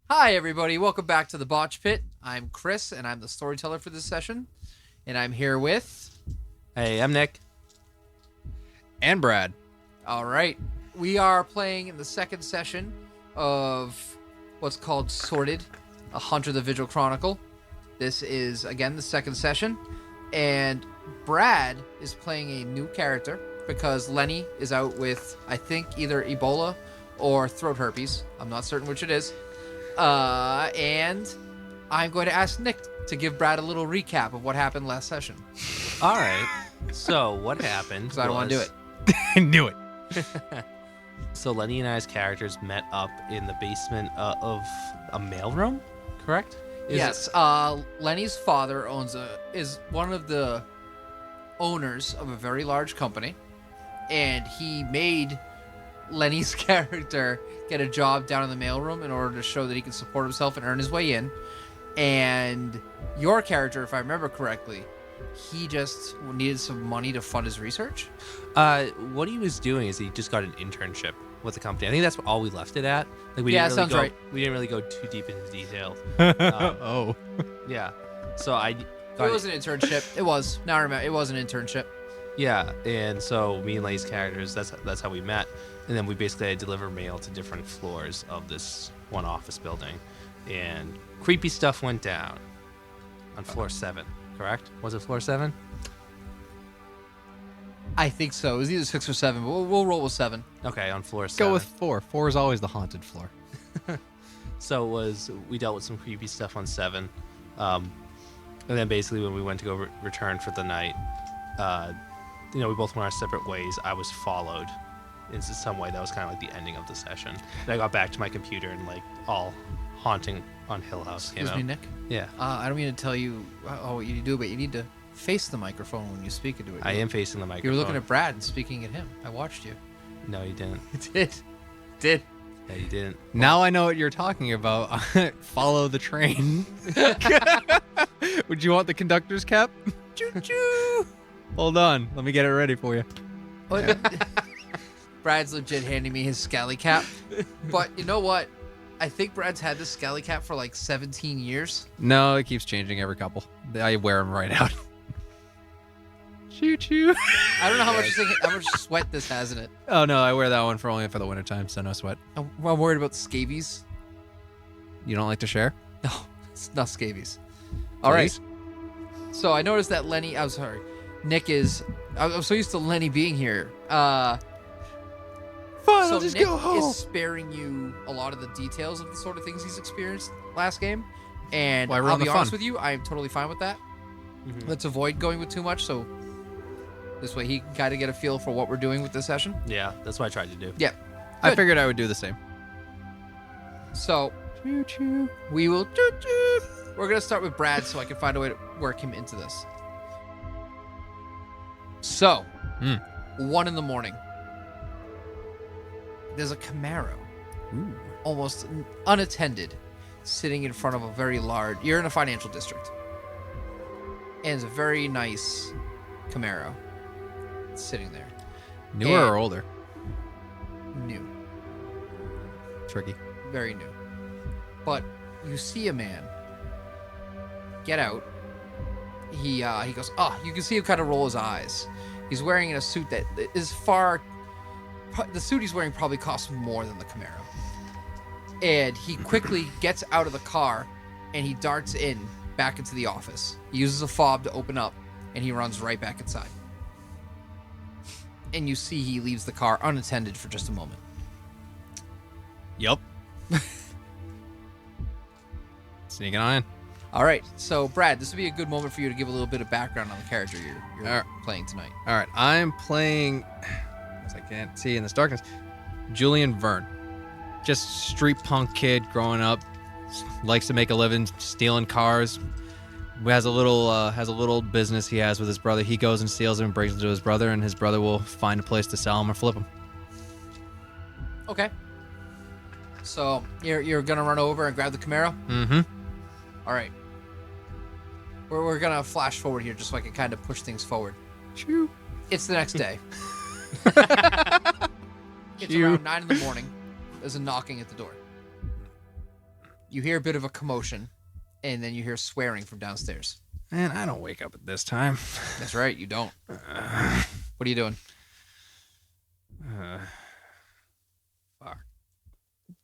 Hi, everybody. Welcome back to the Botch Pit. I'm Chris, and I'm the storyteller for this session. And I'm here with... Hey, I'm Nick. And Brad. All right. We are playing in the second session of what's called Sorted, a Hunter the Vigil Chronicle. This is, again, the second session. And Brad is playing a new character because Lenny is out with, I think, either Ebola or throat herpes. I'm not certain which it is. And I'm going to ask Nick to give Brad a little recap of what happened last session. All right. So what happened? Because I don't want to do it. I knew it. So Lenny and I's characters met up in the basement of a mailroom, correct? Yes. Lenny's father is one of the owners of a very large company, and he made Lenny's character get a job down in the mailroom in order to show that he can support himself and earn his way in. And your character, if I remember correctly, he just needed some money to fund his research. What he was doing is he just got an internship with the company. I think that's all we left it at. Like we Yeah, didn't really sounds go, right. We didn't really go too deep into detail. Oh. Yeah. So I It got was an internship. It was. Now I remember. It was an internship. Yeah, and so me and Lenny's characters, that's how we met. And then we basically had to deliver mail to different floors of this one office building. And creepy stuff went down on floor 7, correct? Was it floor 7? I think so. It was either 6 or 7, but we'll roll with 7. Okay, on floor 7. Go with 4. 4 is always the haunted floor. So we dealt with some creepy stuff on 7. And then basically when we went to go return for the night, we both went our separate ways. I was followed in some way. That was kind of like the ending of the session. And I got back to my computer and like all haunting on Hill House came Excuse out. me, Nick. Yeah. I don't mean to tell you what you do, but you need to face the microphone when you speak into it. I am facing the microphone. You were looking at Brad and speaking at him. I watched you. No, you didn't. You did. Yeah, you didn't. Now I know what you're talking about. Follow the train. Would you want the conductor's cap? Choo-choo. Hold on. Let me get it ready for you. Brad's legit handing me his scally cap. But you know what? I think Brad's had this scally cap for like 17 years. No, it keeps changing every couple. I wear them right out. Choo-choo. I don't know how much sweat this has in it. Oh, no. I wear that one only for the wintertime, so no sweat. I'm worried about the scabies. You don't like to share? No, it's not scabies. All right. Please? So I noticed that Lenny, I'm sorry, Nick is, I'm so used to Lenny being here. Fine, So I'll just Nick go home. is sparing you a lot of the details of the sort of things he's experienced last game. And Why, we're I'll on be the honest fun. with you, I'm totally fine with that. Mhm. Let's avoid going with too much, so this way he can kind of get a feel for what we're doing with this session. Yeah, that's what I tried to do. Yeah. I Good. figured I would do the same. So Choo-choo. we will, we're going to start with Brad so I can find a way to work him into this. So, 1 a.m. There's a Camaro, Ooh. almost unattended, sitting in front of a very large... You're in a financial district. And it's a very nice Camaro sitting there. Newer And- or older? New. Tricky. Very new. But you see a man get out. He goes, you can see him kind of roll his eyes. He's wearing a suit that is the suit he's wearing probably costs more than the Camaro. And he quickly gets out of the car and he darts back into the office. He uses a fob to open up and he runs right back inside. And you see he leaves the car unattended for just a moment. Yup. Sneaking on in. All right, so Brad, this would be a good moment for you to give a little bit of background on the character you're All right. playing tonight. All right, I'm playing, as I can't see in this darkness, Julian Verne. Just street punk kid growing up, likes to make a living stealing cars. Has a little business he has with his brother. He goes and steals them and brings them to his brother, and his brother will find a place to sell them or flip them. Okay. So you're gonna run over and grab the Camaro. Mm-hmm. All right. We're gonna flash forward here just so I can kind of push things forward. Choo. It's the next day. It's Phew. around 9 a.m. There's a knocking at the door. You hear a bit of a commotion, and then you hear swearing from downstairs. Man, I don't wake up at this time. That's right, you don't. What are you doing? Fuck.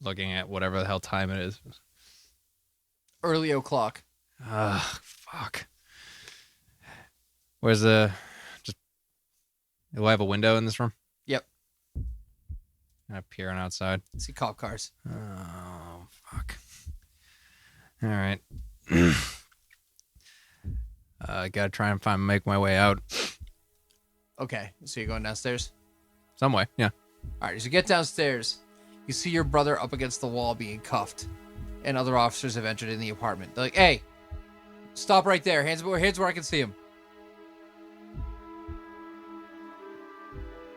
Looking at whatever the hell time it is. Early o'clock. Fuck. Where's the... Do I have a window in this room? Yep. I'm peering outside. See cop cars. Oh, fuck. All right. I gotta try and make my way out. Okay, so you're going downstairs? Some way, yeah. All right, as you get downstairs, you see your brother up against the wall being cuffed, and other officers have entered in the apartment. They're like, hey, stop right there. Hands where I can see him.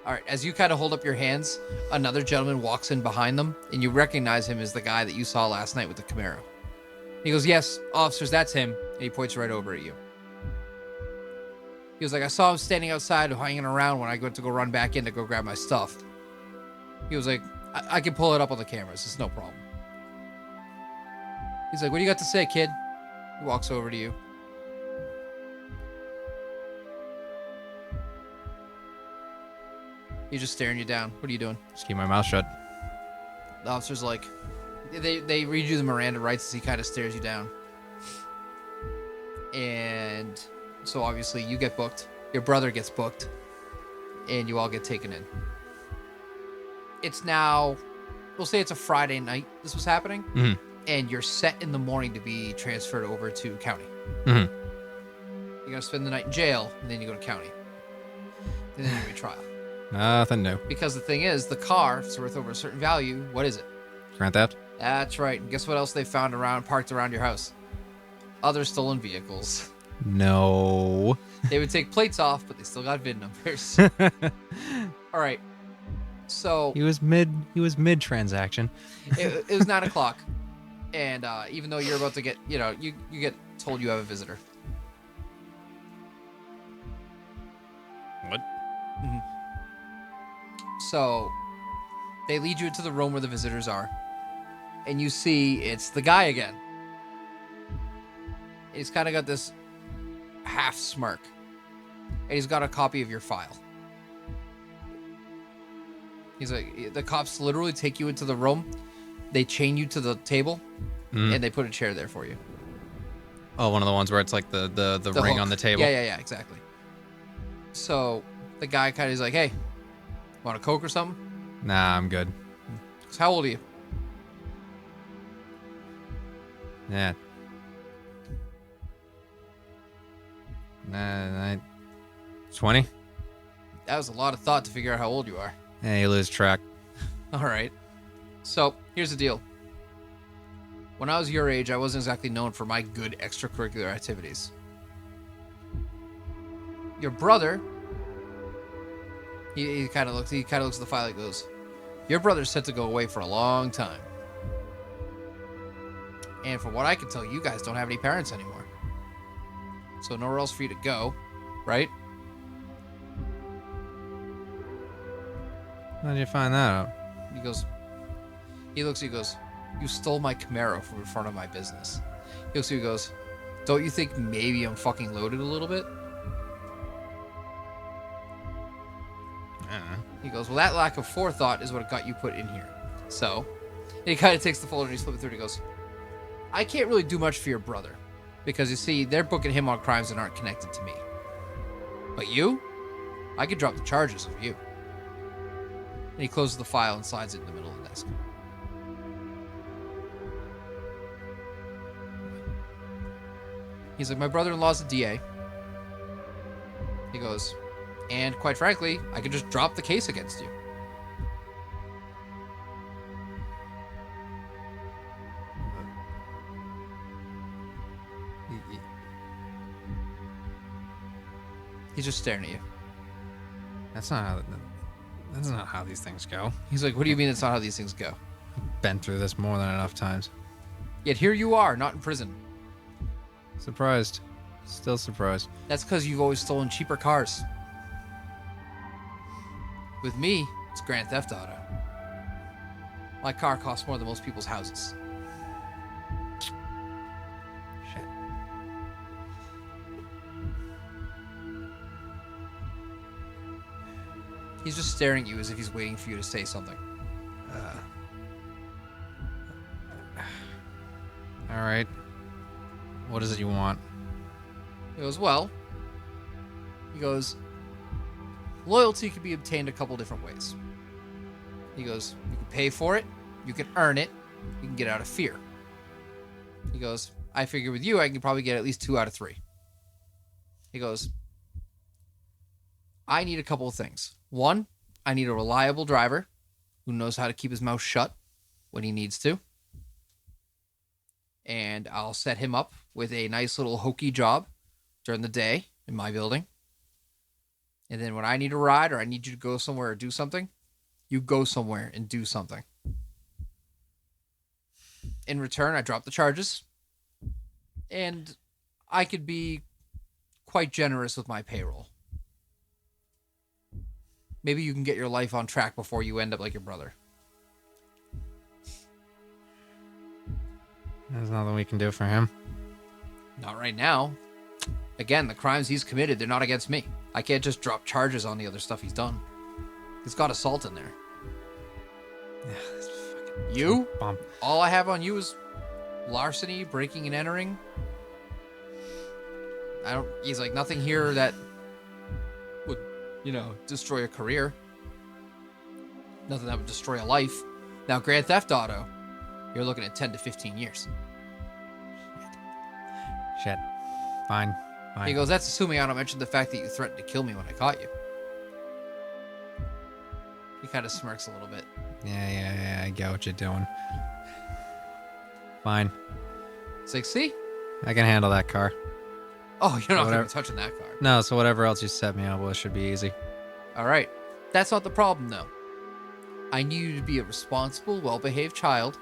All right, as you kind of hold up your hands, another gentleman walks in behind them, and you recognize him as the guy that you saw last night with the Camaro. He goes, yes, officers, that's him, and he points right over at you. He was like, I saw him standing outside hanging around when I went to go run back in to go grab my stuff. He was like, I can pull it up on the cameras. It's no problem. He's like, what do you got to say, kid? He walks over to you. He's just staring you down. What are you doing? Just keep my mouth shut. The officer's like, they read you the Miranda rights as he kind of stares you down. And so obviously you get booked. Your brother gets booked. And you all get taken in. It's now, we'll say it's a Friday night this was happening. Mm-hmm. And you're set in the morning to be transferred over to county. Mm-hmm. You're going to spend the night in jail, and then you go to county. And then you get trial. Nothing new. Because the thing is, the car, if it's worth over a certain value, what is it? Grand theft? That's right. And guess what else they found parked around your house? Other stolen vehicles. No. They would take plates off, but they still got VIN numbers. All right. So He was mid transaction. it was 9 o'clock. And even though you're about to get, you get told you have a visitor. What? Mm-hmm. So they lead you into the room where the visitors are. And you see it's the guy again. He's kind of got this half smirk. And he's got a copy of your file. He's like, the cops literally take you into the room. They chain you to the table. And they put a chair there for you. Oh, one of the ones where it's like the ring hook on the table. Yeah, exactly. So the guy kind of is like, hey, want a Coke or something? Nah, I'm good. So how old are you? Yeah. Nah, 20? That was a lot of thought to figure out how old you are. Yeah, you lose track. All right. So here's the deal. When I was your age, I wasn't exactly known for my good extracurricular activities. Your brother, he kind of looks at the file and goes, your brother's set to go away for a long time. And from what I can tell, you guys don't have any parents anymore. So nowhere else for you to go, right? How'd you find that out? He looks, you stole my Camaro from in front of my business. He looks, he goes, don't you think maybe I'm fucking loaded a little bit? He goes, well, that lack of forethought is what got you put in here. So, he kind of takes the folder and he slips it through and he goes, I can't really do much for your brother. Because you see, they're booking him on crimes that aren't connected to me. But you? I could drop the charges of you. And he closes the file and slides it in the middle of the desk. He's like, my brother-in-law's a DA. He goes, and quite frankly, I could just drop the case against you. He's just staring at you. That's not how these things go. He's like, what do you mean that's not how these things go? Been through this more than enough times. Yet here you are, not in prison. Surprised. Still surprised. That's because you've always stolen cheaper cars. With me, it's Grand Theft Auto. My car costs more than most people's houses. He's just staring at you as if he's waiting for you to say something. All right. What is it you want? He goes, well, loyalty can be obtained a couple different ways. He goes, you can pay for it, you can earn it, you can get out of fear. He goes, I figure with you, I can probably get at least 2 out of 3. He goes, I need a couple of things. 1, I need a reliable driver who knows how to keep his mouth shut when he needs to. And I'll set him up with a nice little hokey job during the day in my building. And then when I need a ride or I need you to go somewhere or do something, you go somewhere and do something. In return, I drop the charges. And I could be quite generous with my payroll. Maybe you can get your life on track before you end up like your brother. There's nothing we can do for him. Not right now. Again, the crimes he's committed, they're not against me. I can't just drop charges on the other stuff he's done. He's got assault in there. Yeah, this fucking You? bump. All I have on you is larceny, breaking and entering. He's like, nothing here that would, destroy a career. Nothing that would destroy a life. Now, Grand Theft Auto, you're looking at 10 to 15 years. Shit. Fine. He goes, that's assuming I don't mention the fact that you threatened to kill me when I caught you. He kind of smirks a little bit. Yeah, I get what you're doing. Fine. It's like, see? I can handle that car. Oh, you're not going to Whatever. be touching that car. No, so whatever else you set me up with should be easy. All right. That's not the problem, though. I need you to be a responsible, well-behaved child.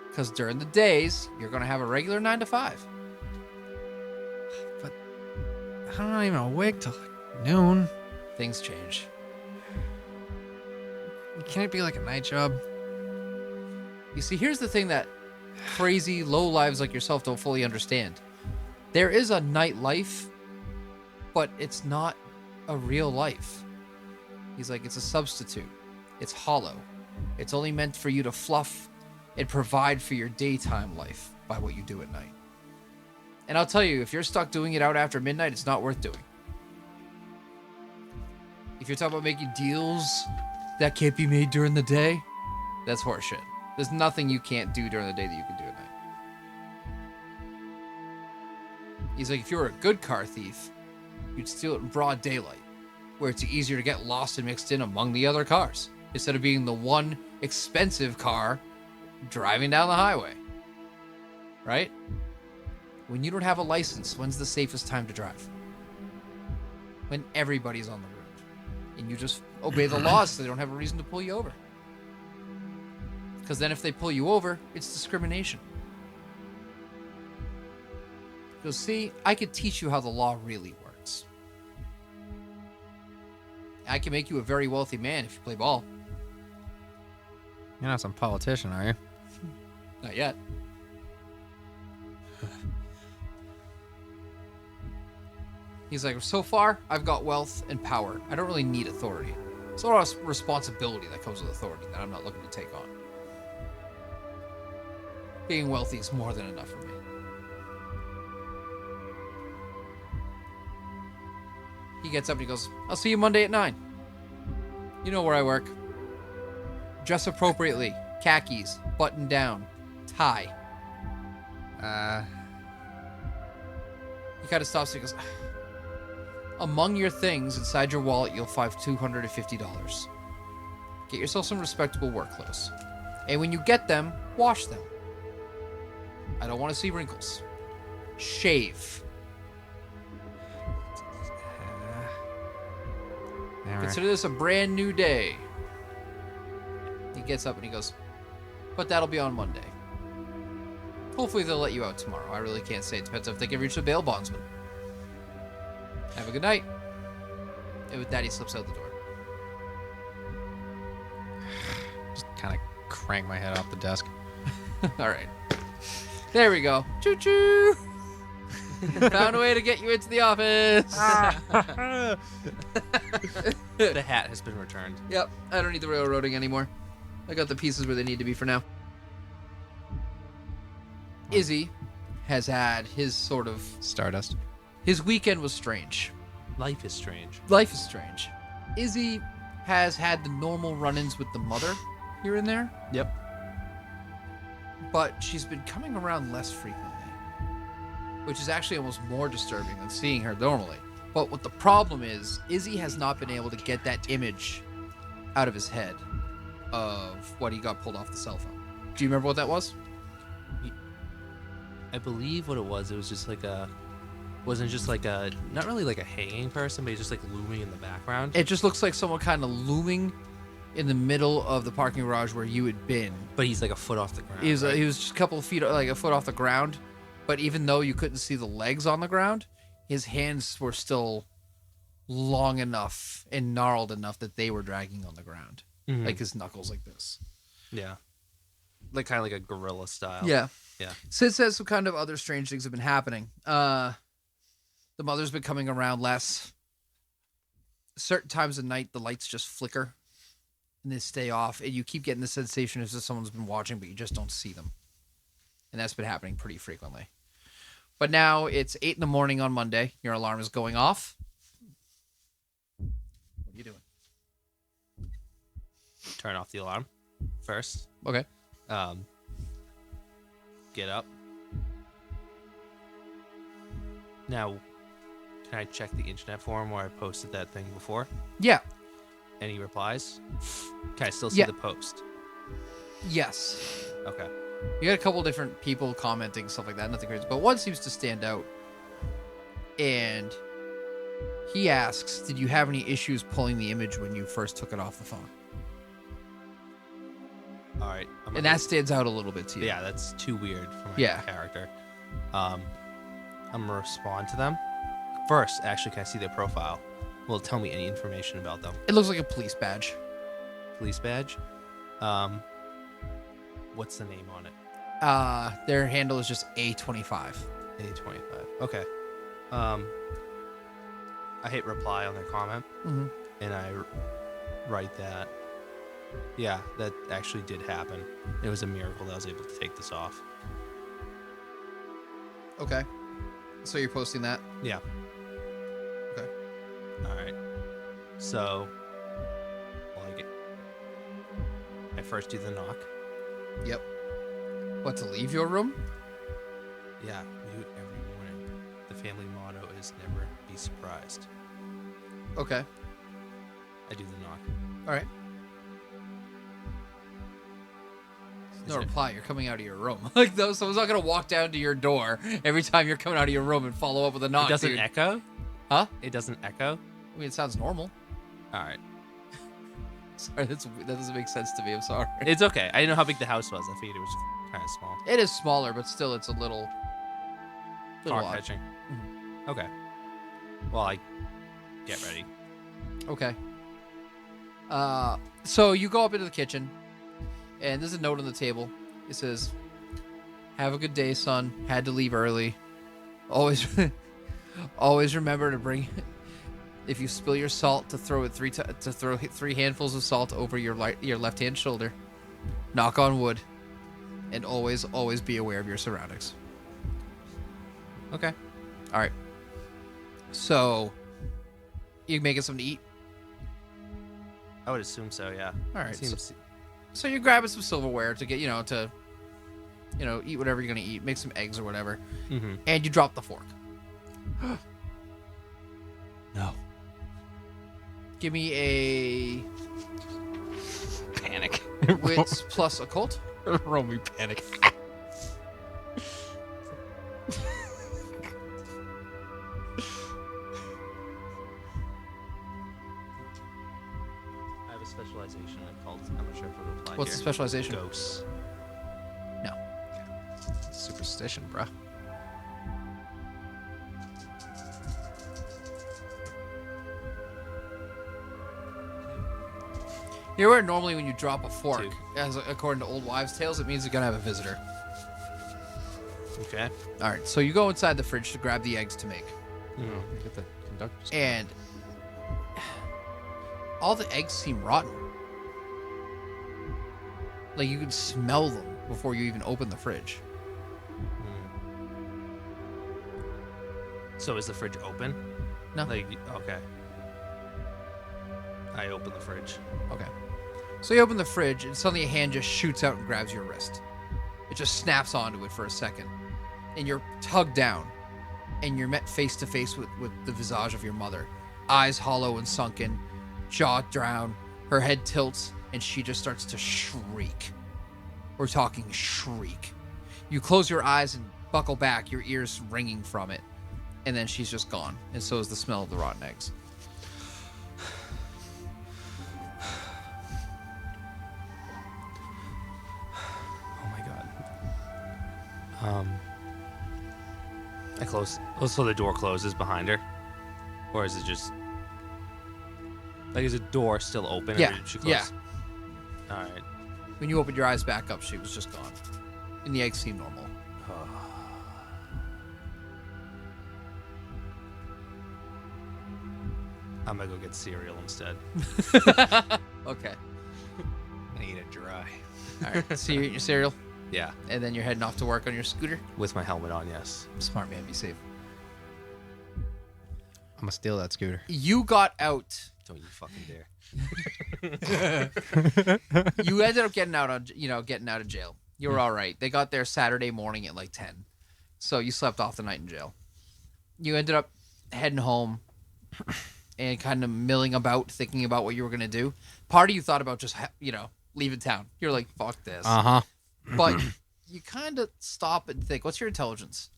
Because during the days, you're going to have a regular 9 to 5. But I'm not even awake till like noon. Things change. Can't it be like a night job? You see, here's the thing that crazy low lives like yourself don't fully understand. There is a night life, but it's not a real life. He's like, it's a substitute. It's hollow. It's only meant for you to fluff and provide for your daytime life by what you do at night. And I'll tell you, if you're stuck doing it out after midnight, it's not worth doing. If you're talking about making deals that can't be made during the day, that's horseshit. There's nothing you can't do during the day that you can do at night. He's like, if you were a good car thief, you'd steal it in broad daylight, where it's easier to get lost and mixed in among the other cars, instead of being the one expensive car driving down the highway. Right? When you don't have a license, when's the safest time to drive? When everybody's on the road. And you just obey the laws so they don't have a reason to pull you over. Because then if they pull you over, it's discrimination. Because see, I could teach you how the law really works. I can make you a very wealthy man if you play ball. You're not some politician, are you? Not yet. He's like, so far, I've got wealth and power. I don't really need authority. It's a lot of responsibility that comes with authority that I'm not looking to take on. Being wealthy is more than enough for me. He gets up and he goes, I'll see you Monday at 9. You know where I work. Dress appropriately. Khakis. Button down. Tie. He kind of stops and he goes, among your things inside your wallet, you'll find $250. Get yourself some respectable work clothes. And when you get them, wash them. I don't want to see wrinkles. Shave. Consider this a brand new day. He gets up and he goes, but that'll be on Monday. Hopefully they'll let you out tomorrow. I really can't say. It depends if they can reach a bail bondsman. Have a good night. And with that, he slips out the door. Just kind of crank my head off the desk. All right. There we go. Choo-choo. Found a way to get you into the office. The hat has been returned. Yep, I don't need the railroading anymore. I got the pieces where they need to be for now. Izzy has had his sort of... Stardust. His weekend was strange. Life is strange. Life is strange. Izzy has had the normal run-ins with the mother here and there. Yep. But she's been coming around less frequently, which is actually almost more disturbing than seeing her normally. But what the problem is, Izzy has not been able to get that image out of his head of what he got pulled off the cell phone. Do you remember what that was? I believe what it was just like a... Wasn't just like a... Not really like a hanging person, but he's just like looming in the background. It just looks like someone kind of looming in the middle of the parking garage where you had been. But he's like a foot off the ground. He was, right? he was just a couple of feet, like a foot off the ground. But even though you couldn't see the legs on the ground, his hands were still long enough and gnarled enough that they were dragging on the ground. Mhm. Like his knuckles like this. Yeah. Like kind of like a gorilla style. Yeah. Yeah. Since then, some kind of other strange things have been happening. The mother's been coming around less. Certain times of night, the lights just flicker and they stay off, and you keep getting the sensation as if someone's been watching, but you just don't see them. And that's been happening pretty frequently. But now it's 8 a.m. on Monday. Your alarm is going off. What are you doing? Turn off the alarm first. Okay. Get up. Now, can I check the internet forum where I posted that thing before? Yeah. Any replies? Can I still see Yeah. the post? Yes. Okay. You got a couple different people commenting, stuff like that. Nothing crazy. But one seems to stand out. And he asks, did you have any issues pulling the image when you first took it off the phone? All right. And that stands out a little bit to you. Yeah, that's too weird for my Yeah. character. I'm gonna respond to them. First, actually, can I see their profile? Will it tell me any information about them? It looks like a police badge. Police badge. What's the name on it? Their handle is just A25. A25. Okay. I hit reply on their comment, Mm-hmm. and I write that. Yeah, that actually did happen. It was a miracle that I was able to take this off. Okay. So you're posting that? Yeah. Okay. All right. So, I first do the knock. Yep. What, to leave your room? Yeah, we do it every morning. The family motto is never be surprised. Okay. I do the knock. All right. Is No it- reply. You're coming out of your room. Like, though, someone's not going to walk down to your door every time you're coming out of your room and follow up with a knock. It doesn't dude. echo? Huh? It doesn't echo? I mean, it sounds normal. All right. Sorry, that doesn't make sense to me. I'm sorry. It's okay. I didn't know how big the house was. I figured it was kind of small. It is smaller, but still, it's a little Car odd. catching. Mhm. Okay. Well, I get ready. Okay. So you go up into the kitchen, and there's a note on the table. It says, "Have a good day, son. Had to leave early. Always, always remember to bring. If you spill your salt, to throw it three handfuls of salt over your left hand shoulder. Knock on wood, and always be aware of your surroundings." Okay. All right. So, you making something to eat? I would assume so, yeah. All right. Seems, So you're grabbing some silverware to get, eat whatever you're gonna eat, make some eggs or whatever, Mhm. and you drop the fork. No. Give me a Panic. wits plus occult. Roll me panic. I have a specialization called, I'm not sure if it would apply What's the here. specialization? Ghosts. No. Superstition, bruh. You're aware normally when you drop a fork, Two. according to old wives' tales, it means you're gonna have a visitor. Okay. All right. So you go inside the fridge to grab the eggs to make, Mhm. Get the conductor's and all the eggs seem rotten. Like you can smell them before you even open the fridge. So is the fridge open? No. Like, okay. I open the fridge. Okay. So you open the fridge, and suddenly a hand just shoots out and grabs your wrist. It just snaps onto it for a second. And you're tugged down. And you're met face to face with the visage of your mother. Eyes hollow and sunken, jaw down, her head tilts, and she just starts to shriek. We're talking shriek. You close your eyes and buckle back, your ears ringing from it. And then she's just gone. And so is the smell of the rotten eggs. Oh my god. I close. Oh, so the door closes behind her, or is it just like is the door still open? Yeah. Or did she Yeah. close? All right. When you opened your eyes back up, she was just gone. And the eggs seemed normal. I'm gonna go get cereal instead. Okay. I eat it dry. All right. So you eat your cereal, Yeah, and then you're heading off to work on your scooter. with my helmet on. Yes. Smart man, be safe. I'm gonna steal that scooter. You got out. Don't you fucking dare. You ended up getting out of jail. You were all right. They got there Saturday morning at like 10. So you slept off the night in jail. You ended up heading home and kind of milling about, thinking about what you were going to do. Part of you thought about just, leaving town. You're like, fuck this. Uh-huh. But you kind of stop and think, what's your intelligence?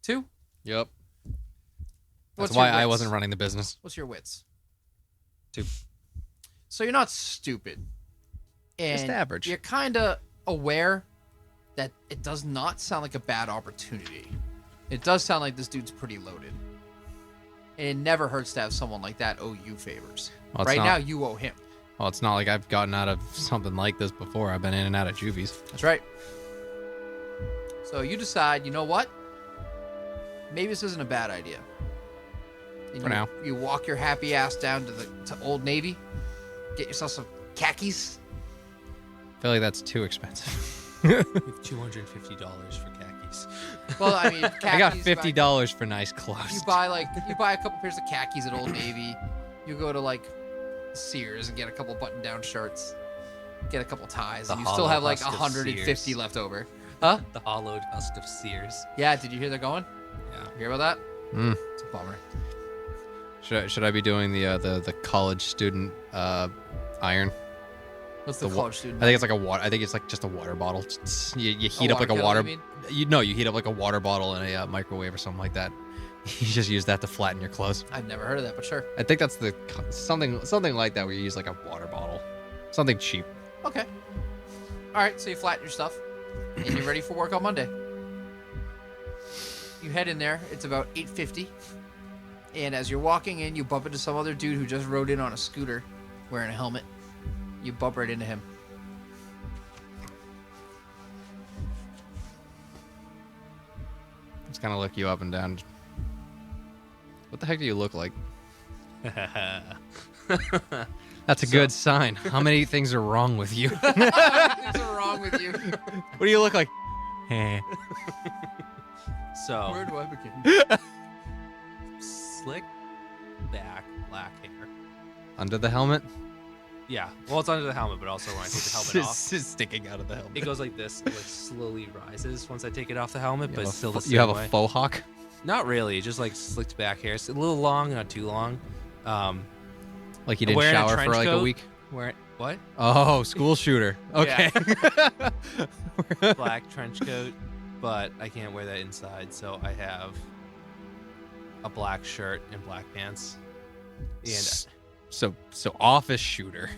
2? Yep. What's That's why your I wits? wasn't running the business. What's your wits? 2. So you're not stupid. And Just average. You're kind of aware that it does not sound like a bad opportunity. It does sound like this dude's pretty loaded. And it never hurts to have someone like that owe you favors. Well, it's Right not- now, you owe him. Well, it's not like I've gotten out of something like this before. I've been in and out of juvies. That's right. So you decide, you know what? Maybe this isn't a bad idea. And For now. You walk your happy ass down to Old Navy, get yourself some khakis. I feel like that's too expensive. We have $250 for khakis. Well, I mean, khakis, I got you $50 for nice clothes. You buy a couple pairs of khakis at Old Navy. You go to like Sears and get a couple button-down shirts, get a couple ties, The and you still have like hollow husk of 150 Sears. left over. Huh? The hollowed husk of Sears. Yeah. Did you hear they're going? Yeah. You hear about that? Mm. It's a bummer. Should I be doing the college student iron? What's the The wa- college student? I think it's like a water. I think it's like just a water bottle. You heat up like a kettle, water. you mean? You heat up like a water bottle in a microwave or something like that. You just use that to flatten your clothes. I've never heard of that, but sure. I think that's something like that where you use like a water bottle, something cheap. Okay. All right. So you flatten your stuff, and you're ready for work on Monday. You head in there. It's about 8:50, and as you're walking in, you bump into some other dude who just rode in on a scooter, wearing a helmet. You bump right into him. Just kind of look you up and down. What the heck do you look like? That's a good sign. How many things are wrong with you? Things are wrong with you. What do you look like? Eh. So Where do I begin? slick back black hair. Under the helmet? Yeah. Well, it's under the helmet, but also when I take the helmet off, It's sticking out of the helmet. it goes like this. It like slowly rises once I take it off the helmet, but it's still the same You have way. a faux hawk? Not really. Just like slicked back hair. It's a little long, not too long. Like you didn't Wearing a shower for trench like a coat. week? Where what? Oh, school shooter. Okay. Black trench coat, but I can't wear that inside, so I have a black shirt and black pants. And So office shooter.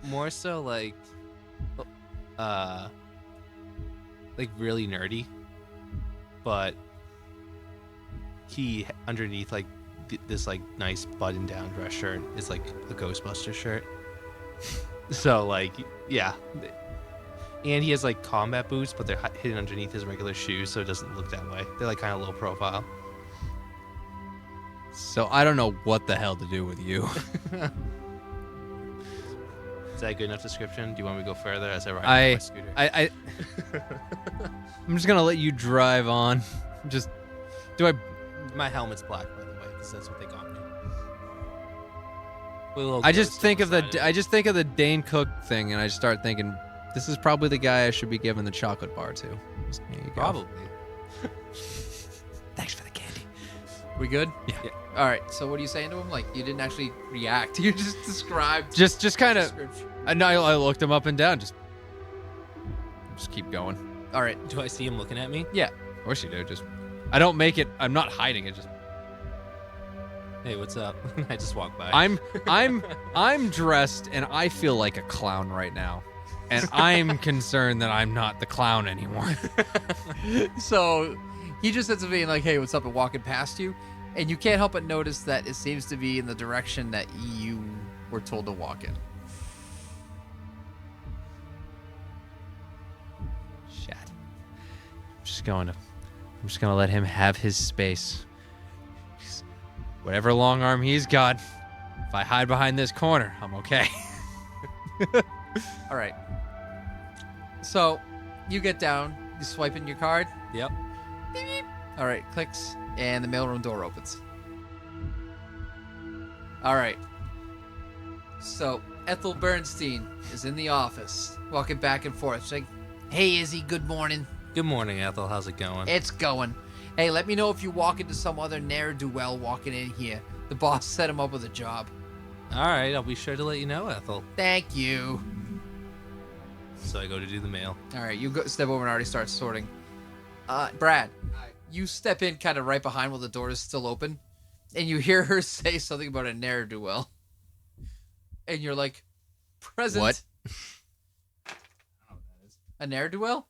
more so like really nerdy, but he underneath like this like nice button down dress shirt is like a Ghostbuster shirt. So like yeah, and he has like combat boots, but they're hidden underneath his regular shoes, so it doesn't look that way. They're like kind of low profile. So I don't know what the hell to do with you. Is that a good enough description? Do you want me to go further as I ride my scooter? I'm just gonna let you drive on. Just My helmet's black, by the way, because that's what they got me. I just think of the Dane Cook thing, and I start thinking, this is probably the guy I should be giving the chocolate bar to. Just, there you go. Probably. Thanks for the candy. We good? Yeah. All right. So what are you saying to him? Like, you didn't actually react. You just described. Just kind of. description. I looked him up and down. Just keep going. All right. Do I see him looking at me? Yeah. Of course you do. Just I don't make it. I'm not hiding it. Just Hey, what's up? I just walked by. I'm dressed and I feel like a clown right now, and I'm concerned that I'm not the clown anymore. So he just ends up being like, "Hey, what's up?" and walking past you, and you can't help but notice that it seems to be in the direction that you were told to walk in. Shit. I'm just gonna let him have his space. Whatever long arm he's got, if I hide behind this corner, I'm okay. All right. So you get down, you swipe in your card. Yep. Beep, beep. All right, clicks, and the mailroom door opens. All right. So Ethel Bernstein is in the office, walking back and forth. She's like, "Hey, Izzy, good morning." Good morning, Ethel. How's it going? It's going. Hey, let me know if you walk into some other ne'er-do-well walking in here. The boss set him up with a job. All right, I'll be sure to let you know, Ethel. Thank you. So I go to do the mail. All right, you go step over and already start sorting. Brad, you step in kind of right behind while the door is still open, and you hear her say something about a ne'er-do-well. And you're like, present. What? I don't know what that is. A ne'er-do-well?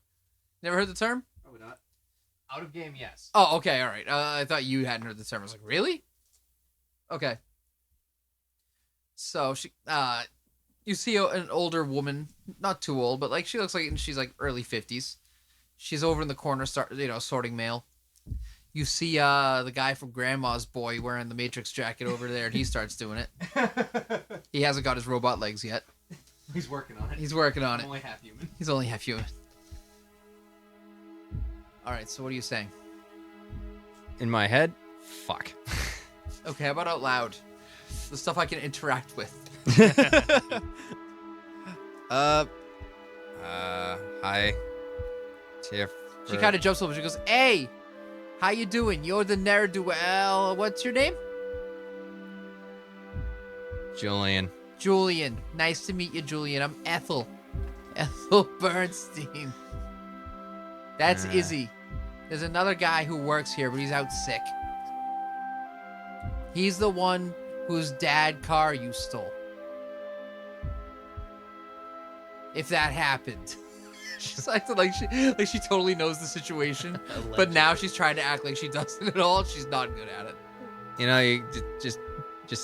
Never heard the term? Probably not. Out of game, yes. Oh, okay, all right. I thought you hadn't heard the term. I was like, really? Okay. So you see an older woman, not too old, but like she looks like she's like early 50s. She's over in the corner, sorting mail. You see the guy from Grandma's Boy wearing the Matrix jacket over there, and he starts doing it. He hasn't got his robot legs yet. He's working on it. He's working on it. Only half human. He's only half human. All right, so what are you saying? In my head, fuck. Okay, how about out loud? The stuff I can interact with. Hi. Tiff. She kind of jumps over. She goes, "Hey, how you doing? You're the ne'er-do-well. What's your name?" Julian. Julian. Nice to meet you, Julian. I'm Ethel. Ethel Bernstein. That's Izzy. There's another guy who works here, but he's out sick. He's the one whose dad car you stole. If that happened. She's acting like she totally knows the situation, but now she's trying to act like she doesn't at all. She's not good at it. You know, you just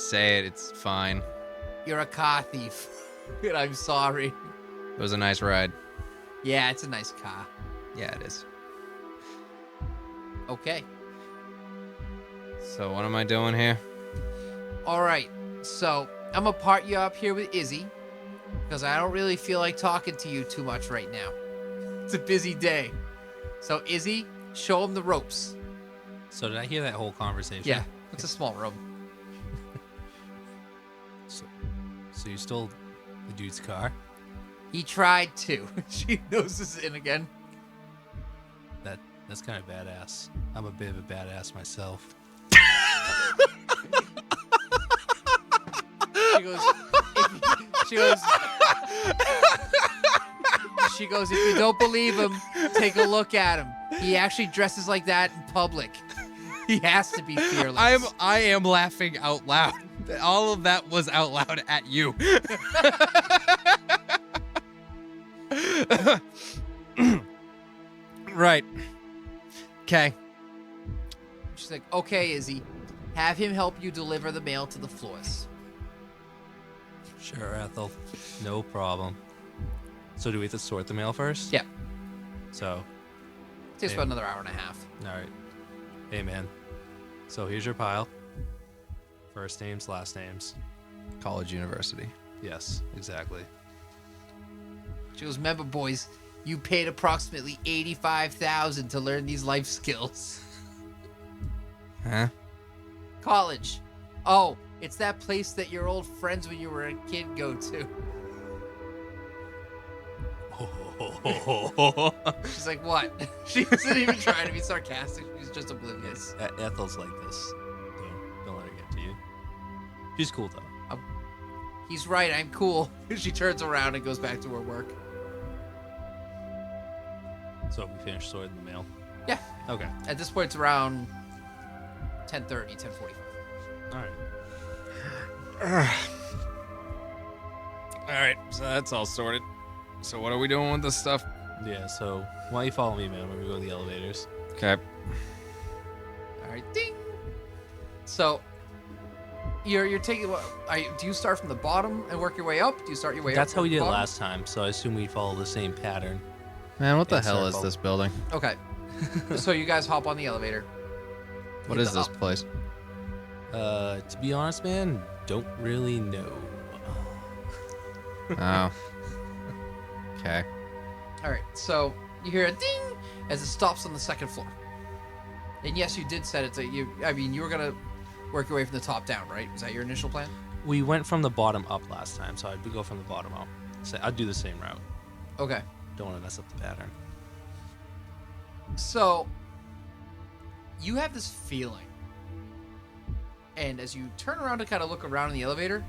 say it. It's fine. You're a car thief. And I'm sorry. It was a nice ride. Yeah, it's a nice car. Yeah, it is. Okay. So what am I doing here? All right. So I'm going to part you up here with Izzy because I don't really feel like talking to you too much right now. It's a busy day. So Izzy, show him the ropes. So did I hear that whole conversation? Yeah. It's a small room. So you stole the dude's car? He tried to. She noses in again. That's kind of badass. I'm a bit of a badass myself. She goes, if you don't believe him, take a look at him. He actually dresses like that in public. He has to be fearless. I am laughing out loud. All of that was out loud at you. Right. Okay. She's like, okay, Izzy. Have him help you deliver the mail to the floors. Sure, Ethel. No problem. So do we have to sort the mail first? Yeah. So, Takes about another hour and a half. all right. Hey, man. So here's your pile. First names, last names. College, university. Yes, exactly. She goes, remember, boys, you paid approximately $85,000 to learn these life skills. Huh? College. Oh, it's that place that your old friends when you were a kid go to. She's like, what? She wasn't even trying to be sarcastic. She's just oblivious. Ethel's like this. Don't let her get to you. She's cool, though. He's right, I'm cool. She turns around and goes back to her work. So we finished sorting the mail? Yeah. Okay. At this point, it's around 10:30, 10:45. All right. All right, so that's all sorted. So what are we doing with this stuff? Yeah, so why don't you follow me, man, when we go to the elevators? Okay. All right, ding. So you're taking what? Do you start from the bottom and work your way up? Do you start your way up? That's how we did it bottom? last time, so I assume we follow the same pattern. Man, what the In hell is circle. this building? Okay. So you guys hop on the elevator. What Hit is the this up. place? To be honest, man, don't really know. Oh. Okay. All right. So you hear a ding as it stops on the second floor. And yes, you did set it to you. I mean, you were gonna work your way from the top down, right? Was that your initial plan? We went from the bottom up last time, so I'd go from the bottom up. So I'd do the same route. Okay. Don't want to mess up the pattern. So you have this feeling, and as you turn around to kind of look around in the elevator,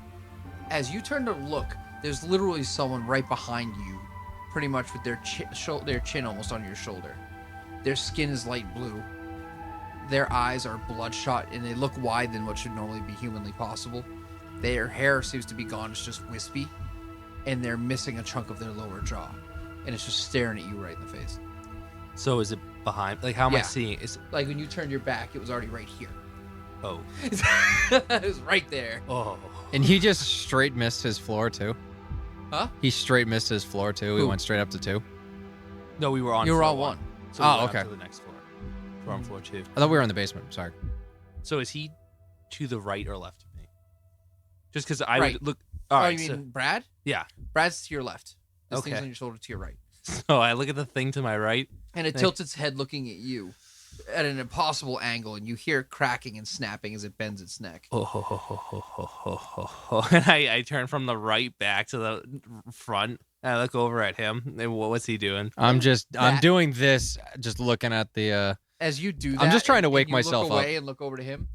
as you turn to look, there's literally someone right behind you, pretty much with their chin almost on your shoulder. Their skin is light blue. Their eyes are bloodshot, and they look wide than what should normally be humanly possible. Their hair seems to be gone; it's just wispy, and they're missing a chunk of their lower jaw, and it's just staring at you right in the face. So is it behind? Like, how am I Yeah. seeing? Is Like when you turned your back, it was already right here. oh It was right there. oh. And he just straight missed his floor too. Huh? He straight missed his floor too. He Who? went straight up to 2. No, we were on. You were floor on one. So we Oh, went up okay. to the next floor. We're on floor 2. I thought we were in the basement. Sorry. So is he to the right or left of me? Just because I Right. would look. All right. you So, mean Brad? yeah. Brad's to your left. This thing's Okay. on your shoulder to your right. So I look at the thing to my right. And it Thank- tilts its head looking at you at an impossible angle, and you hear it cracking and snapping as it bends its neck. Oh. And I turn from the right back to the front. And I look over at him. And what's he doing? I'm That- doing this, just looking at the. As you do that, I'm just trying to and wake you myself look up. away and look over to him.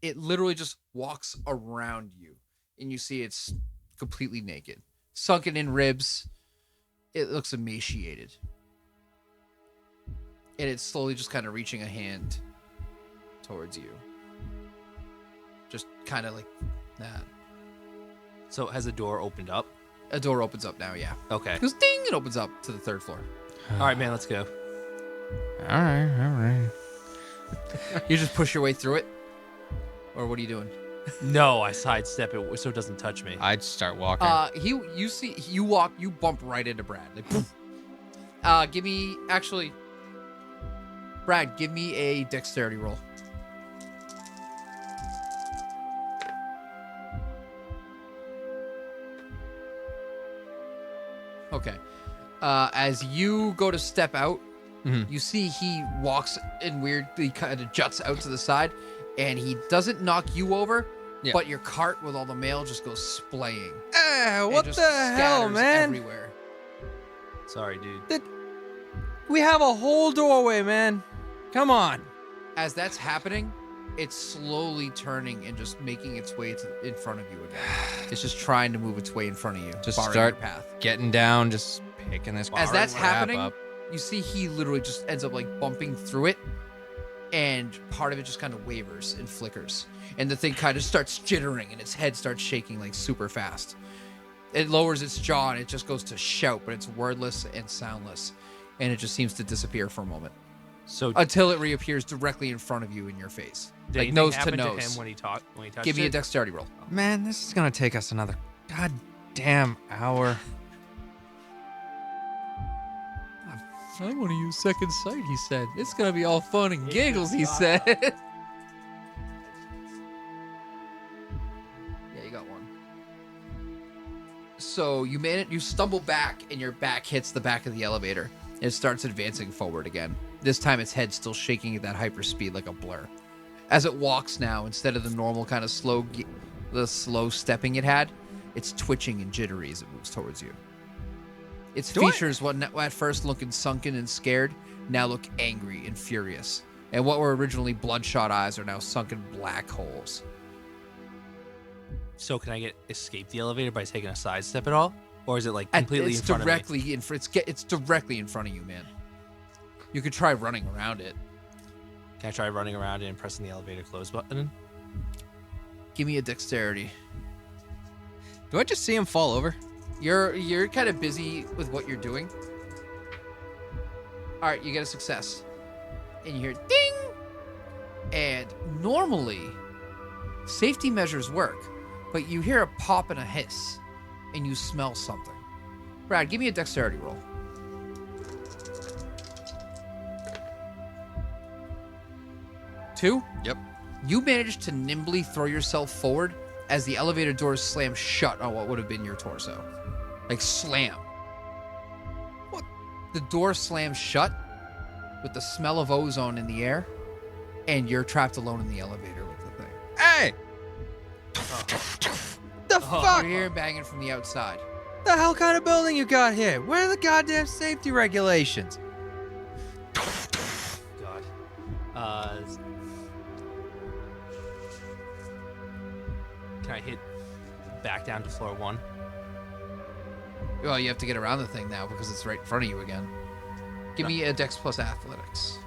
It literally just walks around you, and you see it's completely naked, sunken in ribs. It looks emaciated, and it's slowly just kind of reaching a hand towards you, just kind of like that. So has the door opened up? A door opens up now. Yeah, Okay. it goes ding. It opens up to the third floor. All right, man. Let's go. All right. You just push your way through it, or what are you doing? No, I sidestep it so it doesn't touch me. I'd start walking. You bump right into Brad. Like, poof. Give me Brad, give me a dexterity roll. Okay. As you go to step out, Mhm. you see he walks and weirdly kind of juts out to the side, and he doesn't knock you over, Yeah. but your cart with all the mail just goes splaying. what and the just hell, scatters man? Everywhere. Sorry, dude. We have a whole doorway, man. Come on. As that's happening, it's slowly turning and just making its way in front of you again. It's just trying to move its way in front of you, Just barring start your path. Getting down, just picking this. As that's crap happening, up. you see he literally just ends up like bumping through it, and part of it just kind of wavers and flickers, and the thing kind of starts jittering, and its head starts shaking like super fast. It lowers its jaw, and it just goes to shout, but it's wordless and soundless, and it just seems to disappear for a moment So until it reappears directly in front of you in your face, did like anything nose to happen nose. him when he touched Give me a it? dexterity roll. Man, this is gonna take us another goddamn hour. I want to use second sight, he said. It's going to be all fun and giggles, he said. got one. So you stumble back, and your back hits the back of the elevator. And it starts advancing forward again. This time its head's still shaking at that hyper speed like a blur. As it walks now, instead of the normal kind of slow stepping it had, it's twitching and jittery as it moves towards you. Its features, what at first looking sunken and scared, now look angry and furious. And what were originally bloodshot eyes are now sunken black holes. So can I escape the elevator by taking a side step at all? Or is it like completely in front of me? It's directly in front of you, man. You could try running around it. Can I try running around it and pressing the elevator close button? Give me a dexterity. Do I just see him fall over? You're kind of busy with what you're doing. All right, you get a success. And you hear ding! And normally, safety measures work, but you hear a pop and a hiss, and you smell something. Brad, give me a dexterity roll. Two? Yep. You manage to nimbly throw yourself forward as the elevator doors slam shut on what would have been your torso. Like slam. What? The door slams shut with the smell of ozone in the air, and you're trapped alone in the elevator with the thing. Hey! The fuck? You're hearing banging from the outside. The hell kind of building you got here? Where are the goddamn safety regulations? God. Can I hit back down to floor 1? Well, you have to get around the thing now because it's right in front of you again. Give me a Dex plus Athletics.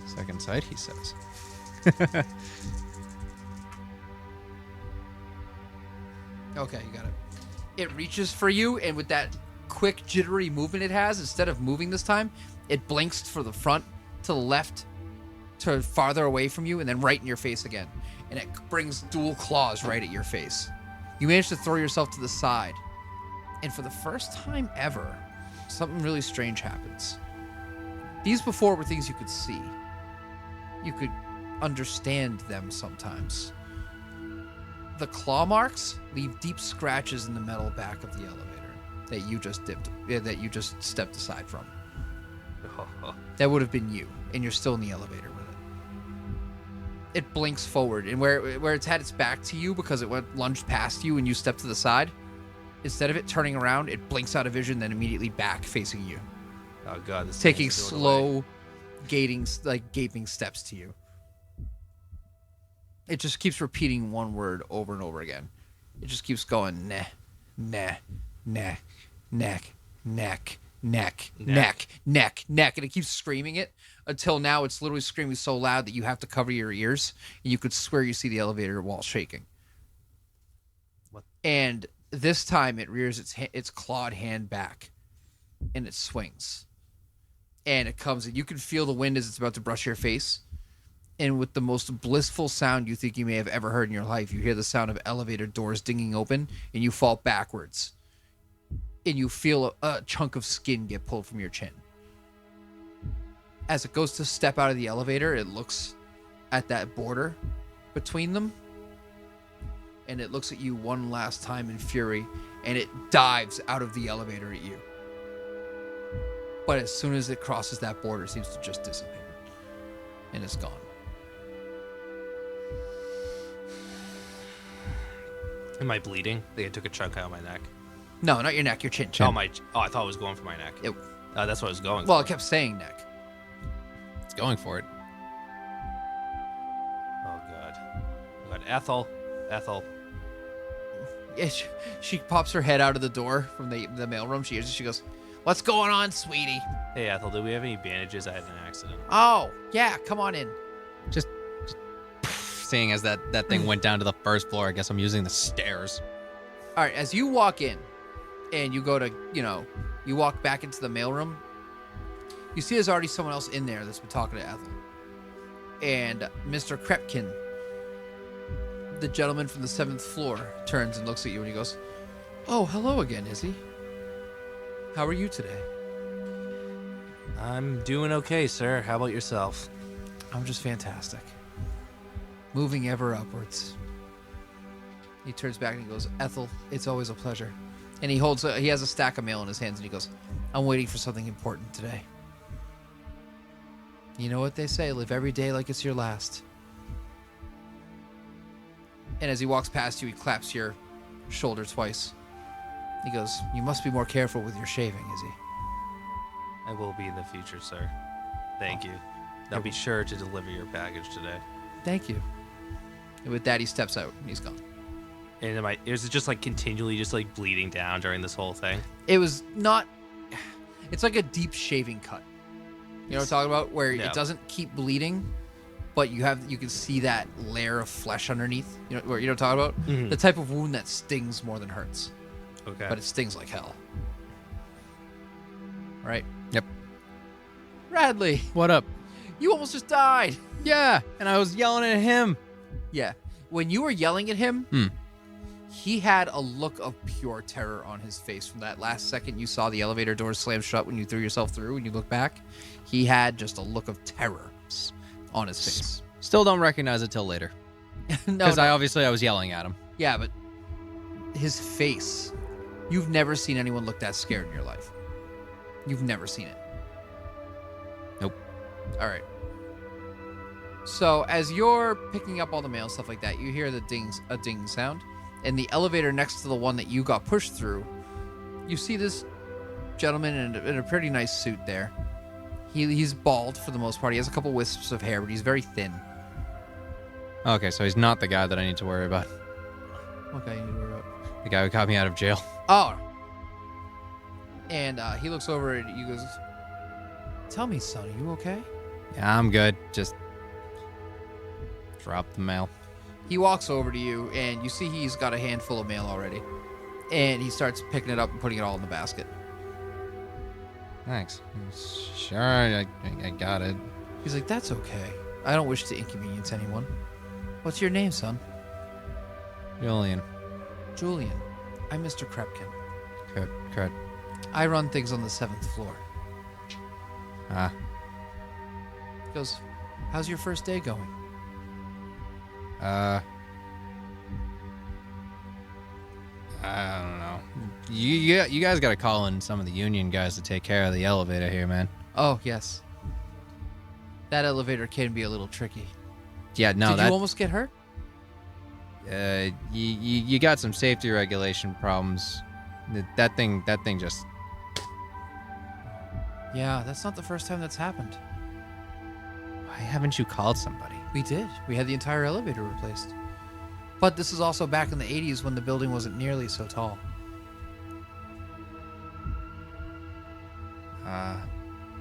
Second sight, he says. Okay, you got it. It reaches for you, and with that quick, jittery movement it has, instead of moving this time, it blinks for the front, to the left, to farther away from you, and then right in your face again. And it brings dual claws right at your face. You manage to throw yourself to the side. And for the first time ever, something really strange happens. These before were things you could see. You could understand them sometimes. The claw marks leave deep scratches in the metal back of the elevator that you just stepped aside from. That would have been you, and you're still in the elevator with it. It blinks forward, and where it's had its back to you because it lunged past you and you stepped to the side, instead of it turning around, it blinks out of vision, then immediately back facing you. Oh god, this taking slow, gaping steps to you. It just keeps repeating one word over and over again. It just keeps going, nah, nah, neck, neck, neck, neck, neck, neck, neck, and it keeps screaming it until now it's literally screaming so loud that you have to cover your ears, and you could swear you see the elevator wall shaking. What? And this time it rears its clawed hand back, and it swings. And it comes, and you can feel the wind as it's about to brush your face. And with the most blissful sound you think you may have ever heard in your life, you hear the sound of elevator doors dinging open, and you fall backwards. And you feel a chunk of skin get pulled from your chin. As it goes to step out of the elevator, it looks at that border between them. And it looks at you one last time in fury, and it dives out of the elevator at you. But as soon as it crosses that border, it seems to just dissipate. And it's gone. Am I bleeding? Like I took a chunk out of my neck. No, not your neck, your chin. Oh, I thought it was going for my neck. That's what I was going for. Well, it kept saying neck. It's going for it. Oh, God. Ethel. Yeah, she pops her head out of the door from the mailroom. She goes, "What's going on, sweetie?" Hey, Ethel, do we have any bandages? I had an accident. Oh, yeah, come on in. Just seeing as that thing went down to the first floor, I guess I'm using the stairs. All right, as you walk in and you go to, you walk back into the mailroom, you see there's already someone else in there that's been talking to Ethel. And Mr. Krepkin, the gentleman from the 7th floor, turns and looks at you and he goes, "Oh, hello again, Izzy. How are you today?" I'm doing okay, sir. How about yourself? "I'm just fantastic." moving ever upwards. He turns back and he goes, Ethel, it's always a pleasure. And he has a stack of mail in his hands and he goes, I'm waiting for something important today. You know what they say, live every day like it's your last. And as he walks past you, he claps your shoulder twice. He goes, you must be more careful with your shaving, Izzy. I will be in the future, sir. Thank you. I'll be sure to deliver your package today. Thank you. And with that, he steps out and he's gone. And is it just like continually just like bleeding down during this whole thing? It was not. It's like a deep shaving cut. You know what I'm talking about? Where Yeah. it doesn't keep bleeding, but you can see that layer of flesh underneath. You know what I'm talking about? Mhm. The type of wound that stings more than hurts. Okay. But it stings like hell. Right? Yep. Radley, What up? you almost just died. Yeah, and I was yelling at him. Yeah. When you were yelling at him, he had a look of pure terror on his face from that last second you saw the elevator doors slam shut when you threw yourself through and you look back. He had just a look of terror on his face. Still don't recognize it till later. No, Because I was yelling at him. yeah, but his face. You've never seen anyone look that scared in your life. You've never seen it. Nope. All right. So as you're picking up all the mail and stuff like that, you hear a ding sound. And the elevator next to the one that you got pushed through, you see this gentleman in a pretty nice suit there. He's bald for the most part. He has a couple wisps of hair, but he's very thin. Okay, so he's not the guy that I need to worry about. What guy you need to worry about? The guy who got me out of jail. Oh. And he looks over and he goes, tell me, son, are you okay? Yeah, I'm good. Just drop the mail. He walks over to you, and you see he's got a handful of mail already. And he starts picking it up and putting it all in the basket. Thanks. Sure, I got it. He's like, that's okay. I don't wish to inconvenience anyone. What's your name, son? Julian. Julian. I'm Mr. Krepkin. Kurt. I run things on the 7th floor. Ah. He goes, how's your first day going? I don't know. You guys got to call in some of the union guys to take care of the elevator here, man. Oh, yes. That elevator can be a little tricky. Yeah, no, Did you almost get hurt? you got some safety regulation problems. That thing just. Yeah, that's not the first time that's happened. Why haven't you called somebody? We did. We had the entire elevator replaced. But this is also back in the 80s when the building wasn't nearly so tall.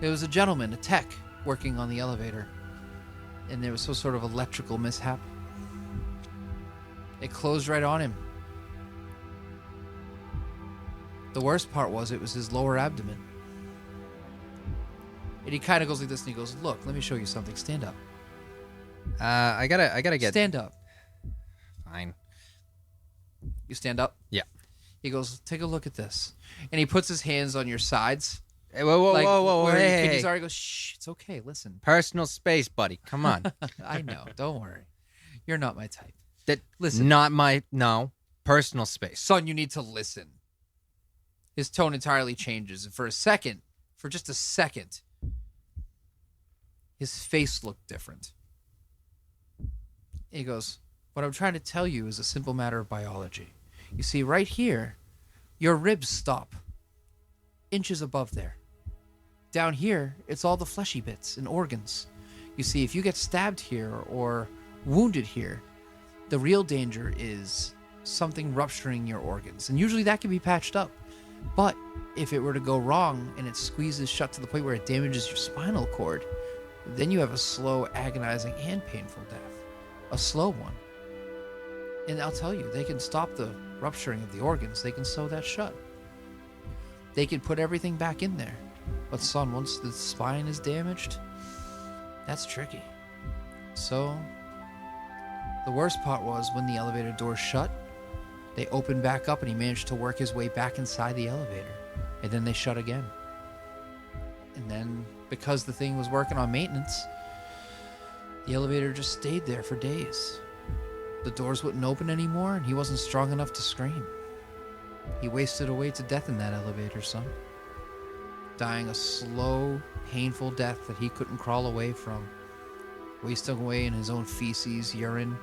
There was a gentleman, a tech, working on the elevator. And there was some sort of electrical mishap. It closed right on him. The worst part was it was his lower abdomen. And he kind of goes like this and he goes, look, let me show you something. Stand up. I gotta get. Stand up. Fine. You stand up? Yeah. He goes, take a look at this. And he puts his hands on your sides. Hey, whoa, like, where hey. he's already goes, shh, it's okay, listen. Personal space, buddy. Come on. I know, don't worry. You're not my type. That Listen. Not my no. Personal space. Son, you need to listen. His tone entirely changes. And for just a second, his face looked different. He goes, what I'm trying to tell you is a simple matter of biology. You see, right here, your ribs stop. Inches above there. Down here, it's all the fleshy bits and organs. You see, if you get stabbed here or wounded here, the real danger is something rupturing your organs. And usually that can be patched up. But if it were to go wrong and it squeezes shut to the point where it damages your spinal cord, then you have a slow, agonizing, and painful death. A slow one. And I'll tell you, they can stop the rupturing of the organs. They can sew that shut. They can put everything back in there. But son, once the spine is damaged, that's tricky. So, the worst part was when the elevator doors shut, they opened back up and he managed to work his way back inside the elevator. And then they shut again. And then, because the thing was working on maintenance, The elevator just stayed there for days. The doors wouldn't open anymore, and he wasn't strong enough to scream. He wasted away to death in that elevator, son. Dying a slow, painful death that he couldn't crawl away from. Wasting away in his own feces, urine.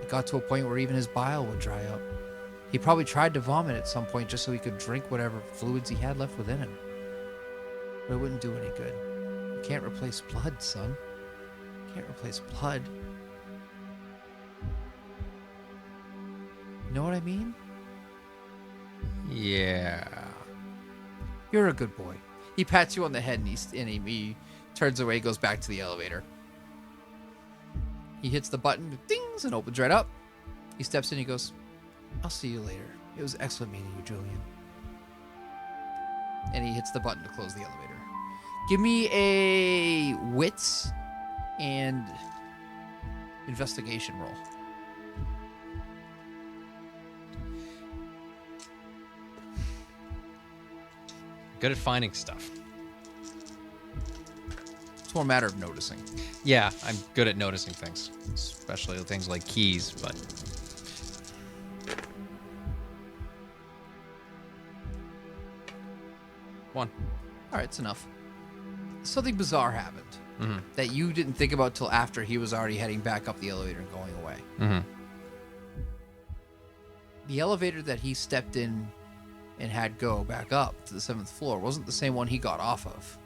It got to a point where even his bile would dry up. He probably tried to vomit at some point just so he could drink whatever fluids he had left within him. But it wouldn't do any good. You can't replace blood, son. You can't replace blood. You know what I mean? Yeah. You're a good boy. He pats you on the head and he turns away, goes back to the elevator. He hits the button, dings, and opens right up. He steps in, he goes, I'll see you later. It was excellent meeting you, Julian. And he hits the button to close the elevator. Give me a wits and investigation roll. Good at finding stuff. It's more a matter of noticing. Yeah, I'm good at noticing things, especially things like keys, but... One. All right, it's enough. Something bizarre happened that you didn't think about till after he was already heading back up the elevator and going away. Mm-hmm. The elevator that he stepped in and had go back up to the 7th floor wasn't the same one he got off of.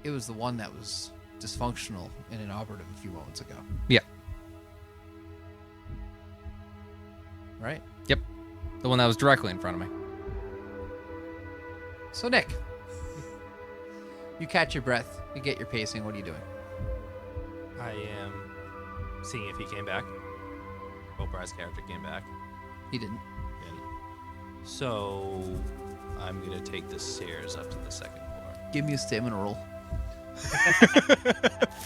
It was the one that was dysfunctional and inoperative a few moments ago. Yeah. Right? Yep. The one that was directly in front of me. So, Nick, you catch your breath, you get your pacing. What are you doing? I am seeing if he came back. Oprah's character came back. He didn't. And so I'm going to take the stairs up to the 2nd floor. Give me a stamina roll.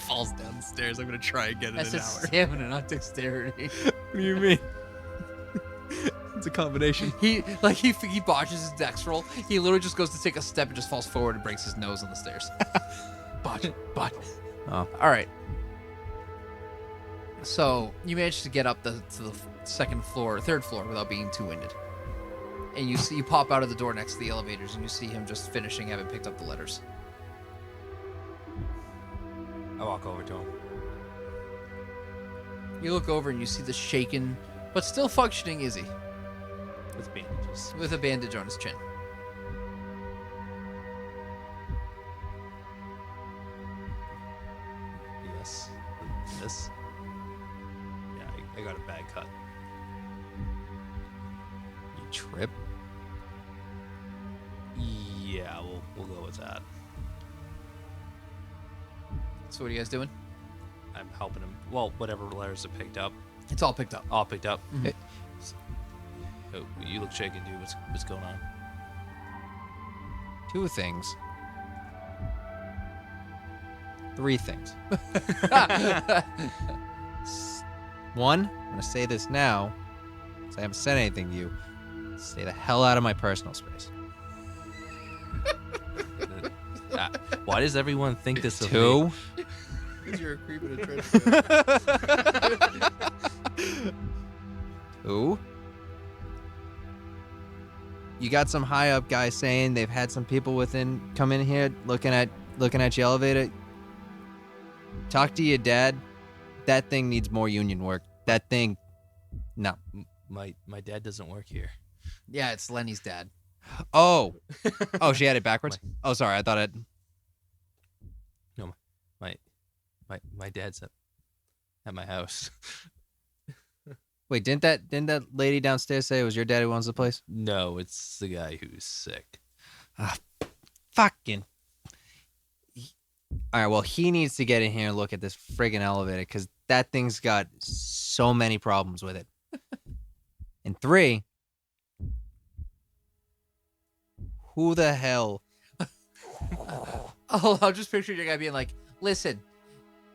Falls down the stairs. I'm going to try again in That's an just hour. stamina, not dexterity. What do you mean? It's a combination. He botches his dex roll. He literally just goes to take a step and just falls forward and breaks his nose on the stairs. Botch. Oh. All right. So you managed to get up to the 2nd floor, 3rd floor without being too winded. And you pop out of the door next to the elevators and you see him just finishing having picked up the letters. I walk over to him. You look over and you see the shaken but still functioning Izzy With bandages. with a bandage on his chin. Yes. This. Yeah, I got a bad cut. You trip? Yeah, we'll go with that. So what are you guys doing? I'm helping him. Well, whatever letters are picked up, It's all picked up. all picked up. Mhm. Oh, you look shaken, dude. What's going on? Two things. Three things. One, I'm going to say this now, because I haven't said anything to you. Stay the hell out of my personal space. Why does everyone think this of me? Two, Because you're a creep in a trench coat. two, you got some high up guys saying they've had some people within come in here looking at your elevator. Talk to your dad. That thing needs more union work. That thing, no. My dad doesn't work here. Yeah, it's Lenny's dad. Oh, she had it backwards. Oh, sorry, I thought it. No, my dad's at my house. Wait, didn't that lady downstairs say it was your dad who owns the place? No, it's the guy who's sick. Fucking. All right, well, he needs to get in here and look at this friggin' elevator because that thing's got so many problems with it. And three, who the hell? Oh, I'll just picture your guy being like, listen,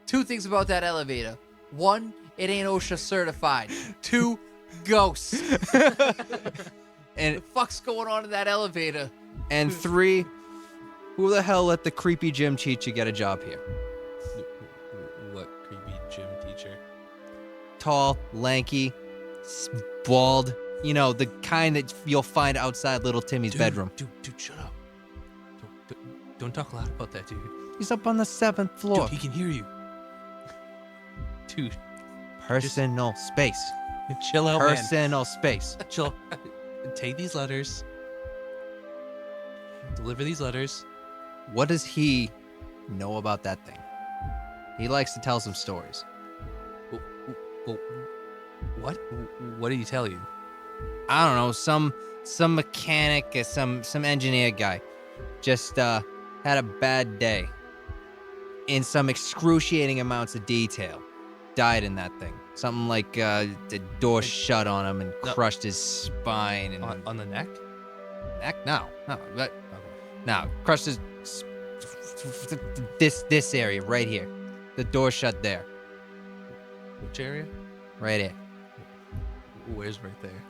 2 things about that elevator. 1, it ain't OSHA certified. 2, ghosts. And The fuck's going on in that elevator? and 3, who the hell let the creepy gym teacher get a job here? tall, lanky, bald. You know, the kind that you'll find outside little Timmy's bedroom. Dude, shut up. Don't talk loud about that, dude. He's up on the 7th floor. Dude, he can hear you. Dude. Personal space. Chill out, Personal space. Chill. Take these letters. Deliver these letters. What does he know about that thing? He likes to tell some stories. What? What did he tell you? I don't know, some mechanic or some engineer guy just had a bad day. In some excruciating amounts of detail. Died in that thing. Something like the door shut on him and crushed his spine and on the neck? Neck? No, crushed his this area right here. The door shut there. Which area? Right here. Where's right there?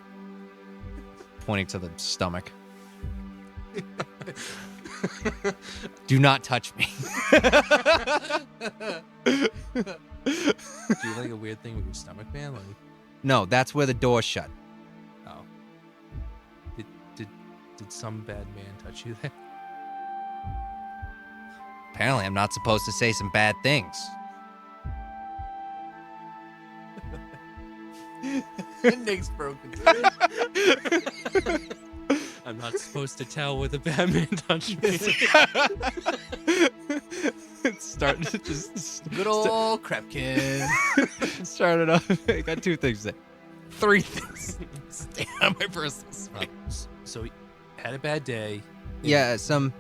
Pointing to the stomach. Do not touch me. Do you have like a weird thing with your stomach, man? Like, no, that's where the door shut. oh, did some bad man touch you there? Apparently, I'm not supposed to say some bad things. Nick's broken. I'm not supposed to tell where the bad man touched me. It's starting to just Good old crap kid. started off. I got 2 things there. 3 things. Stay out of my personal space. So he had a bad day. Yeah, some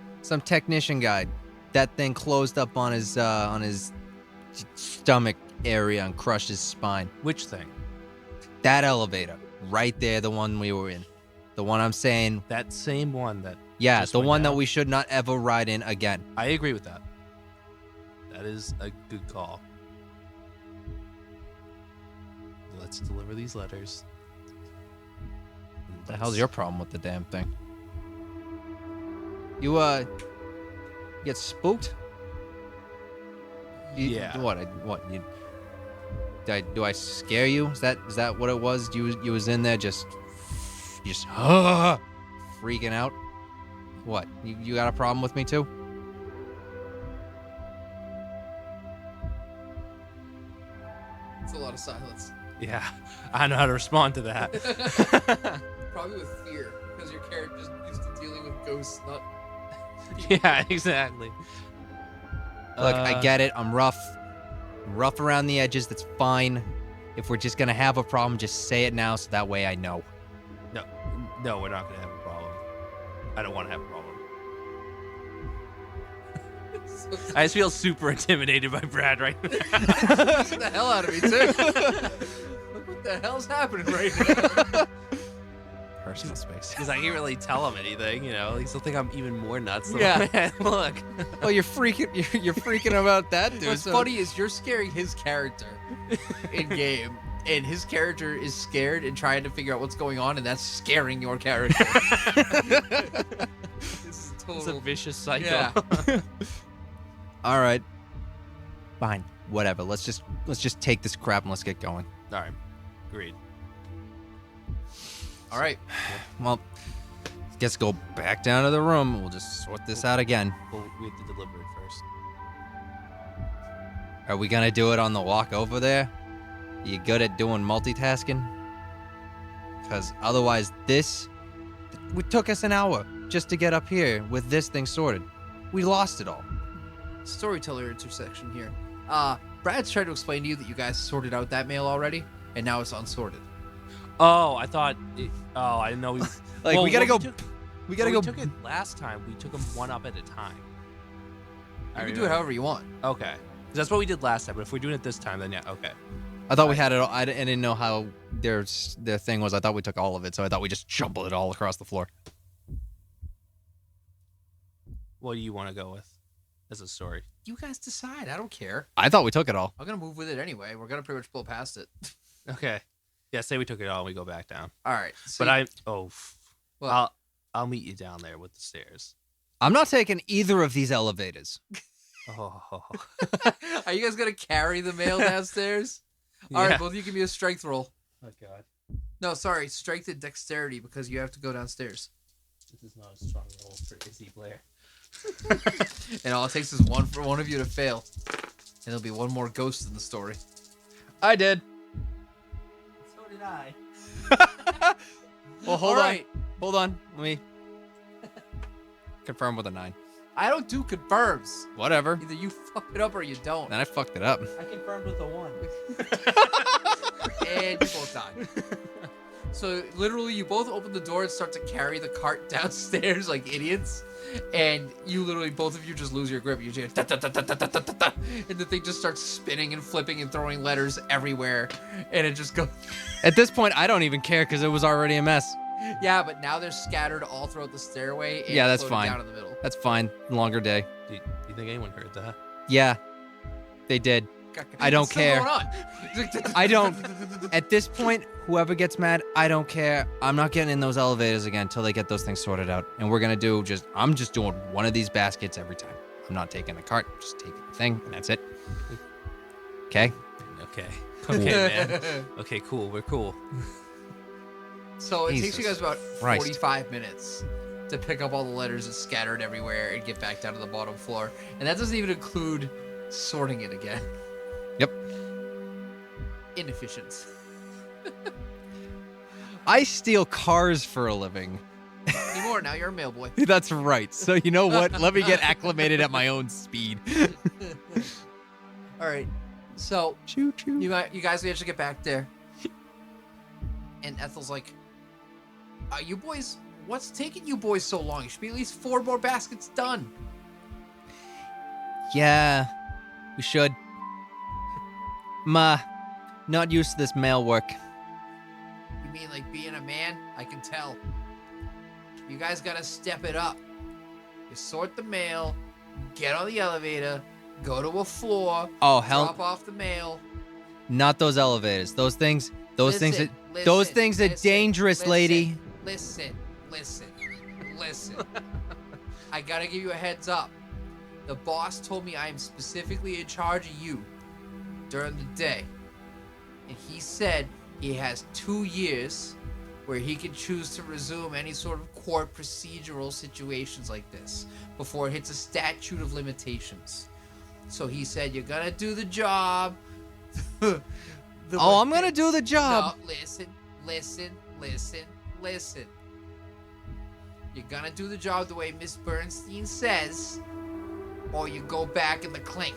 technician guy. That thing closed up on his stomach area and crushed his spine. Which thing? That elevator, right there, the one we were in. The one I'm saying. That same one that. Yeah, just the went one that down? we should not ever ride in again. I agree with that. That is a good call. Let's deliver these letters. What the hell's your problem with the damn thing? You get spooked? Yeah. Do I scare you? Is that what it was? You was in there just freaking out? What? You got a problem with me too? It's a lot of silence. Yeah, I know how to respond to that. Probably with fear, because your character's used to dealing with ghosts, not Yeah, exactly. Look, I get it. I'm rough. I'm rough around the edges. That's fine. If we're just gonna have a problem, just say it now, so that way I know. No, we're not gonna have a problem. I don't want to have a problem. I just feel super intimidated by Brad right now. Scared the hell out of me too. Look what the hell's happening right now. Personal space. Because I can't really tell him anything, you know. He'll think I'm even more nuts than Yeah. I am. Look. Oh, you're freaking about that, dude. What's funny is you're scaring his character in game, and his character is scared and trying to figure out what's going on, and that's scaring your character. This is It's a total. vicious cycle. Yeah. All right. Fine. Whatever. Let's just take this crap and let's get going. All right. Agreed. All right. Well, guess go back down to the room. We'll just sort this out again. Well, we have to deliver it first. Are we gonna do it on the walk over there? You good at doing multitasking? Because otherwise, it took us an hour just to get up here with this thing sorted. We lost it all. Storyteller intersection here. Brad's tried to explain to you that you guys sorted out that mail already, and now it's unsorted. Oh, I thought. I didn't know we. Like Well, we gotta well, go. We We gotta go. took it last time. We took them one up at a time. You can do it however you want. Okay. That's what we did last time. But if we're doing it this time, then yeah. Okay. I thought we had it all. I didn't know how their thing was. I thought we took all of it, so I thought we just jumbled it all across the floor. What do you want to go with as a story? You guys decide. I don't care. I thought we took it all. I'm gonna move with it anyway. We're gonna pretty much blow past it. Okay. Yeah. Say we took it all and we go back down. All right. So Well, I'll meet you down there with the stairs. I'm not taking either of these elevators. Oh. are you guys gonna carry the mail downstairs? All right, Yeah. both of you give me a strength roll. Oh god, No, sorry, strength and dexterity because you have to go downstairs. this is not a strong roll for Izzy Blair. And all it takes is one for one of you to fail. And there'll be one more ghost in the story. I did. So did I. Well, hold All on. right. Hold on. Let me confirm with a 9. I don't do confirms. Whatever. Either you fuck it up or you don't. Then I fucked it up. I confirmed with a 1. And you both die. So literally, you both open the door and start to carry the cart downstairs like idiots, and you literally, both of you, just lose your grip. You just and the thing just starts spinning and flipping and throwing letters everywhere, and it just goes. At this point, I don't even care because it was already a mess. Yeah, but now they're scattered all throughout the stairway. And Yeah, that's floating fine. Down in the middle. That's fine. Longer day. Do you think anyone heard that? Yeah, they did. I don't What's still care. going on? I don't. At this point, whoever gets mad, I don't care. I'm not getting in those elevators again until they get those things sorted out. And we're gonna do I'm just doing one of these baskets every time. I'm not taking the cart, I'm just taking the thing, and that's it. Okay? Okay. Okay, man. Okay, cool. We're cool. So it takes you Jesus guys about Christ. 45 minutes to pick up all the letters that's scattered everywhere and get back down to the bottom floor. And that doesn't even include sorting it again. Yep. Inefficient. I steal cars for a living. Anymore, now you're a mail boy. That's right. So you know what? Let me get acclimated at my own speed. All right. So Choo choo. you guys managed to get back there. And Ethel's like, you boys, what's taking you boys so long? You should be at least 4 more baskets done. Yeah, we should. Not used to this mail work. You mean like being a man? I can tell. You guys gotta step it up. You sort the mail, get on the elevator, go to a floor, Oh hell, drop off the mail. not those elevators. Those things are Listen, dangerous, lady. Listen. I gotta give you a heads up. The boss told me I am specifically in charge of you during the day. And he said he has 2 years where he can choose to resume any sort of court procedural situations like this before it hits a statute of limitations. So he said, you're gonna do the job. I'm gonna do the job. No, listen. You're gonna do the job the way Miss Bernstein says, or you go back in the clink.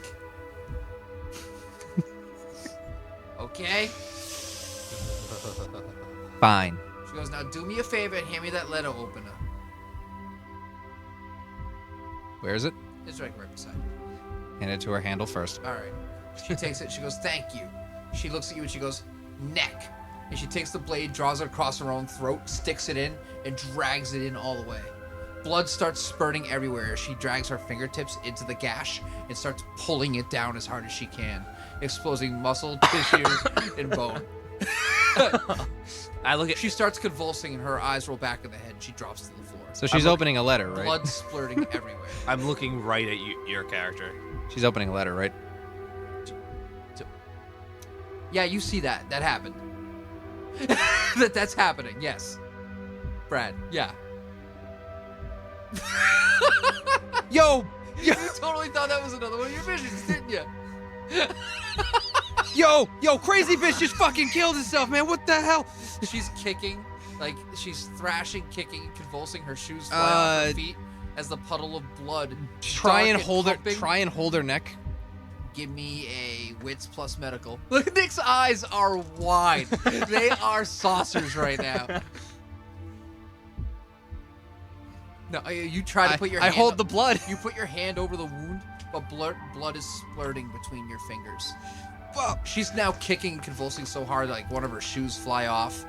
Okay? Fine. She goes, now do me a favor and hand me that letter opener. Where is it? It's right beside. Hand it to her handle first. All right. She takes it. She goes, thank you. She looks at you and she goes, neck. And she takes the blade, draws it across her own throat, sticks it in, and drags it in all the way. Blood starts spurting everywhere. She drags her fingertips into the gash and starts pulling it down as hard as she can, exposing muscle, tissue, and bone. I look at. She starts convulsing and her eyes roll back in the head. She drops to the floor. So she's opening a letter, right? Blood splurting everywhere. I'm looking right at your character. She's opening a letter, right? Yeah, you see that. That happened. That's happening, yes. Brad, yeah. Yo, You totally thought that was another one of your visions, didn't you? yo, crazy bitch just fucking killed herself, man. What the hell? She's kicking, like she's thrashing, kicking, convulsing. Her shoes fly off her feet as the puddle of blood. Try and hold her. pumping. Try and hold her neck. Give me a wits plus medical. Look, Nick's eyes are wide. They are saucers right now. No, you try to put your. I hand hold the blood. You put your hand over the wound, but blood is splurting between your fingers. She's now kicking and convulsing so hard, like one of her shoes fly off.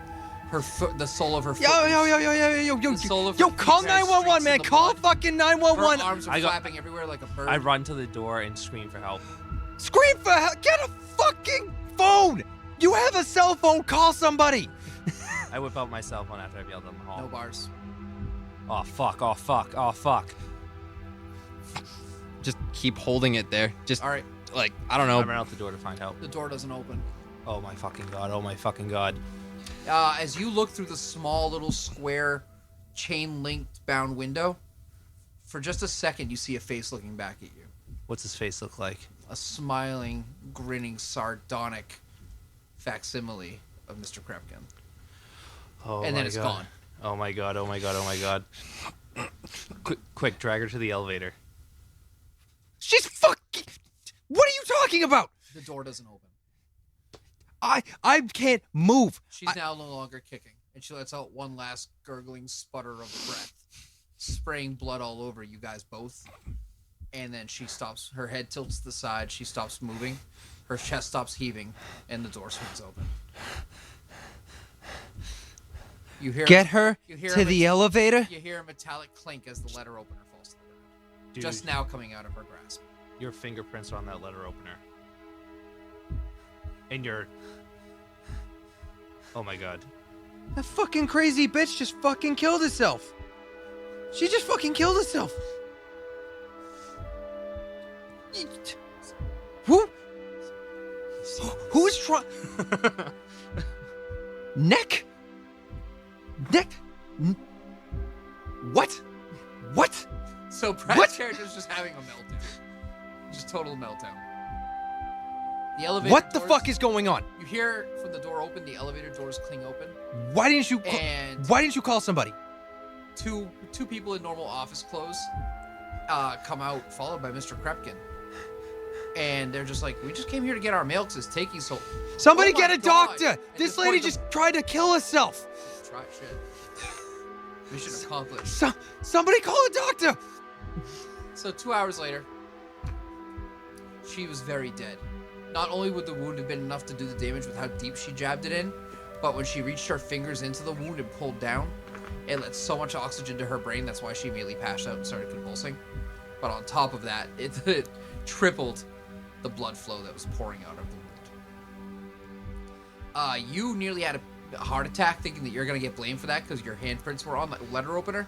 Her foot, the sole of her foot. Yo, call 911, man. Call fucking Her 911. arms are flapping everywhere like a bird. I run to the door and scream for help. Scream for help. Get a fucking phone. You have a cell phone. Call somebody. I whip out my cell phone after I've yelled down the hall. No bars. Oh fuck. Just keep holding it there. Just All right, like, I don't I know. ran out the door to find help. the door doesn't open. Oh my fucking god. Oh my fucking god. As you look through the small little square chain-linked bound window, for just a second you see a face looking back at you. What's his face look like? A smiling, grinning, sardonic facsimile of Mr. Krepkin. Oh And then my it's god. gone. Oh my god. Oh my god. Oh my god. Quick, drag her to the elevator. She's fucking. What are you talking about? The door doesn't open. I can't move. She's now no longer kicking, and she lets out one last gurgling sputter of breath, spraying blood all over you guys both. And then she stops. Her head tilts to the side. She stops moving. Her chest stops heaving, and the door swings open. You hear Get her you hear to a the elevator. You hear a metallic clink as the letter opener falls to the ground, Dude, just now coming out of her grasp. your fingerprints are on that letter opener. And your... Oh my god. That fucking crazy bitch just fucking killed herself. She just fucking killed herself. Who? Who is trying? Neck? What? What? So Brad's What? character's just having a meltdown. Just total meltdown. The elevator What the doors- fuck is going on? You hear from the door open, the elevator doors cling open, Why didn't you? and Why didn't you call somebody? two people in normal office clothes come out, followed by Mr. Krepkin. And they're just like, we just came here to get our mail because it's taking so... Somebody Oh my get a God. doctor. At This this lady point, just tried to kill herself. Try shit. Mission accomplished. Somebody call a doctor. So 2 hours later, she was very dead. Not only would the wound have been enough to do the damage with how deep she jabbed it in, but when she reached her fingers into the wound and pulled down, it let so much oxygen to her brain, that's why she immediately passed out and started convulsing. But on top of that, it tripled the blood flow that was pouring out of the wound. You nearly had a heart attack thinking that you're going to get blamed for that because your handprints were on the letter opener.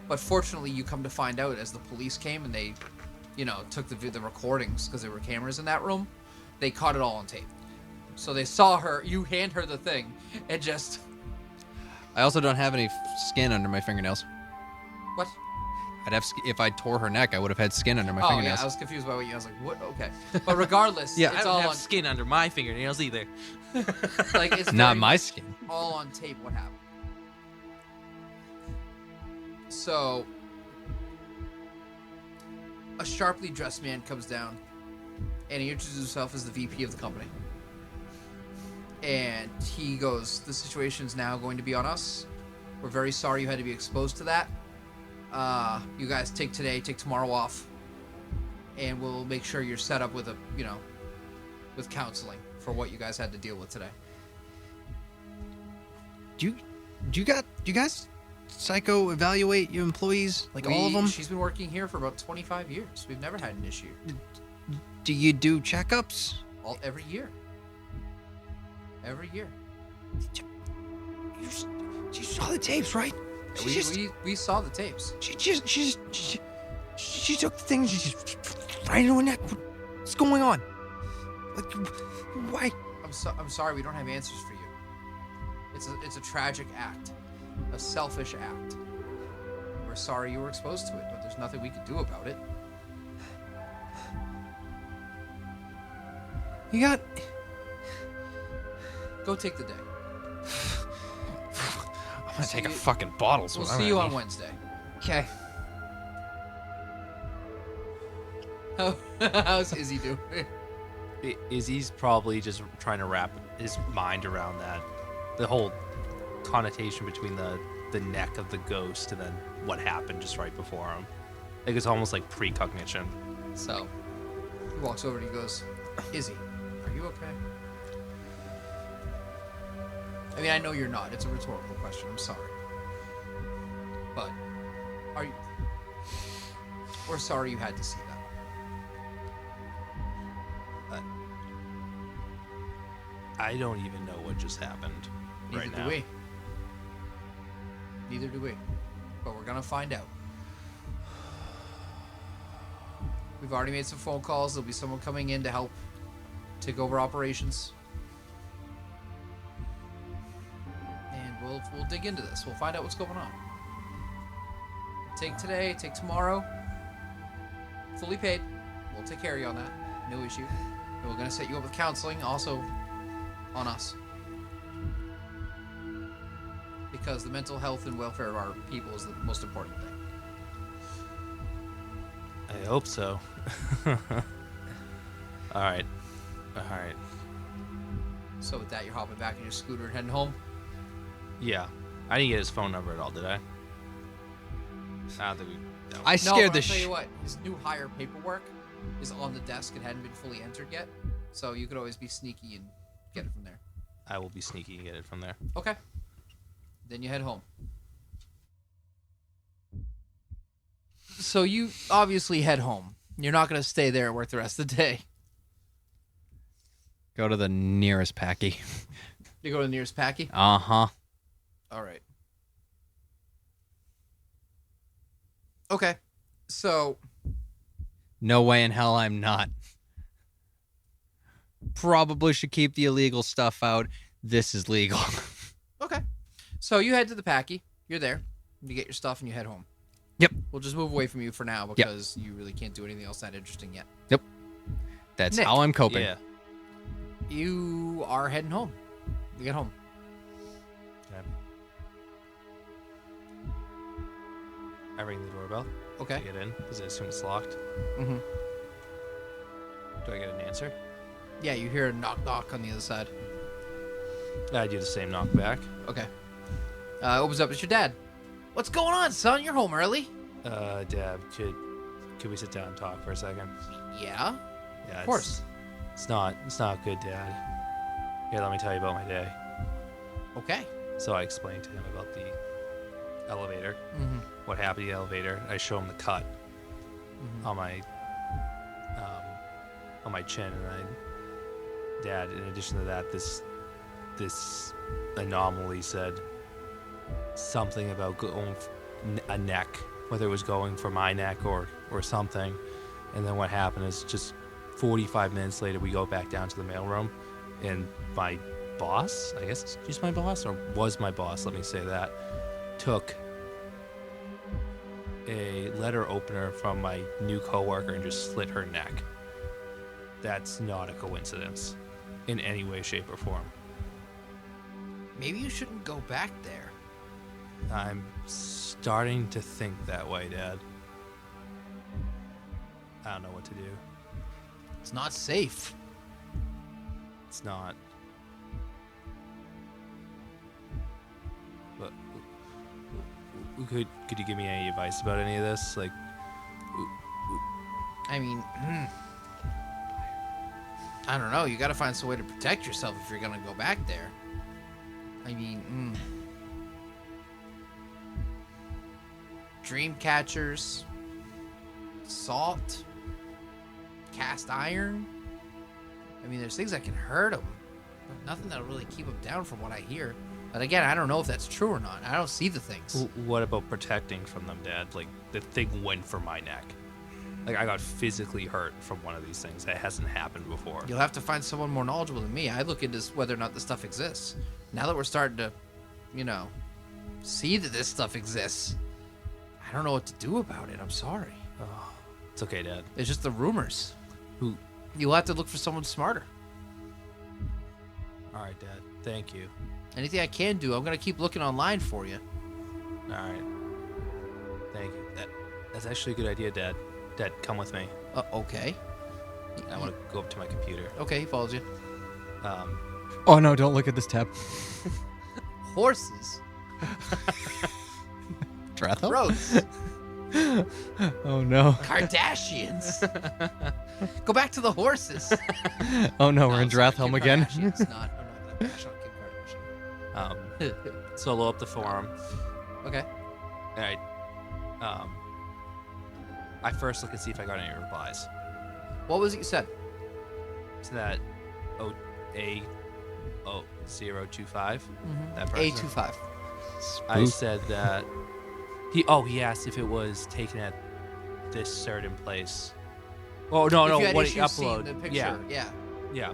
But fortunately, you come to find out as the police came and they, took the recordings because there were cameras in that room. They caught it all on tape. So they saw her, you hand her the thing, and just... I also don't have any skin under my fingernails. What? I'd have if I tore her neck, I would have had skin under my Oh, fingernails. yeah, I was confused by what you... I was like, what? Okay. But regardless, Yeah, I it's don't all have on... skin under my fingernails either. Like, it's Not very my much skin. all on tape what happened. So, a sharply dressed man comes down, and he introduces himself as the VP of the company. And he goes, the situation's now going to be on us. We're very sorry you had to be exposed to that. You guys take tomorrow off, and we'll make sure you're set up with with counseling for what you guys had to deal with today. Do you guys psycho evaluate your employees, like all of them? She's been working here for about 25 years. We've never had an issue. Do you do checkups? Every year. Every year. You saw the tapes, right? We saw the tapes. She took the things, she just right in her neck. What's going on? Like, why? I'm sorry, we don't have answers for you. It's a tragic act, a selfish act. We're sorry you were exposed to it, but there's nothing we could do about it. You got. Go take the day. I'm gonna take a fucking bottle. We'll see you on Wednesday. Okay. How's Izzy doing? Izzy's probably just trying to wrap his mind around that. The whole connotation between the neck of the ghost and then what happened just right before him. Like it's almost like precognition. So, he walks over and he goes, Izzy, are you okay? I mean, I know you're not. It's a rhetorical question. I'm sorry. But, are you... We're sorry you had to see that. I don't even know what just happened Neither right do now. we. Neither do we. But we're gonna find out. We've already made some phone calls. There'll be someone coming in to help take over operations. We'll dig into this. We'll find out what's going on. Take today, take tomorrow. Fully paid. We'll take care of you on that. No issue. And we're gonna set you up with counseling, also on us. Because the mental health and welfare of our people is the most important thing. I hope so. All right. So with that, you're hopping back in your scooter and heading home? Yeah. I didn't get his phone number at all, did I? I don't think we... No. I No, scared but the I'll tell shit. you what, his new hire paperwork is on the desk. It hadn't been fully entered yet. So you could always be sneaky and get it from there. I will be sneaky and get it from there. Okay. Then you head home. So you obviously head home. You're not going to stay there and work the rest of the day. Go to the nearest packy. You go to the nearest packy? Uh-huh. All right. Okay. So No way in hell I'm not. Probably should keep the illegal stuff out. This is legal. Okay. So you head to the packy. You're there. You get your stuff and you head home. Yep. We'll just move away from you for now because you really can't do anything else that interesting yet. That's Nick. how I'm coping. Yeah. You are heading home. You get home. Okay. I ring the doorbell. Okay. I get in because I assume it's locked. Mm-hmm. Do I get an answer? Yeah, you hear a knock knock on the other side. I do the same knock back. Okay. Opens up. It's your dad. What's going on, son? You're home early. Dad, could we sit down and talk for a second? Yeah. Yeah, Of course. It's not good, Dad. Here, let me tell you about my day. Okay. So I explained to him about the elevator, Mm-hmm. what happened to the elevator. I show him the cut Mm-hmm. on my chin, and Dad, in addition to that, this anomaly said something about going a neck, whether it was going for my neck or something. And then what happened is just 45 minutes later, we go back down to the mailroom, and my boss, I guess she's my boss, or was my boss, let me say that, took a letter opener from my new coworker and just slit her neck. That's not a coincidence in any way, shape, or form. Maybe you shouldn't go back there. I'm starting to think that way, Dad. I don't know what to do. It's not safe. It's not. But could you give me any advice about any of this? Like, I mean, I don't know. You got to find some way to protect yourself if you're gonna go back there. I mean, dream catchers, salt, cast iron. I mean, there's things that can hurt them, but nothing that'll really keep them down from what I hear. But again, I don't know if that's true or not. I don't see the things. what about protecting from them, Dad? Like, the thing went for my neck. Like, I got physically hurt from one of these things. That hasn't happened before. You'll have to find someone more knowledgeable than me. I look into whether or not this stuff exists. Now that we're starting to, see that this stuff exists, I don't know what to do about it. I'm sorry. Oh, it's okay, Dad. It's just the rumors. Who? You'll have to look for someone smarter. All right, Dad. Thank you. Anything I can do, I'm going to keep looking online for you. All right. Thank you. That's actually a good idea, Dad. Dad, come with me. Okay. I want to go up to my computer. Okay, he follows you. Oh no, don't look at this tab. Horses. Drathel? Gross. Oh no. Kardashians. Go back to the horses. Oh no, we're No, in sorry, Drathhelm Kim again. Kardashian's not. I'm not going to bash on Kim Kardashian. So I'll load up the forum. Okay. All right. I first look and see if I got any replies. What was it you said? To that A025. Mm-hmm. That person. A25. I said that he asked if it was taken at this certain place. Oh no, If you had what he issues seeing upload. the picture, Yeah. yeah.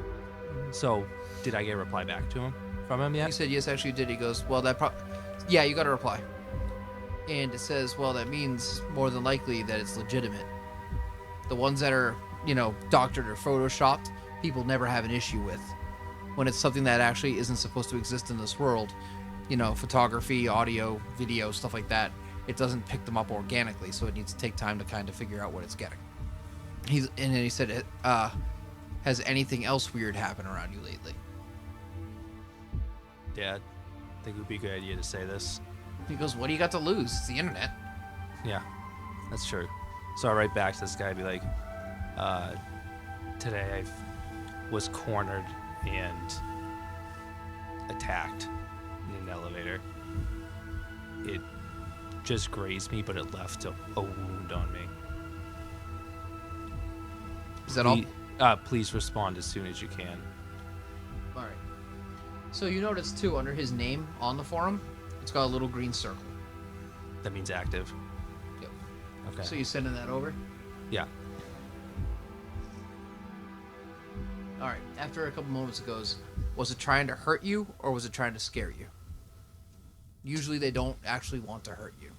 So did I get a reply back to him? from him yet? You said yes, actually you did. He goes, well, yeah, you got a reply. And it says, well, that means more than likely that it's legitimate. The ones that are, doctored or photoshopped, people never have an issue with. When it's something that actually isn't supposed to exist in this world, photography, audio, video, stuff like that, it doesn't pick them up organically, so it needs to take time to kind of figure out what it's getting. And then he said, has anything else weird happened around you lately? Dad, I think it would be a good idea to say this. He goes, what do you got to lose? It's the internet. Yeah, that's true. So I write back to this guy and be like, today I was cornered and attacked in an elevator. It just grazed me, but it left a wound on me. Is that all? Please respond as soon as you can. All right. So you notice, too, under his name on the forum, it's got a little green circle. That means active. Yep. Okay. So you sending that over? Yeah. All right. After a couple moments, it goes, was it trying to hurt you or was it trying to scare you? Usually they don't actually want to hurt you.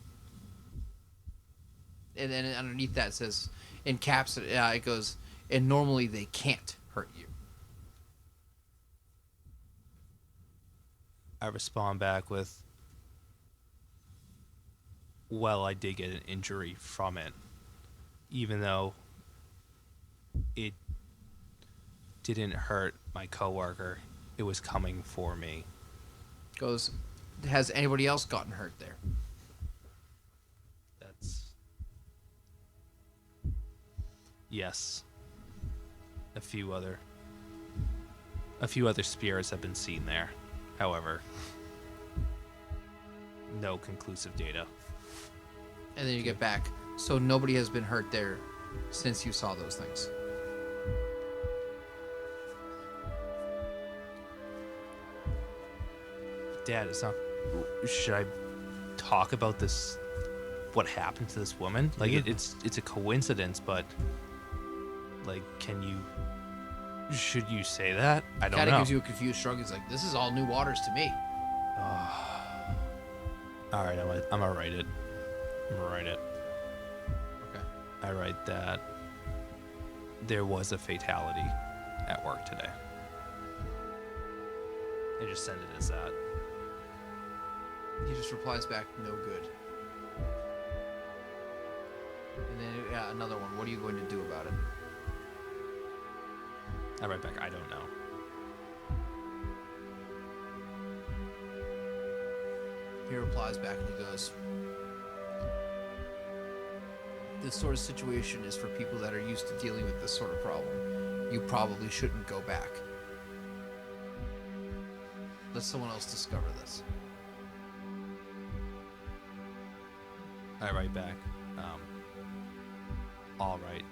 And then underneath that it says, in caps, it goes, and normally they can't hurt you. I respond back with, well, I did get an injury from it, even though it didn't hurt my coworker. It was coming for me. Goes, has anybody else gotten hurt there? That's... Yes. A few other spirits have been seen there. However, no conclusive data. And then you get back. So nobody has been hurt there since you saw those things. Dad, it's not... Should I talk about this? What happened to this woman? Like, it's a coincidence, but... Like, can you... Should you say that? I don't know. Kind of gives you a confused shrug. He's like, this is all new waters to me. All right, I'm gonna write it. Okay. I write that there was a fatality at work today. I just send it as that. He just replies back, no good. And then, another one. What are you going to do about it? I write back, I don't know. He replies back and he goes, this sort of situation is for people that are used to dealing with this sort of problem. You probably shouldn't go back. Let someone else discover this. I write back, all right.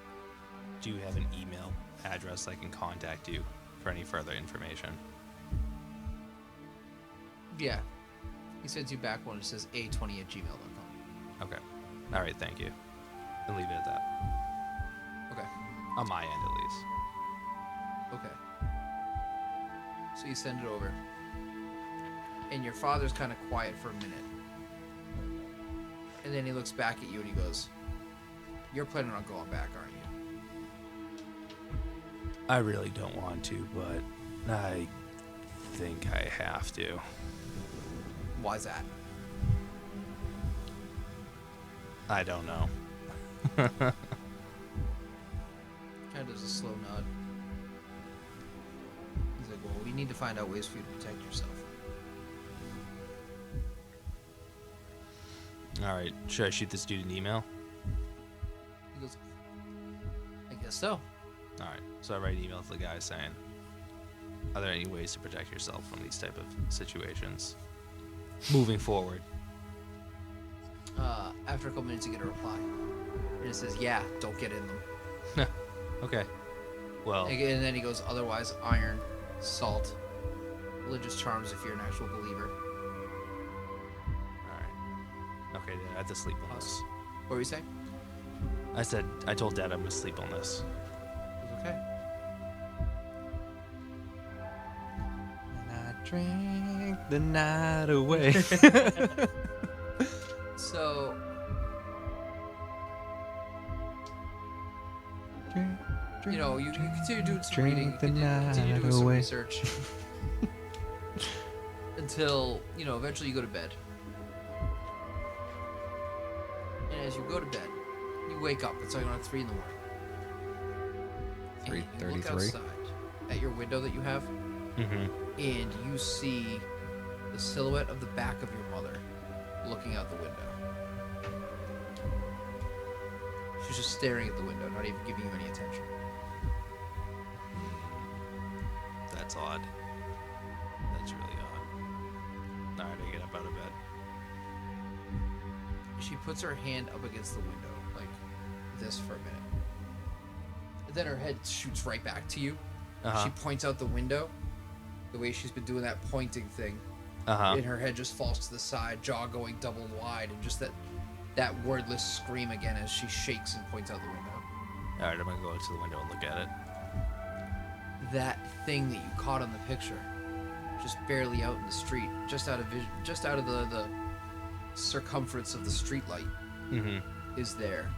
Do you have an email address I can contact you for any further information? Yeah. He sends you back one that says a20@gmail.com. Okay. All right, thank you. And leave it at that. Okay. On my end, at least. Okay. So you send it over. And your father's kind of quiet for a minute. And then he looks back at you and he goes, you're planning on going back, aren't you? I really don't want to, but I think I have to. Why's that? I don't know. Kind of does a slow nod. He's like, well, we need to find out ways for you to protect yourself. All right, should I shoot this dude an email? He goes, I guess so. All right, so I write an email to the guy saying, are there any ways to protect yourself from these type of situations moving forward? After a couple minutes, you get a reply. And it says, yeah, don't get in them. Okay. Well, And then he goes, otherwise, iron, salt, religious charms if you're an actual believer. all right. Okay, Dad, I have to sleep on this. What were you saying? I told Dad I'm gonna sleep on this. It was okay. And I drank the night away. So you continue doing some reading, continue doing some research until eventually you go to bed. And as you go to bed, you wake up. It's like around 3 in the morning. 3:33. You look outside at your window that you have, and you see the silhouette of the back of your mother looking out the window. She's just staring at the window, not even giving you any attention. That's odd. That's really odd. Alright, I get up out of bed. She puts her hand up against the window, like this for a minute. And then her head shoots right back to you. She points out the window, the way she's been doing that pointing thing. And her head just falls to the side, jaw going double wide, and just that wordless scream again as she shakes and points out the window. Alright, I'm gonna go to the window and look at it. That thing that you caught on the picture, just barely out in the street, just out of vision, just out of the circumference of the street light, is there.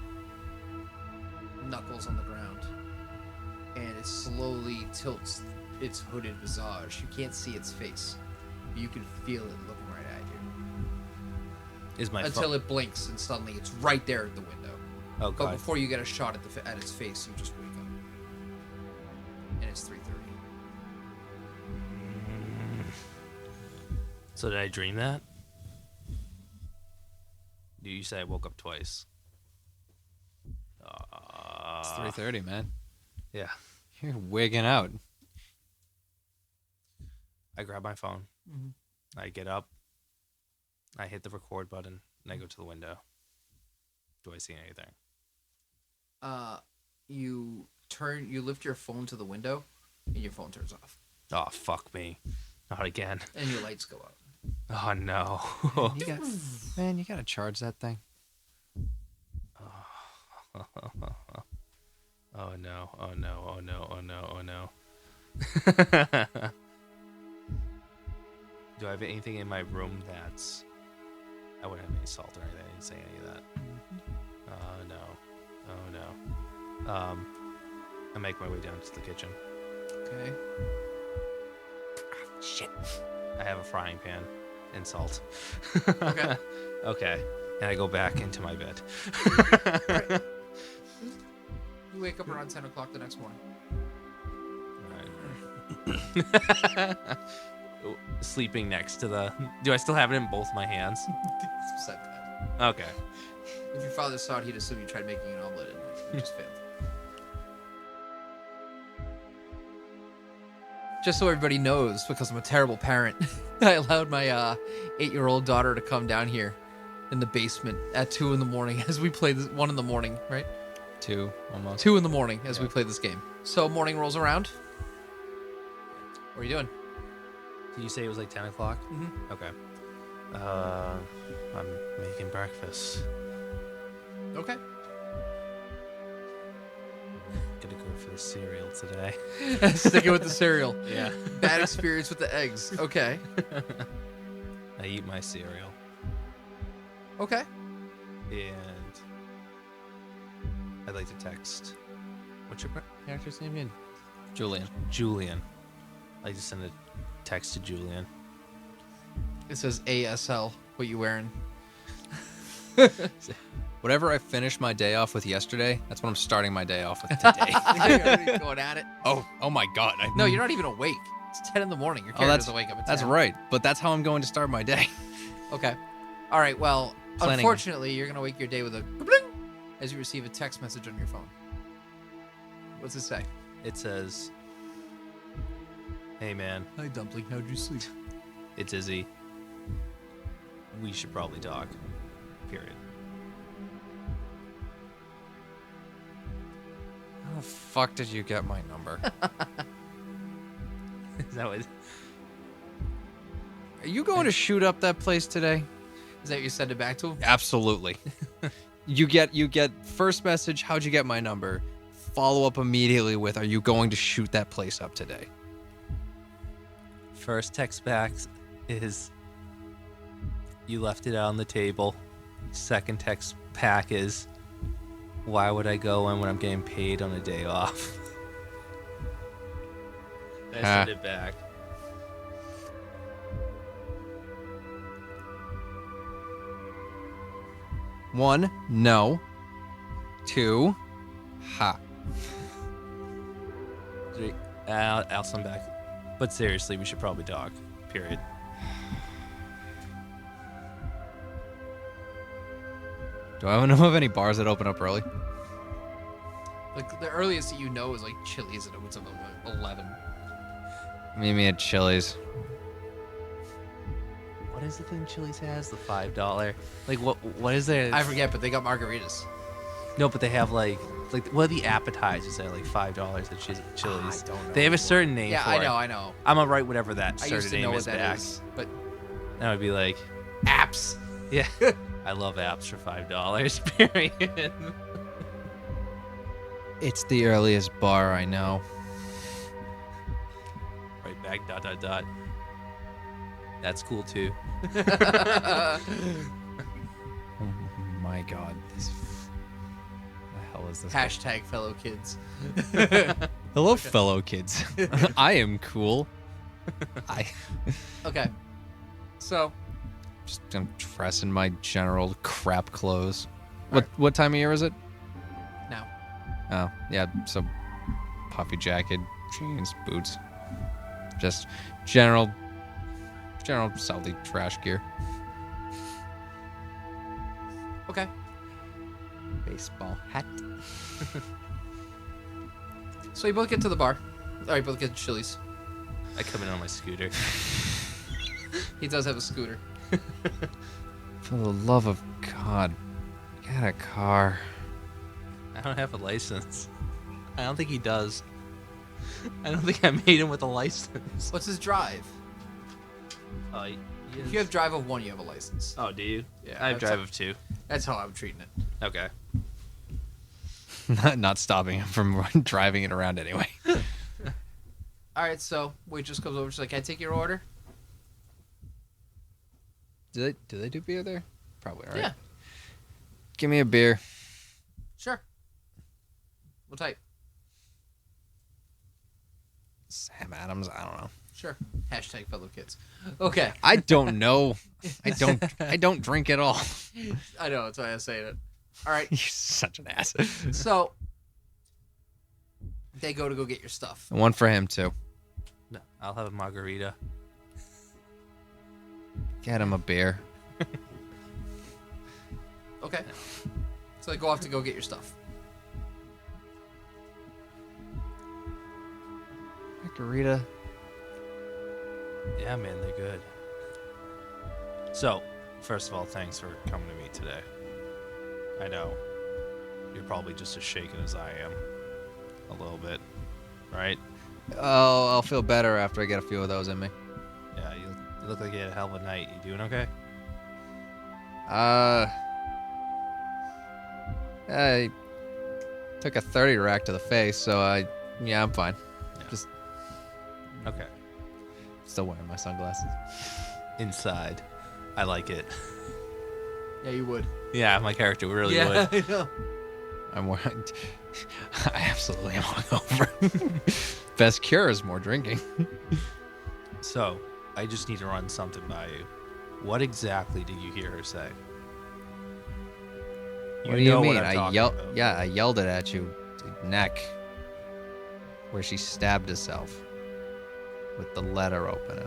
Knuckles on the ground. And it slowly tilts its hooded visage. You can't see its face, but you can feel it looking right at you. Until it blinks, and suddenly it's right there at the window. Oh, God. But before you get a shot at its face, you just wake up. And it's 3:30. So did I dream that? You say I woke up twice. It's 3:30, man. Yeah. You're wigging out. I grab my phone. I get up. I hit the record button, and I go to the window. Do I see anything? You lift your phone to the window, and your phone turns off. Oh, fuck me. Not again. And your lights go out. Oh, no. Man, you gotta charge that thing. Oh, no. Oh, no. Oh, no. Oh, no. Oh, no. Do I have anything in my room that's... I wouldn't have any salt or anything. I didn't say any of that. Oh, no. Oh, no. I make my way down to the kitchen. Okay. Shit. I have a frying pan and salt. Okay. Okay. And I go back into my bed. Right. You wake up around 10 o'clock the next morning. All right. Sleeping next to the... Do I still have it in both my hands? It's beside the bed. Okay. If your father saw it, he'd assume you tried making an omelet and it just failed. Just so everybody knows, because I'm a terrible parent, I allowed my 8-year-old daughter to come down here in the basement at 2 in the morning as we played this, 1 in the morning, right? 2, almost. 2 in the morning as we played this game. So morning rolls around. What are you doing? Did you say it was like 10 o'clock? Mm-hmm. Okay. I'm making breakfast. Okay. Gonna go for the cereal today. Sticking with the cereal. Yeah. Bad experience with the eggs. Okay. I eat my cereal. Okay. And I'd like to text. What's your character's name again? Julian. Julian. I'd like to send a text to Julian. It says ASL. What you wearing? Whatever I finished my day off with yesterday, that's what I'm starting my day off with today. You're going at it. Oh my God. No, you're not even awake. It's 10 in the morning. Your character doesn't wake up at 10. That's right. But that's how I'm going to start my day. Okay. All right. Well, Planning. Unfortunately, you're going to wake your day with a bling as you receive a text message on your phone. What's it say? It says, "Hey man, Hi, Dumpling. How'd you sleep? it's Izzy. We should probably talk. Period." How the fuck did you get my number? Is that what? Are you going to shoot up that place today? Is that what you send it back to him? Absolutely. You get first message, how'd you get my number? Follow up immediately with, are you going to shoot that place up today? First text back is you left it out on the table. Second text pack is, why would I go in when I'm getting paid on a day off? I sent it back. One, no. Two, ha. Three, I'll send back. But seriously, we should probably talk. Period. Do I know of any bars that open up early? Like the earliest that you know is like Chili's, and it opens up at 11. Meet me at Chili's. What is the thing Chili's has? The $5. Like what is there? I forget, but they got margaritas. No, but they have like what are the appetizers that are like $5 at Chili's? I don't know They have a anymore. certain name Yeah, for I it. know, I know. I'm gonna write whatever that I certain used to name know what is that back. is, but That would be like, apps. yeah, I love apps for $5. Period. It's the earliest bar I know. Right back. ... That's cool too. Oh my god. The hell is this? Hashtag fellow kids. Hello, fellow kids. I am cool. Okay. So, I'm dressed in my general crap clothes. What time of year is it? now. Oh, yeah, so puffy jacket, jeans, boots. Just general Southie trash gear. Okay. Baseball hat. So you both get to the bar. Or you both get to Chili's. I come in on my scooter. He does have a scooter. For the love of God, get a car. I don't have a license. I don't think he does. I don't think I made him with a license. What's his drive? Oh, If you have drive of 1, you have a license. Oh, do you? Yeah, I have that's drive of 2. That's how I'm treating it. Okay. Not stopping him from driving it around anyway. All right, so waitress comes over. She's like, "Can I take your order?" Do they do beer there? Probably, right? Yeah. Give me a beer. Sure. What type? Sam Adams, I don't know. Sure. Hashtag fellow kids. Okay. I don't know. I don't drink at all. I know, that's why I was saying it. All right. You're such an ass. So they go to go get your stuff. One for him too. No, I'll have a margarita. Get him a beer. Okay. So they go off to go get your stuff. Margarita. Yeah, man, they're good. So, first of all, thanks for coming to me today. I know you're probably just as shaken as I am. A little bit, right? Oh, I'll feel better after I get a few of those in me. Yeah, you look like you had a hell of a night. You doing okay? I took a 30 rack to the face, so I'm fine. Yeah. Just Okay. still wearing my sunglasses. Inside, I like it. Yeah, you would. Yeah, my character really would. I know. I'm wearing. I absolutely am hungover. Best cure is more drinking. So, I just need to run something by you. What exactly did you hear her say? What do you know mean? I'm I talking yelled. about. Yeah, I yelled it at you. The neck, where she stabbed herself with the letter opener.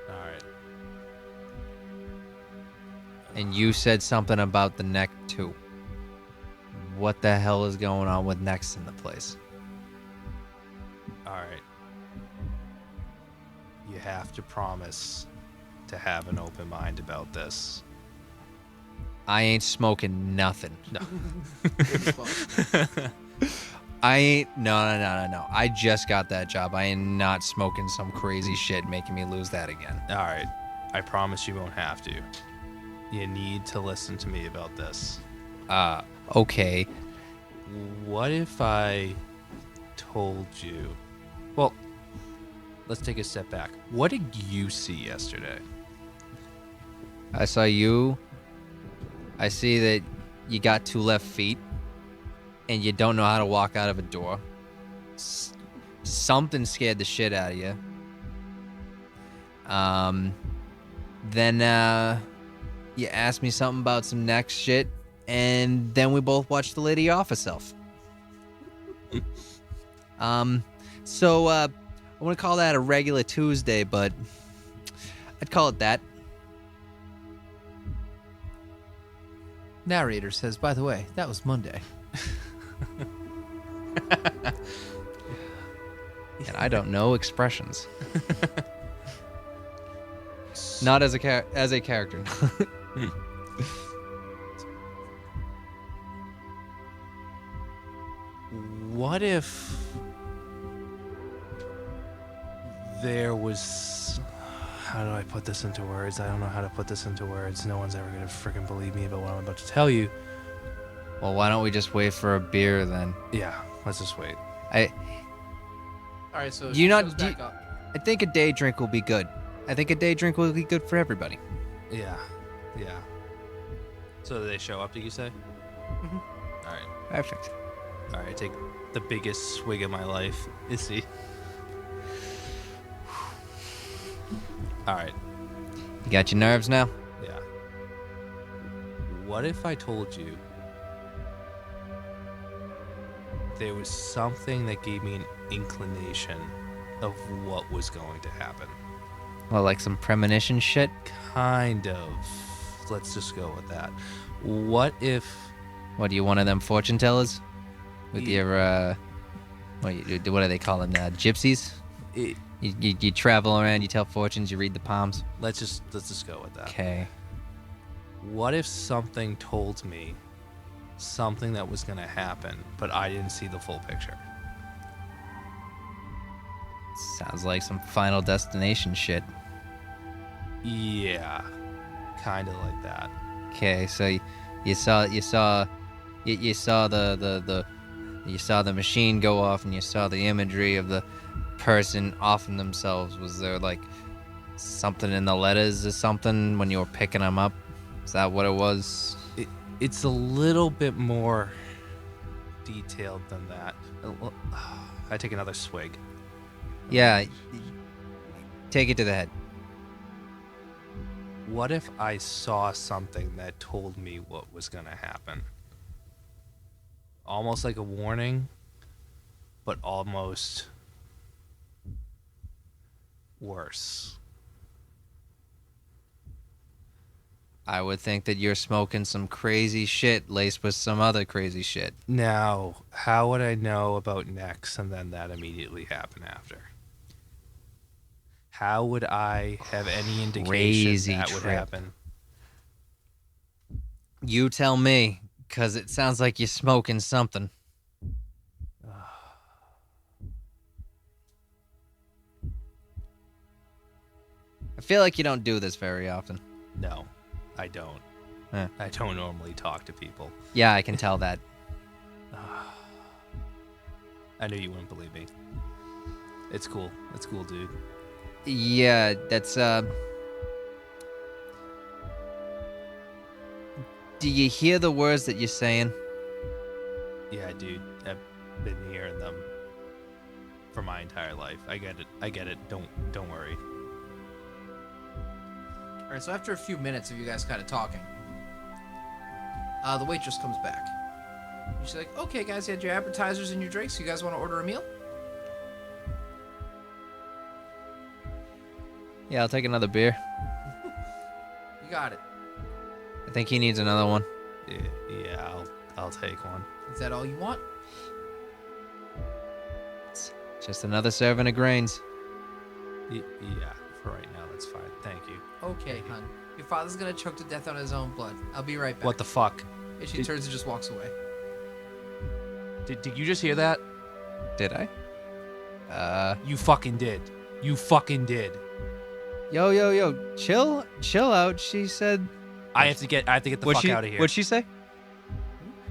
All right. And you said something about the neck too. What the hell is going on with necks in the place? All right. You have to promise to have an open mind about this. I ain't smoking nothing. No. I ain't. No. I just got that job. I am not smoking some crazy shit making me lose that again. All right. I promise you won't have to. You need to listen to me about this. Okay. What if I told you? Well, let's take a step back. What did you see yesterday? I saw you. I see that you got 2 left feet, and you don't know how to walk out of a door. Something scared the shit out of you. Then you asked me something about some next shit, and then we both watched the lady off herself. So I want to call that a regular Tuesday, but I'd call it that. Narrator says, by the way, that was Monday. And I don't know expressions. Not as a character. What if there was... How do I put this into words? I don't know how to put this into words. No one's ever going to freaking believe me about what I'm about to tell you. Well, why don't we just wait for a beer then? Yeah, let's just wait. All right, so You she not- shows do you- back up. I think a day drink will be good. I think a day drink will be good for everybody. Yeah. So they show up, did you say? Mhm. All right. Perfect. All right, take the biggest swig of my life. Izzy. All right. You got your nerves now? Yeah. What if I told you there was something that gave me an inclination of what was going to happen? Well, like some premonition shit? Kind of. Let's just go with that. What if... What, are you one of them fortune tellers? With Yeah. your, what do they call them? Gypsies? It, You travel around, you tell fortunes, you read the palms. let's just go with that. Okay. What if something told me something that was going to happen, but I didn't see the full picture? Sounds like some Final Destination shit. Yeah, kind of like that. Okay, so you saw the machine go off, and you saw the imagery of the person offing themselves. Was there like something in the letters or something when you were picking them up? Is that what it was? It's a little bit more detailed than that. I take another swig. Yeah. Take it to the head. What if I saw something that told me what was going to happen? Almost like a warning, but almost worse. I would think that you're smoking some crazy shit laced with some other crazy shit. Now, how would I know about next and then that immediately happen after? How would I have any indication Crazy that would trip. happen? You tell me, because it sounds like you're smoking something. I feel like you don't do this very often. No, I don't. Huh. I don't normally talk to people. Yeah, I can tell that. I knew you wouldn't believe me. It's cool. It's cool, dude. Yeah, that's, do you hear the words that you're saying? Yeah, dude. I've been hearing them for my entire life. I get it. I get it. Don't worry. All right, so after a few minutes of you guys kind of talking, the waitress comes back. She's like, okay, guys, you had your appetizers and your drinks. You guys want to order a meal? Yeah, I'll take another beer. You got it. I think he needs another one. Yeah, I'll take one. Is that all you want? Just another serving of grains. Yeah, for right now, that's fine. Thank you. Okay, hon. Your father's gonna choke to death on his own blood. I'll be right back. What the fuck? And she turns and just walks away. Did you just hear that? Did I? You fucking did. You fucking did. Yo, chill out. She said. I have to get the fuck out of here. What'd she say?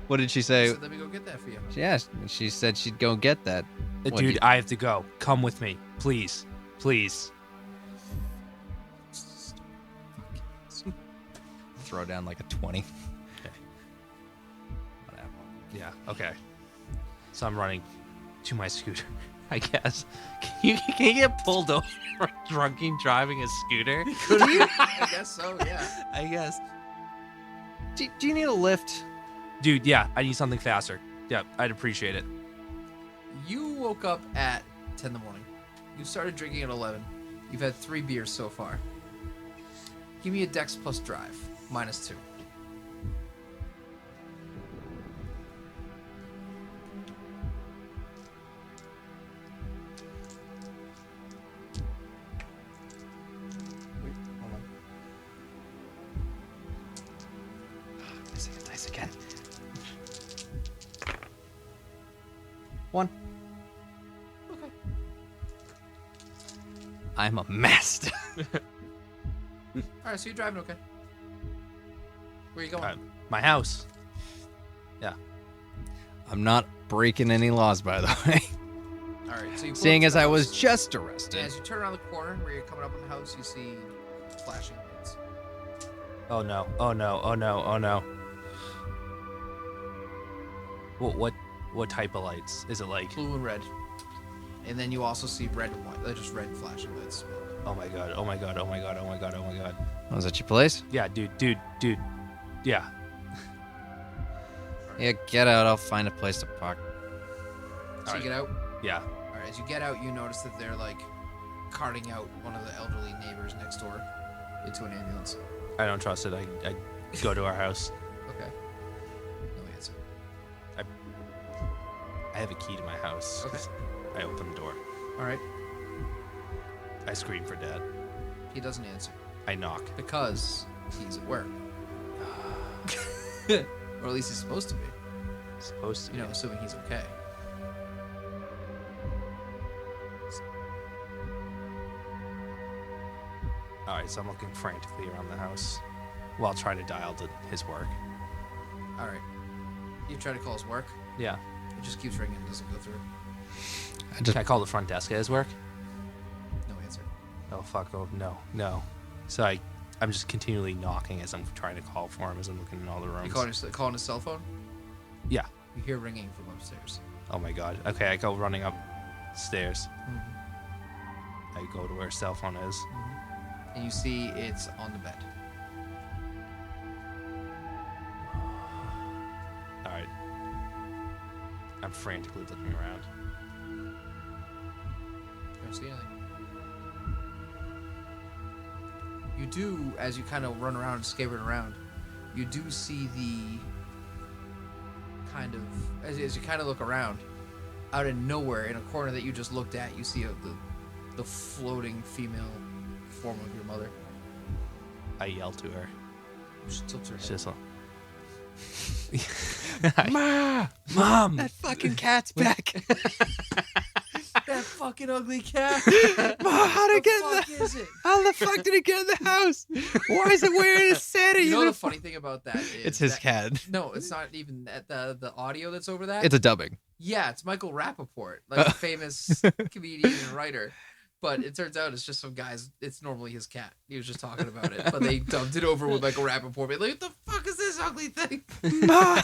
What did she She say? said, let me go get that for you. Yeah, she said she'd go get that. What, Dude, you- I have to go. Come with me, please. Please. Throw down like a 20. Okay. Whatever. Yeah. Okay. So I'm running to my scooter, I guess. Can you get pulled over for drunken driving a scooter? Could you? I guess so, yeah. I guess. Do you need a lift? Dude, yeah, I need something faster. Yeah, I'd appreciate it. You woke up at 10 in the morning. You started drinking at 11. You've had 3 beers so far. Give me a Dex plus drive. -2. Wait, hold on. Dice again. 1. Okay. I'm a mess. Alright, so you're driving okay. Where are you going? My house. Yeah. I'm not breaking any laws, by the way. Alright, so you pull Seeing up as to the I was house, just and arrested. as you turn around the corner where you're coming up on the house, you see flashing lights. Oh no. Oh no. Oh no. Oh no. What type of lights? Is it like Blue and red. And then you also see red and white. They're just red flashing lights. oh my god, oh my god, oh my god, oh my god, oh my god. Was that your place? Yeah, dude. Yeah. Yeah, get out. I'll find a place to park. So you get out? Yeah. Alright, as you get out, you notice that they're like carting out one of the elderly neighbors next door into an ambulance. I don't trust it. I go to our house. Okay. No answer. I have a key to my house. Okay. I open the door. Alright. I scream for Dad. He doesn't answer. I knock. Because he's at work. Or at least he's supposed to be. Supposed to be. You know, assuming he's okay. Alright, so I'm looking frantically around the house while trying to dial to his work. Alright. You try to call his work. Yeah. It just keeps ringing and doesn't go through. Can I call the front desk at his work? No answer. Oh fuck! Oh no. So I'm just continually knocking as I'm trying to call for him as I'm looking in all the rooms. You calling his cell phone? Yeah. You hear ringing from upstairs. Oh my god. Okay, I go running upstairs. Mm-hmm. I go to where his cell phone is. And you see it's on the bed. All right. I'm frantically looking around. You don't see anything. You do, as you kind of run around, scabbard around, you do see the kind of, as you kind of look around, out of nowhere, in a corner that you just looked at, you see the floating female form of your mother. I yell to her. She tilts her It's head. just Ma! Mom! That fucking cat's back. That fucking ugly cat! Ma, how'd it get in What the fuck is it? How the fuck did it get in the house? Why is it wearing a Santa You know uniform? the funny thing about that is It's his that- cat. No, it's not even that. The audio that's over that. It's a dubbing. Yeah, it's Michael Rappaport, like a famous comedian and writer. But it turns out it's just some guy's. It's normally his cat. He was just talking about it, but they dubbed it over with Michael Rappaport. Being like, what the fuck is this ugly thing? Ma,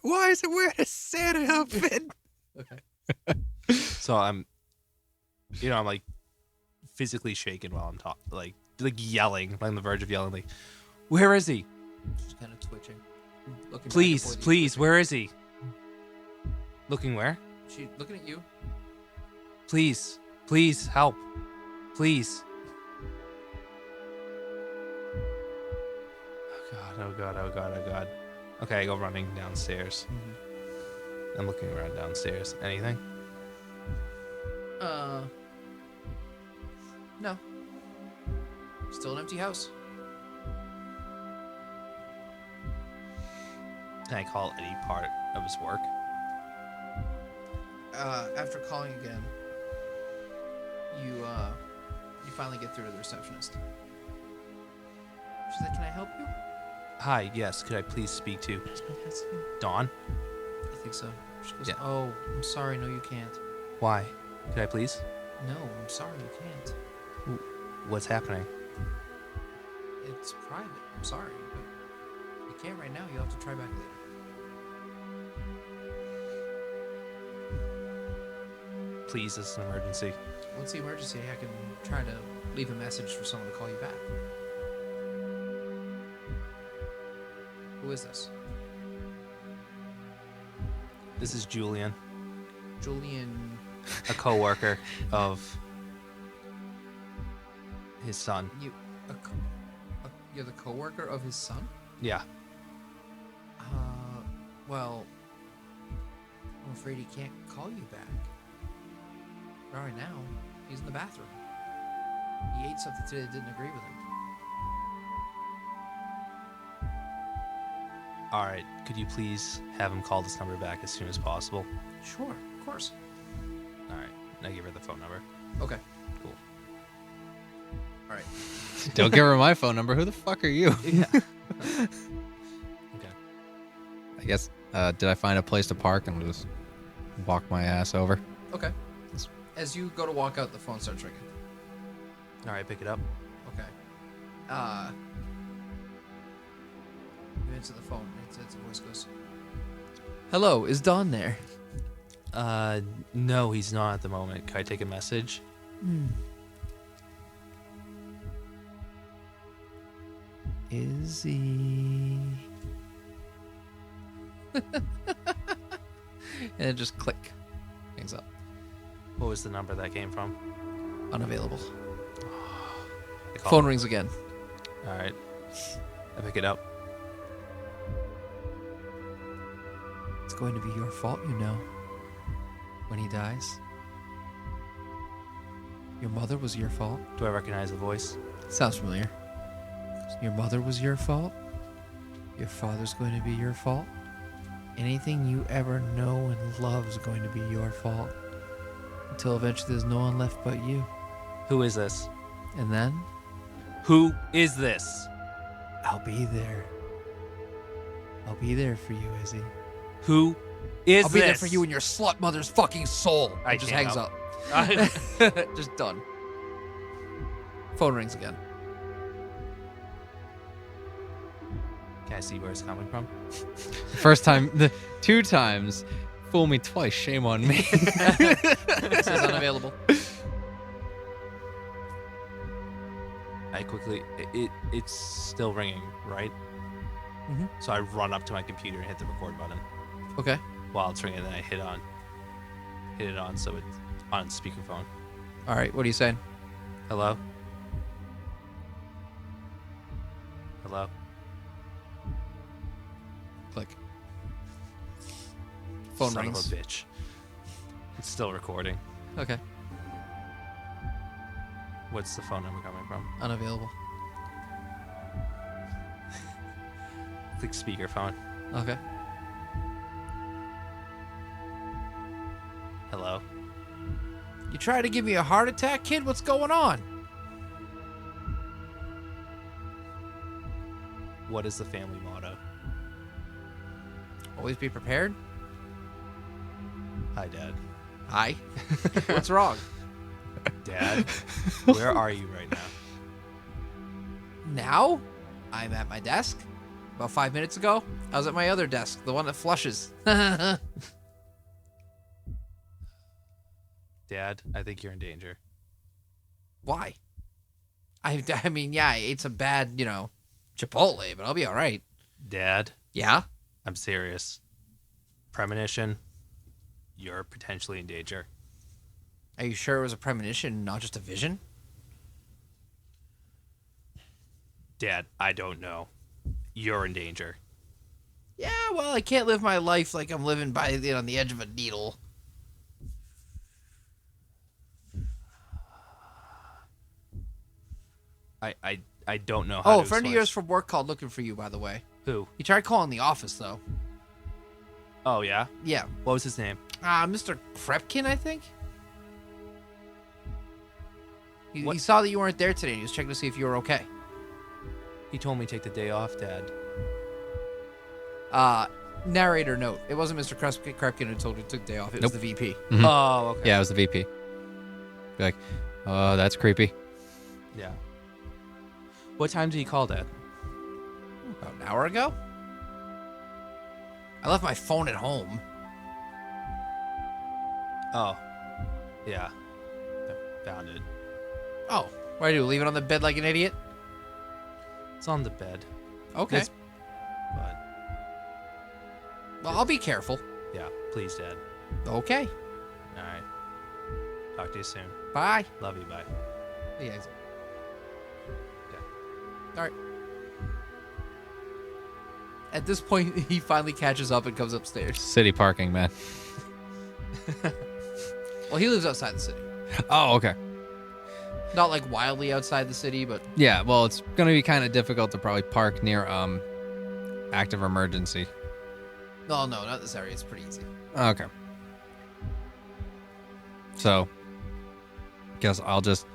why is it wearing a Santa outfit? Okay. So I'm like physically shaken while I'm talking, like yelling, on the verge of yelling, like, where is he? Just kind of twitching. Looking back and Please, forth, please, twitching. where is he? Looking where? She looking at you. Please, please, help. Please. Oh god, oh god, oh god, oh god. Okay, I go running downstairs. I'm looking around downstairs. Anything? No. Still an empty house. Can I call any part of his work? After calling again, you finally get through to the receptionist. She's like, "Can I help you?" Hi, yes, could I please speak to Dawn? I think so. She goes, Yeah. "Oh, I'm sorry. No, you can't." Why? Could I please? No, I'm sorry, you can't. What's happening? It's private. I'm sorry, but you can't right now. You'll have to try back later. Please, this is an emergency. What's the emergency? I can try to leave a message for someone to call you back. Who is this? This is Julian, Julian. a coworker of his son. You're the coworker of his son? Yeah. Well, I'm afraid he can't call you back. Not right now. He's in the bathroom. He ate something today that didn't agree with him. All right. Could you please have him call this number back as soon as possible? Sure, of course. All right. Now give her the phone number. Okay. Cool. All right. Don't give her my phone number. Who the fuck are you? Yeah. Okay. I guess, did I find a place to park and just walk my ass over? Okay. As you go to walk out, the phone starts ringing. All right. Pick it up. Okay. You answer the phone. It's a voice goes, "Hello, is Don there?" No, he's not at the moment. Can I take a message? Izzy. And it just click. Hangs up. What was the number that came from? Unavailable. I call Phone rings again. All right. I pick it up. It's going to be your fault, you know. When he dies. Your mother was your fault. Do I recognize the voice? Sounds familiar. Your mother was your fault. Your father's going to be your fault. Anything you ever know and love is going to be your fault. Until eventually there's no one left but you. Who is this? And then, Who is this? I'll be there. I'll be there for you, Izzy. Who is I'll this? be there for you and your slut mother's fucking soul. I It just can't hangs help. up. Just done. Phone rings again. Can I see where it's coming from? First time, the 2 times. Fool me twice, shame on me. It says unavailable. I quickly. It's still ringing, right? Mhm. So I run up to my computer and hit the record button Okay. while it's ringing. Then I hit it on so it's on speakerphone. All right. What are you saying? Hello. Hello. Click. Phone Son rings. of a bitch. It's still recording. Okay. What's the phone number coming from? Unavailable. Click speakerphone. Okay. Hello. You try to give me a heart attack, kid? What's going on? What is the family motto? Always be prepared. Hi, Dad. Hi. What's wrong? Dad, where are you right now? Now, I'm at my desk. About 5 minutes ago, I was at my other desk, the one that flushes. Dad, I think you're in danger. Why? I mean, yeah, I ate some bad, Chipotle, but I'll be all right. Dad, Yeah? I'm serious. Premonition, you're potentially in danger. Are you sure it was a premonition, not just a vision? Dad, I don't know. You're in danger. Yeah, well, I can't live my life like I'm living by on the edge of a needle. I don't know how Oh, to a friend of explain- yours from work called looking for you, by the way. Who? He tried calling the office, though. Oh, yeah? Yeah. What was his name? Mr. Krepkin, I think? He What? saw that you weren't there today, and he was checking to see if you were okay. He told me to take the day off, Dad. Narrator note. It wasn't Mr. Krepkin who told you to take the day off. It was Nope. the VP. Mhm. Oh, okay. Yeah, it was the VP. Be like, oh, that's creepy. Yeah. What time did he call, Dad? About an hour ago? I left my phone at home. Oh. Yeah. I found it. Oh, what do I do? Leave it on the bed like an idiot? It's on the bed. Okay. But, Well, I'll be careful. yeah. Please, Dad. Okay. All right. Talk to you soon. Bye. Love you. Bye. Yeah. All right. At this point, he finally catches up and comes upstairs. City parking, man. Well, he lives outside the city. Oh, okay. Not like wildly outside the city, but Yeah, well, it's going to be kind of difficult to probably park near active emergency. no, not this area. It's pretty easy. Okay. So, guess I'll just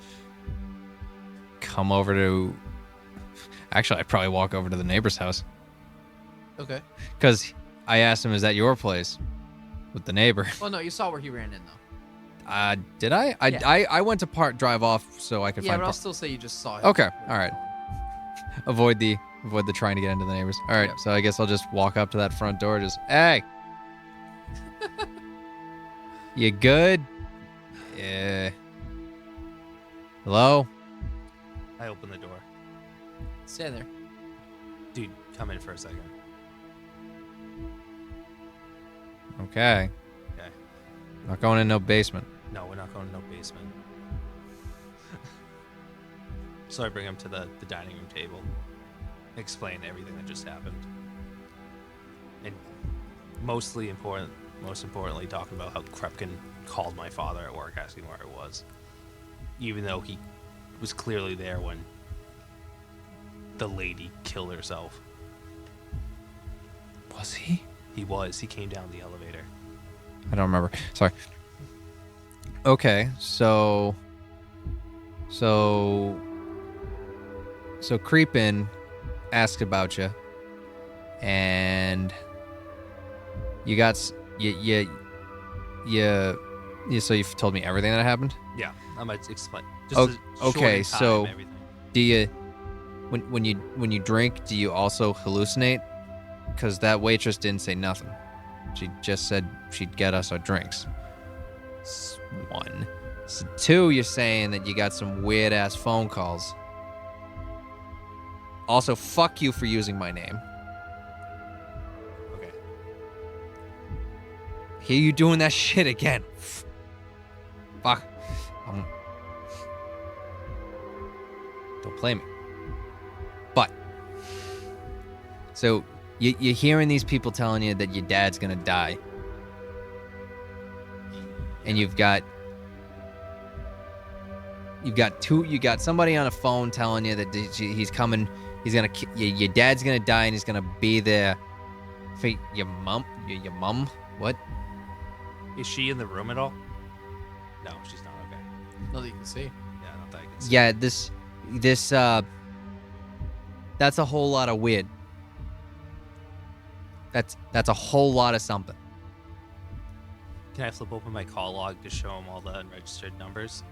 come over to... Actually, I'd probably walk over to the neighbor's house. Okay. Because I asked him, is that your place? With the neighbor. Well, no, you saw where he ran in, though. Did I? Yeah. I went to drive off so I could Yeah, find... but I'll still say you just saw him. Okay, all right. Avoid the trying to get into the neighbors. All right, Yep. so I guess I'll just walk up to that front door. Just, hey, you good? Yeah. Hello? I open the door. Stand there. Dude, come in for a second. Okay. Okay. Not going in no basement. No, we're not going to no basement. So I bring him to the dining room table. Explain everything that just happened. And most importantly, talking about how Krupkin called my father at work asking where I was. Even though he was clearly there when the lady killed herself. Was he? He was. He came down the elevator. I don't remember. Sorry. Okay, so Creepin asked about you, and you got so you've told me everything that happened. Yeah, I might explain. Okay, so everything. do you when you drink, do you also hallucinate? Because that waitress didn't say nothing. She just said she'd get us our drinks. One. So two, you're saying that you got some weird ass phone calls. Also, fuck you for using my name. Okay. Hear you doing that shit again. Fuck. Don't play me. But, so you're hearing these people telling you that your dad's gonna die, and you got somebody on a phone telling you that he's coming. He's gonna your dad's gonna die, and he's gonna be there for your mom. Your mom? What? Is she in the room at all? No, she's not. Okay. Not that you can see. Yeah, not that I can see. Yeah, this that's a whole lot of weird. That's a whole lot of something. Can I flip open my call log to show him all the unregistered numbers?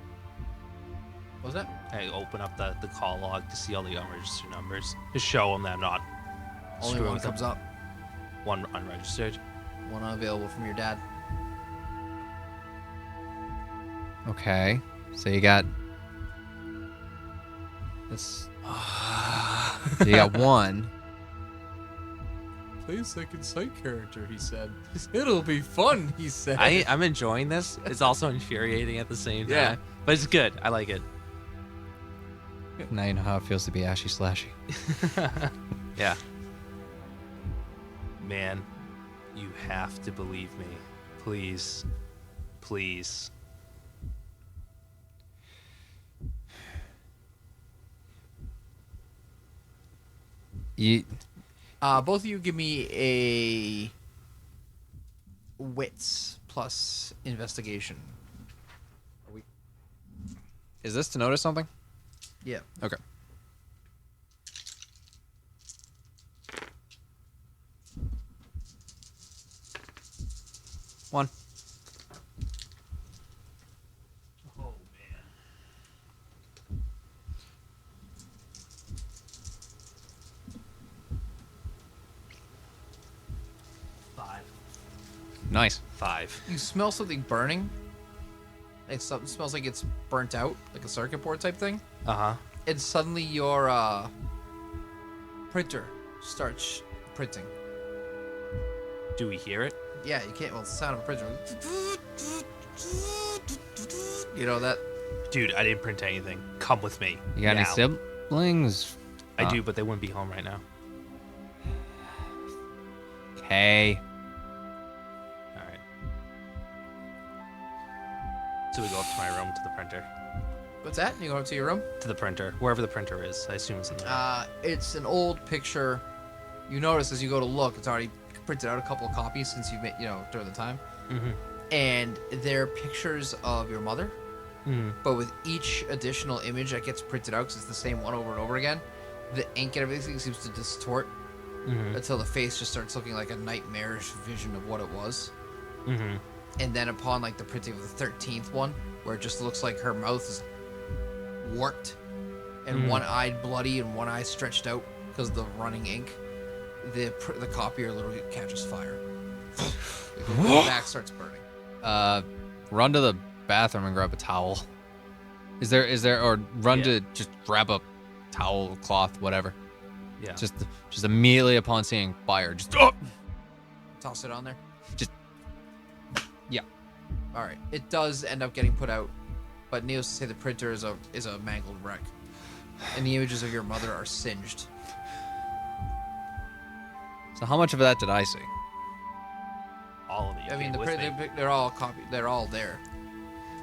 What was that? Can I open up the call log to see all the unregistered numbers? To show him that I'm not Only screwing one with comes them. up. One unregistered. One unavailable from your dad. Okay, so you got this. So you got one. Play a second sight character, he said. It'll be fun, he said. I'm enjoying this. It's also infuriating at the same time. Yeah. But it's good. I like it. Now you know how it feels to be Ashy Slashy. Yeah. Man, you have to believe me. Please. Please. You Both of you give me a wits plus investigation. is this to notice something? Yeah. Okay. One. Oh, man. Nice. 5. You smell something burning. It smells like it's burnt out, like a circuit board type thing. Uh-huh. And suddenly your printer starts printing. Do we hear it? Yeah, you can't. Well, it's the sound of a printer. You know that? Dude, I didn't print anything. Come with me. You got any now. siblings? I do, but they wouldn't be home right now. Okay. All right. So we go up to my room to the printer. What's that? You go up to your room? To the printer. Wherever the printer is. I assume it's in there. It's an old picture. You notice as you go to look, it's already printed out a couple of copies since you made, during the time. Mm-hmm. And they're pictures of your mother. Mm-hmm. But with each additional image that gets printed out, because it's the same one over and over again, the ink and everything seems to distort until the face just starts looking like a nightmarish vision of what it was. Mm-hmm. And then upon like the printing of the 13th one, where it just looks like her mouth is warped and one eye bloody and one eye stretched out because of the running ink, the copier literally catches fire. The back starts burning. Run to the bathroom and grab a towel. Is there, or run to just grab a towel, cloth, whatever. Yeah. Just immediately upon seeing fire, just Toss it on there. Yeah. All right. It does end up getting put out, but needless to say, the printer is a mangled wreck, and the images of your mother are singed. So how much of that did I see? All of it. I mean, with me. they're all copied. They're all there.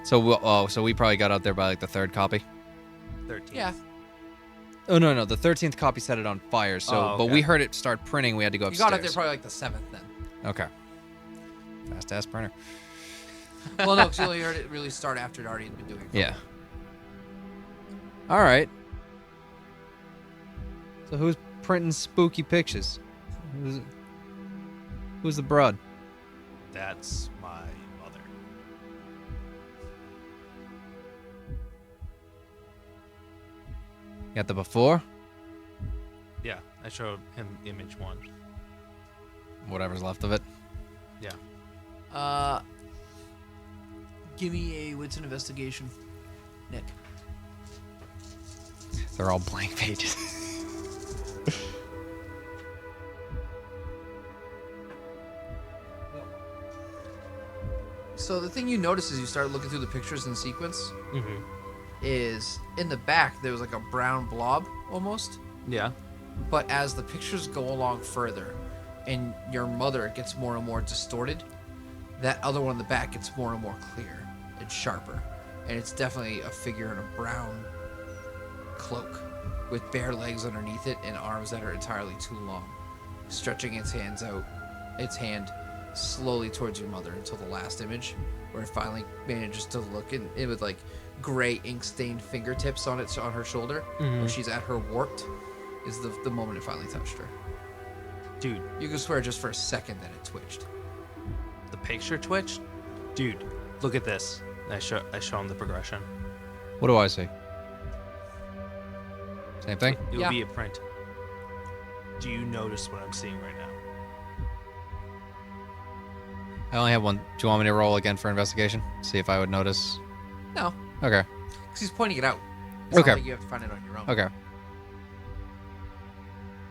So so we probably got out there by like the 3rd copy. 13. Yeah. Oh no, the 13th copy set it on fire. So, but we heard it start printing. We had to go You upstairs. got out there probably like the 7th then. Okay. Fast ass printer. Well, no, because you only heard it really start after it already had been doing it. Yeah. All right. So who's printing spooky pictures? Who's the broad? That's my mother. You got the before? Yeah, I showed him image 1. Whatever's left of it. Yeah. Give me a wits and investigation, Nick. They're all blank pages. So the thing you notice as you start looking through the pictures in sequence Mm-hmm. is in the back there was like a brown blob almost, Yeah. but as the pictures go along further and your mother gets more and more distorted, that other one in the back gets more and more clear and sharper, and it's definitely a figure in a brown cloak with bare legs underneath it and arms that are entirely too long, stretching its hand slowly towards your mother until the last image where it finally manages to look in with like gray ink stained fingertips on her shoulder where she's at her warped is the moment it finally touched her. Dude, You can swear just for a second that it twitched. the picture twitched? Dude, look at this. And I show him the progression. What do I see? Same thing? It would Yeah. be a print. Do you notice what I'm seeing right now? I only have one. Do you want me to roll again for investigation? See if I would notice. No, Okay. because he's pointing it out. It's Okay. not like you have to find it on your own. Okay.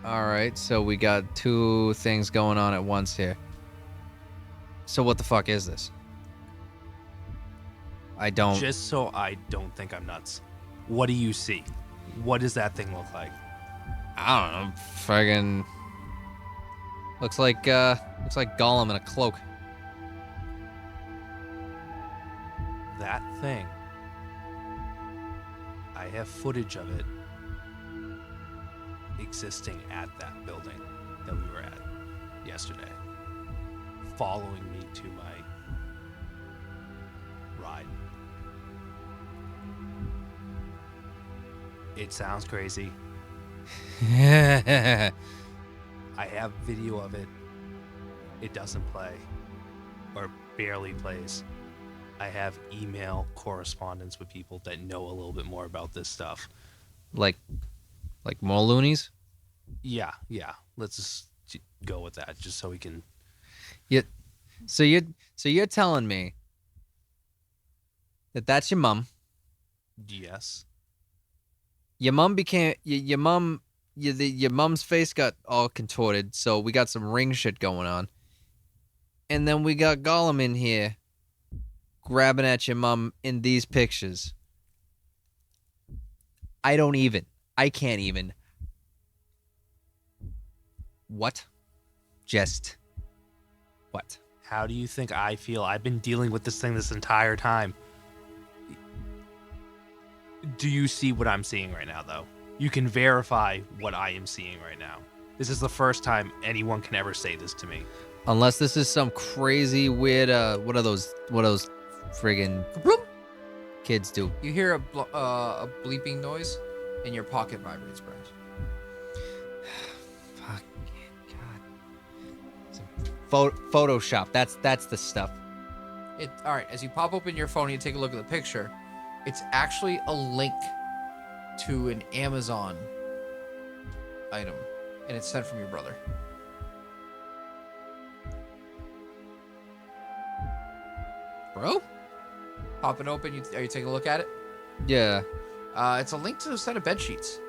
All right. So we got 2 things going on at once here. So what the fuck is this? I don't. Just so I don't think I'm nuts. What do you see? What does that thing look like? I don't know. Friggin' looks like Gollum in a cloak. That thing. I have footage of it existing at that building that we were at yesterday, following me to my ride. It sounds crazy. I have video of it. It doesn't play, or barely plays. I have email correspondence with people that know a little bit more about this stuff. like more loonies. Yeah. Let's just go with that, just so we can. Yeah. So you're telling me that that's your mom. Yes. Your mom became your mom. Your mom's face got all contorted, so we got some ring shit going on. And then we got Gollum in here grabbing at your mom in these pictures. I can't even. What? Just what? How do you think I feel? I've been dealing with this thing this entire time. Do you see what I'm seeing right now, though? You can verify what I am seeing right now. This is the first time anyone can ever say this to me. Unless this is some crazy weird what are those friggin' Bloop. kids do? You hear a bleeping noise, and your pocket vibrates, Brent. Fuck God. Photoshop. That's the stuff. All right. As you pop open your phone, and you take a look at the picture. It's actually a link to an Amazon item, and it's sent from your brother. Bro? Pop it open. Are you taking a look at it? Yeah. It's a link to a set of bed sheets.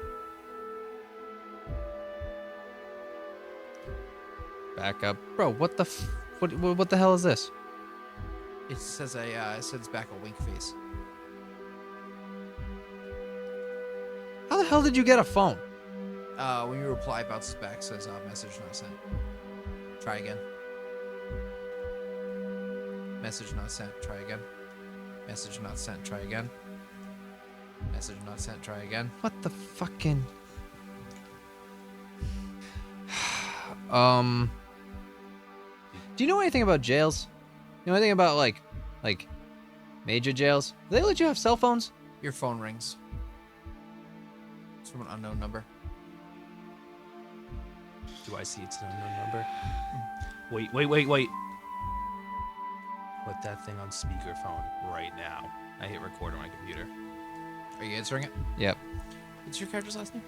Back up. Bro, what the hell is this? It says it sends back a wink face. How the hell did you get a phone? When you reply about spec, says message not sent. Try again. Message not sent. Try again. Message not sent. Try again. Message not sent. Try again. What the fucking... Do you know anything about jails? You know anything about like major jails? Do they let you have cell phones? Your phone rings. It's from an unknown number. Do I see it's an unknown number? Wait. Put that thing on speakerphone right now. I hit record on my computer. Are you answering it? Yep. What's your character's last name?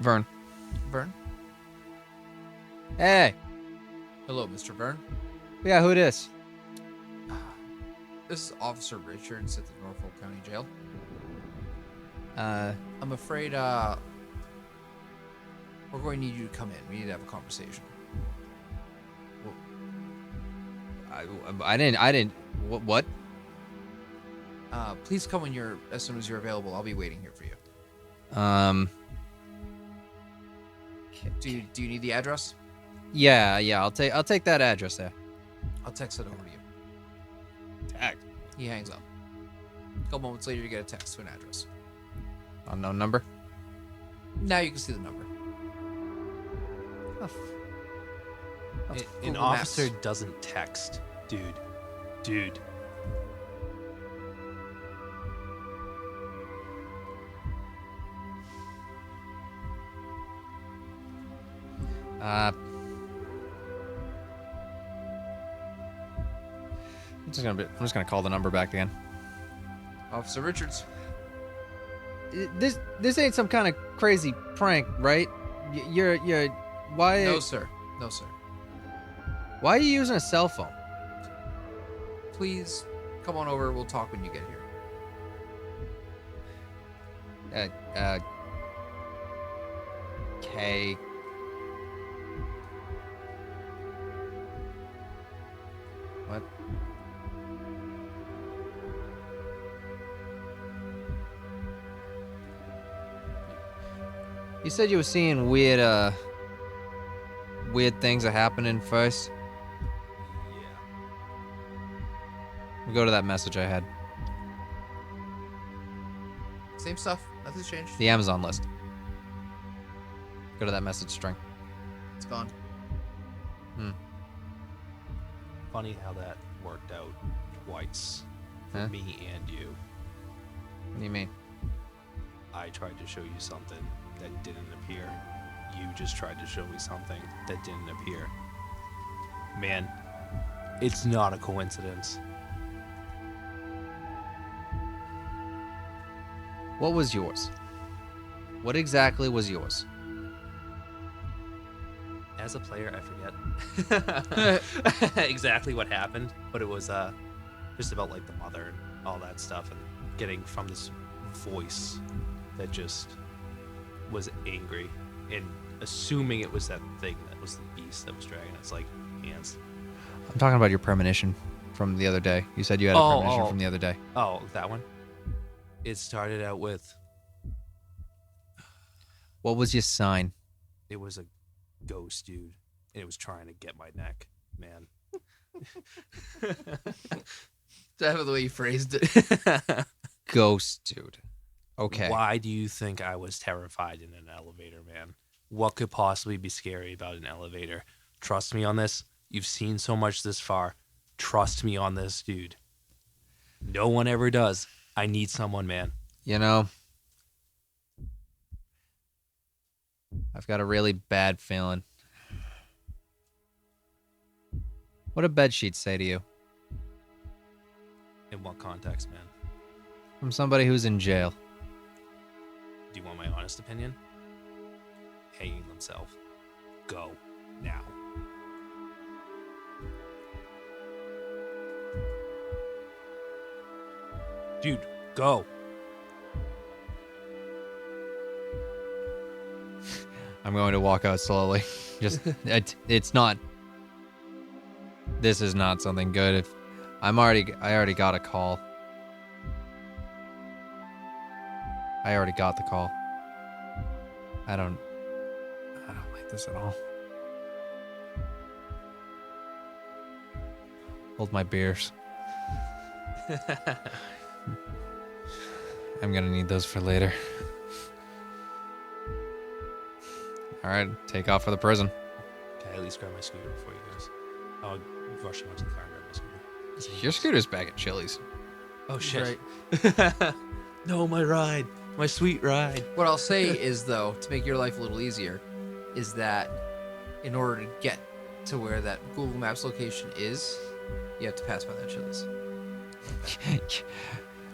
Vern. Vern. Hey. Hello, Mr. Vern. Yeah, who this? This is Officer Richards at the Norfolk County Jail. I'm afraid we're going to need you to come in. We need to have a conversation. I didn't. What? Please come as soon as you're available. I'll be waiting here for you. Do you need the address? Yeah. I'll take that address there. I'll text it over to you. Tag. He hangs up. A couple moments later, you get a text to an address. Unknown number. Now you can see the number. An Google officer Maps. doesn't text, dude. I'm just gonna call the number back again. Officer Richards. This ain't some kind of crazy prank, right? You're why? No, sir. No, sir. Why are you using a cell phone? Please come on over. We'll talk when you get here. Okay. What? You said you were seeing weird things are happening first. Yeah. We'll go to that message I had. Same stuff. Nothing's changed. The Amazon list. Go to that message string. It's gone. Funny how that worked out twice for Huh? me and you. What do you mean? I tried to show you something that didn't appear. You just tried to show me something that didn't appear. Man, it's not a coincidence. What was yours? What exactly was yours? as a player, I forget exactly what happened, but it was just about like the mother and all that stuff, and getting from this voice that just was angry and assuming it was that thing that was the beast that was dragging its like hands. I'm talking about your premonition from the other day. You said you had a premonition from the other day. Oh, that one. It started out with, What was your sign? it was a ghost, dude, and it was trying to get my neck, man. That's the way you phrased it. Ghost, dude. Okay. Why do you think I was terrified in an elevator, man? What could possibly be scary about an elevator? Trust me on this. You've seen so much this far. Trust me on this, dude. No one ever does. I need someone, man. You know, I've got a really bad feeling. What do bed sheets say to you? In what context, man? From somebody who's in jail. Do you want my honest opinion? Hanging themselves. Go. Now. Dude, go. I'm going to walk out slowly. Just, it's not. This is not something good. If I already got a call. I already got the call. I don't like this at all. Hold my beers. I'm gonna need those for later. All right, take off for the prison. Can I at least grab my scooter before you guys? I'll rush him out to the car and grab my scooter. Your scooter's back at Chili's. Oh, shit. No, my ride. My sweet ride. What I'll say is, though, to make your life a little easier, is that in order to get to where that Google Maps location is, you have to pass by that Chili's.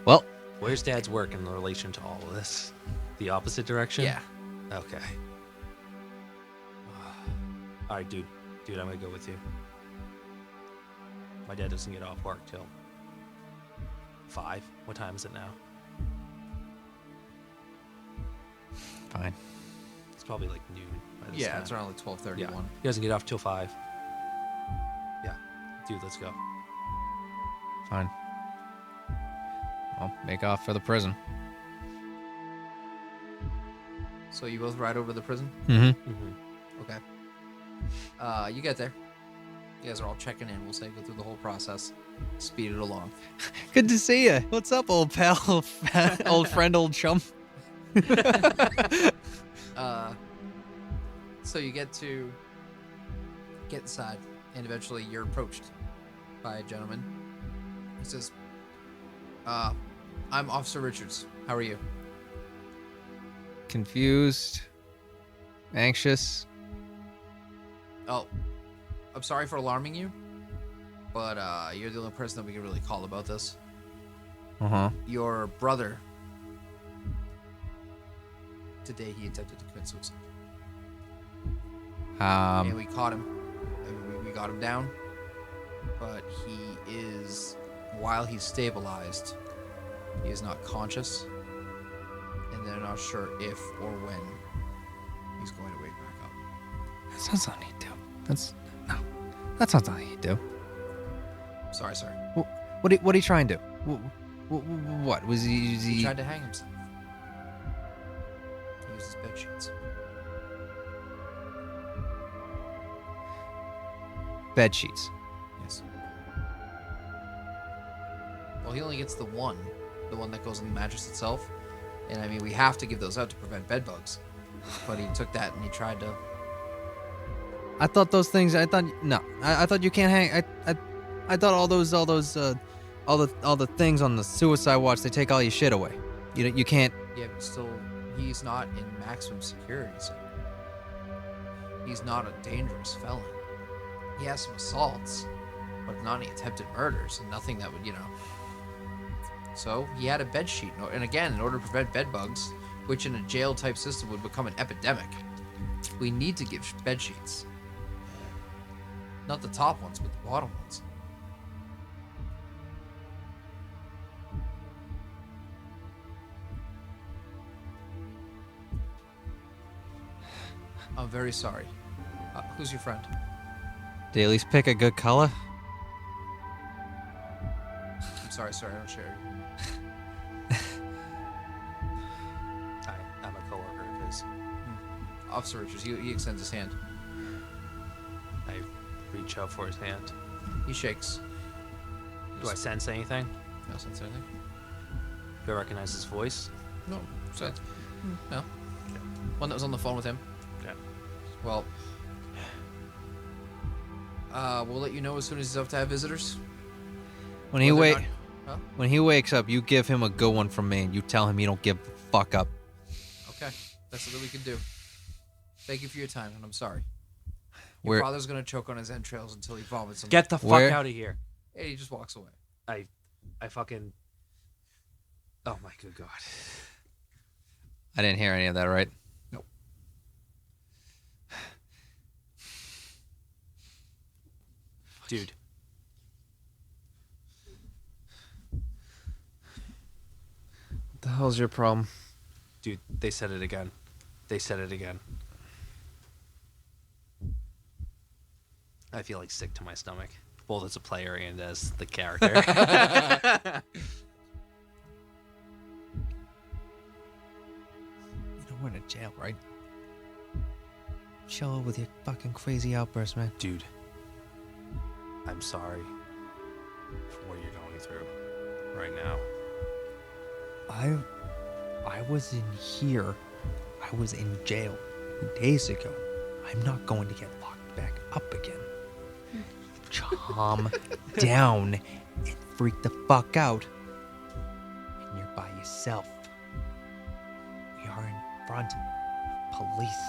Well, Where's Dad's work in relation to all of this? The opposite direction? Yeah. Okay. All right, dude. Dude, I'm going to go with you. My dad doesn't get off work till 5. What time is it now? fine. It's probably like noon by this Yeah, time. it's around like 12:31. Yeah. He doesn't get off till 5. Yeah. Dude, let's go. Fine. I'll make off for the prison. So you both ride over to the prison? Mm-hmm. Mm-hmm. Okay. You get there. You guys are all checking in. We'll say go through the whole process. Speed it along. Good to see you. What's up, old pal? Old friend, old chum. So you get inside, and eventually you're approached by a gentleman. He says, I'm Officer Richards. How are you? Confused. Anxious. Oh, I'm sorry for alarming you, but you're the only person that we can really call about this. Uh-huh. Your brother, today he attempted to commit suicide. And we caught him. We got him down, but he is, while he's stabilized, he is not conscious, and they're not sure if or when he's going to wake back up. That's not something he'd do. That's not something he'd do. Sorry, sir. What are you trying to do? What was he? He tried to hang himself. He used his bed sheets. Bed sheets. Yes. Well, he only gets the one that goes on the mattress itself. And I mean, we have to give those out to prevent bed bugs. But he took that and he tried to. I thought those things. I thought you can't hang. I thought all the things on the suicide watch, they take all your shit away. You can't. Yeah, but still, he's not in maximum security, sir. He's not a dangerous felon. He has some assaults, but not any attempted murders, and nothing that would, So he had a bed sheet, and again, in order to prevent bed bugs, which in a jail-type system would become an epidemic, we need to give bed sheets. Not the top ones, but the bottom ones. I'm very sorry. Who's your friend? Did you at least pick a good color? I'm sorry, I don't share. I'm a coworker of his. Officer Richards, he extends his hand. I reach out for his hand. He shakes. Do I sense anything? No sense anything? Do I recognize his voice? No sense. No. One that was on the phone with him. Yeah. Well, we'll let you know as soon as he's up to have visitors. When he Whether or not- Huh? when he wakes up, you give him a good one from me, and you tell him you don't give the fuck up. Okay, that's what we can do. Thank you for your time, and I'm sorry. Your father's gonna choke on his entrails until he vomits them. Get the fuck Where? out of here. And he just walks away. I fucking. Oh my good god. I didn't hear any of that, right? Nope. Dude. What the hell's your problem? Dude, they said it again. They said it again. I feel like sick to my stomach, both as a player and as the character. You know we're in a jail, right? Chill with your fucking crazy outburst, man. Dude, I'm sorry for what you're going through right now. I was in here. I was in jail 2 days ago. I'm not going to get locked back up again. Calm down and freak the fuck out. And you're by yourself. We are in front of police.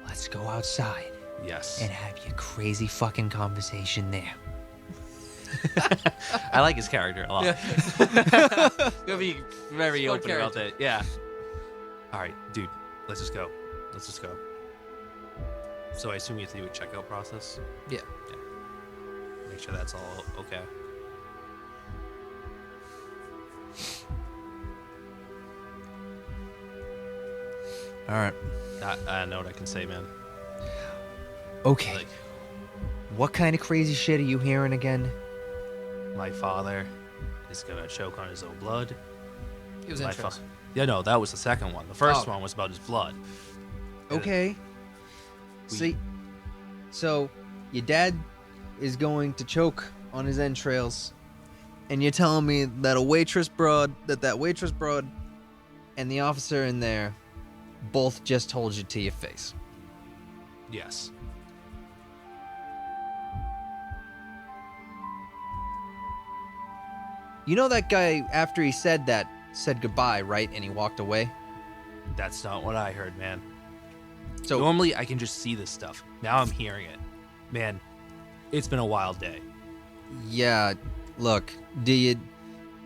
Let's go outside Yes. and have your crazy fucking conversation there. I like his character a lot. Yeah. He'll be very Smart open about it. Yeah. All right, dude. Let's just go. Let's just go. So I assume you have to do a checkout process. Yeah. Make sure that's all okay. All right. I know what I can say, man. Okay. Like, What kind of crazy shit are you hearing again? my father is gonna choke on his own blood. He was My entrails. Yeah, no, that was the second one. The first Oh. one was about his blood. Okay. We- See, so your dad is going to choke on his entrails, and you're telling me that that waitress broad and the officer in there both just told you to your face. Yes. You know that guy, after he said that, said goodbye, right? And he walked away? That's not what I heard, man. So, Normally, I can just see this stuff. Now I'm hearing it. Man, it's been a wild day. yeah, look, do you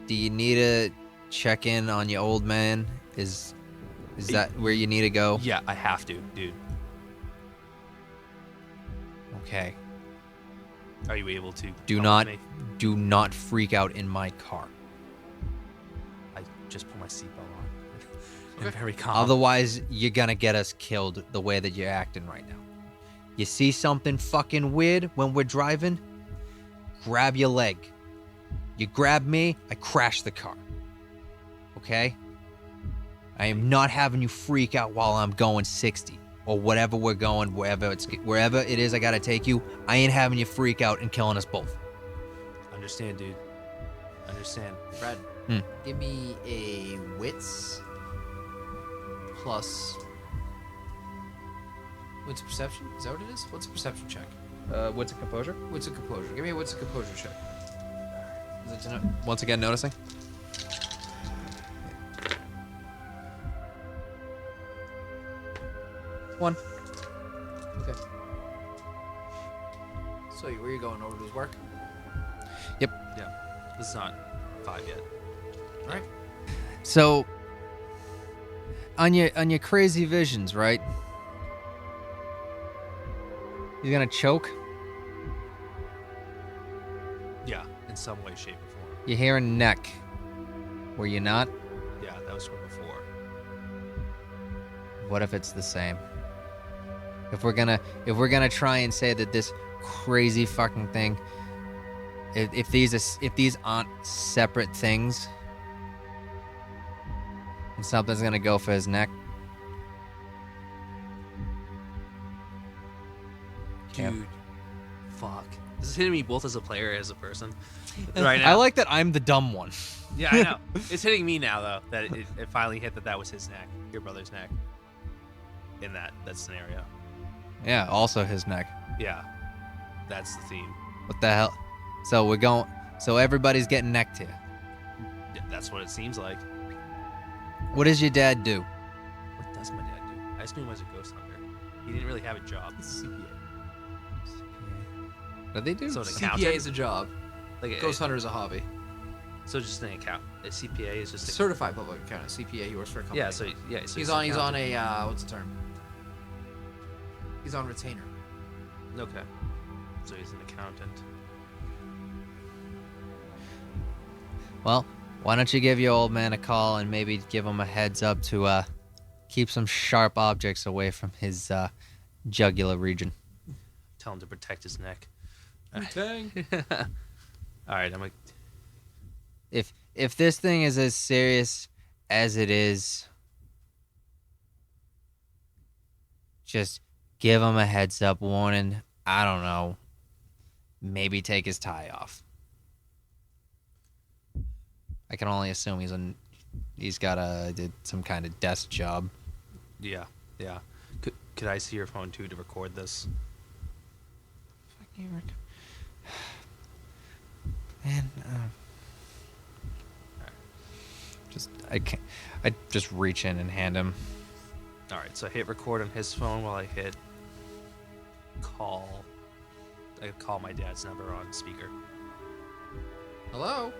need to check in on your old man? Is that where you need to go? Yeah, I have to, dude. Okay. Are you able to Do come not with me? do not freak out in my car. I just put my seatbelt on. I'm very calm. Otherwise, you're gonna get us killed the way that you're acting right now. You see something fucking weird when we're driving? Grab your leg. You grab me, I crash the car. Okay? I am not having you freak out while I'm going 60 or whatever we're going, wherever it is I gotta take you. I ain't having you freak out and killing us both. Understand, dude. Understand. Brad, give me a wits plus wits perception. Is that what it is? What's a perception check? What's a composure? Wits and composure. Give me a wits and composure check. Is it to know? Once again, noticing. One. Okay. So where you going over to his work? Yeah. This is not 5 yet. All right. So, on your crazy visions, right? He's gonna choke. Yeah, in some way, shape, or form. You're hearing neck. Were you not? Yeah, that was from before. What if it's the same? If we're gonna try and say that this crazy fucking thing, if these aren't separate things, and something's gonna go for his neck. Dude, Yep. fuck. This is hitting me both as a player and as a person right now. I like that I'm the dumb one. Yeah, I know. It's hitting me now, though, that it finally hit that was his neck, your brother's neck, in that scenario. Yeah, also his neck. Yeah, that's the theme. What the hell? So everybody's getting necked here. Yeah, that's what it seems like. What does your dad do? What does my dad do? I assume he was a ghost hunter. He didn't really have a job. He's a CPA. What do they do? So an CPA accountant? is a job. Like Ghost hunter is a hobby. So just an account. A CPA is just a... Certified public accountant. CPA. He works for a company. Yeah, so he's he's on. an He's on accountant. a what's the term? He's on retainer. Okay. So he's an accountant. Well, why don't you give your old man a call and maybe give him a heads up to keep some sharp objects away from his jugular region. Tell him to protect his neck. Dang. All right, I'm like, If this thing is as serious as it is, just give him a heads up warning. I don't know. Maybe take his tie off. I can only assume he's got did some kind of desk job. yeah. Could I see your phone too to record this? Man, I just reach in and hand him. All right, so I hit record on his phone while I hit call. I call my dad's number on speaker. Hello.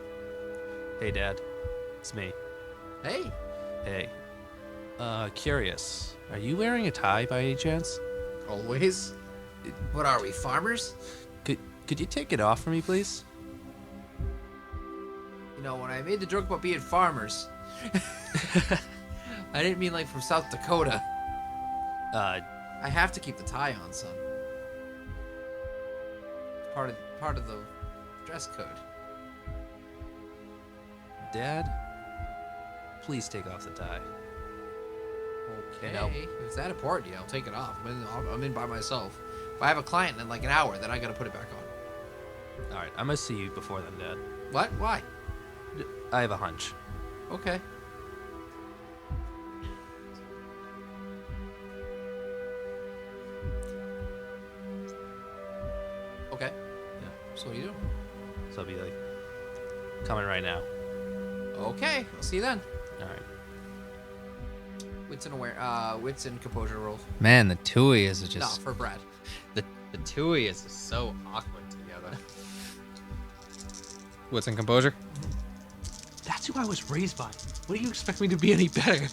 Hey, Dad. It's me. Hey. Hey. Curious. Are you wearing a tie by any chance? Always. What are we, farmers? Could you take it off for me, please? You know, when I made the joke about being farmers, I didn't mean like from South Dakota. I have to keep the tie on, son. It's part of the dress code. Dad, please take off the tie. Okay. You know- If it's that important, yeah, I'll take it off. I'm in by myself. If I have a client in like an hour, then I gotta put it back on. All right, I'm gonna see you before then, Dad. What? Why? I have a hunch. Okay. Okay. Yeah. So what do you do? So I'll be like, coming right now. Okay. I'll see you then. All right. Wits and composure rolls. Man, the two of you is No, just for Brad. the two of you is so awkward together. What's in composure? That's who I was raised by. What do you expect me to be any better?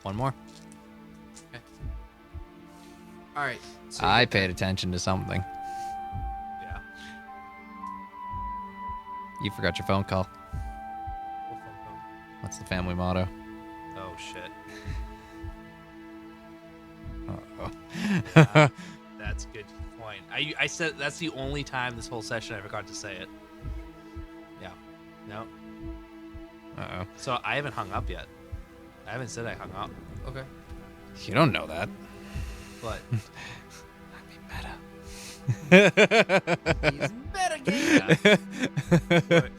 One more. All right. So I paid attention to something. Yeah. You forgot your phone call. What phone call? What's the family motto? Oh shit. Uh-oh. That's a good point. I said that's the only time this whole session I forgot to say it. Yeah. No. Uh-oh. So I haven't hung up yet. I haven't said I hung up. Okay. You don't know that. But He's meta What?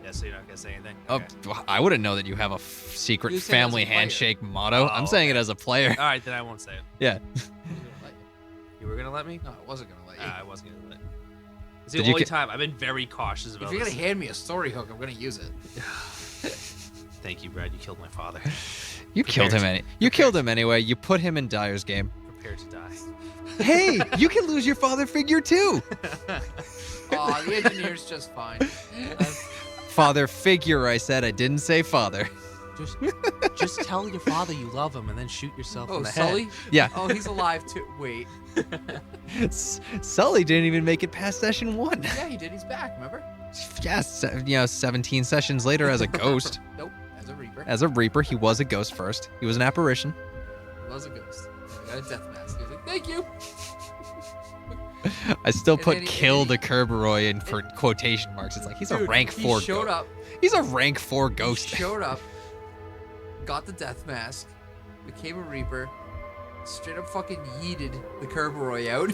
Yeah, so you're not gonna say anything? Oh, Okay. well, I wouldn't know that you have a secret You said as a family player. handshake motto. Oh, I'm saying okay. it as a player. All right, then I won't say it. Yeah. You were gonna let me? No, I wasn't gonna let you. I wasn't gonna let. It's the Did you only ca- time I've been very cautious If about you're this. gonna hand me a story hook, I'm gonna use it. Thank you, Brad. You killed my father. You killed him You killed him anyway. You put him in Dyer's game. Prepared to die. Hey, you can lose your father figure too. Aw, the engineer's just fine. Father figure, I said. I didn't say father. Just Just tell your father you love him and then shoot yourself in the Sully? head. Yeah. Oh, he's alive too. Wait. Sully didn't even make it past session 1. Yeah, he did. He's back, remember? Yes, 17 sessions later as a ghost. Nope, as a Reaper. As a Reaper, he was a ghost first. He was an apparition. He was a ghost. He got a death mask. He was like, thank you. I still put then he- kill and the Kerberoy in for quotation marks. It's like he's a Dude, rank 4 He showed ghost. up. He's a rank 4 ghost. He showed up. Got the death mask. Became a Reaper. Straight up fucking yeeted the Kerberoy out.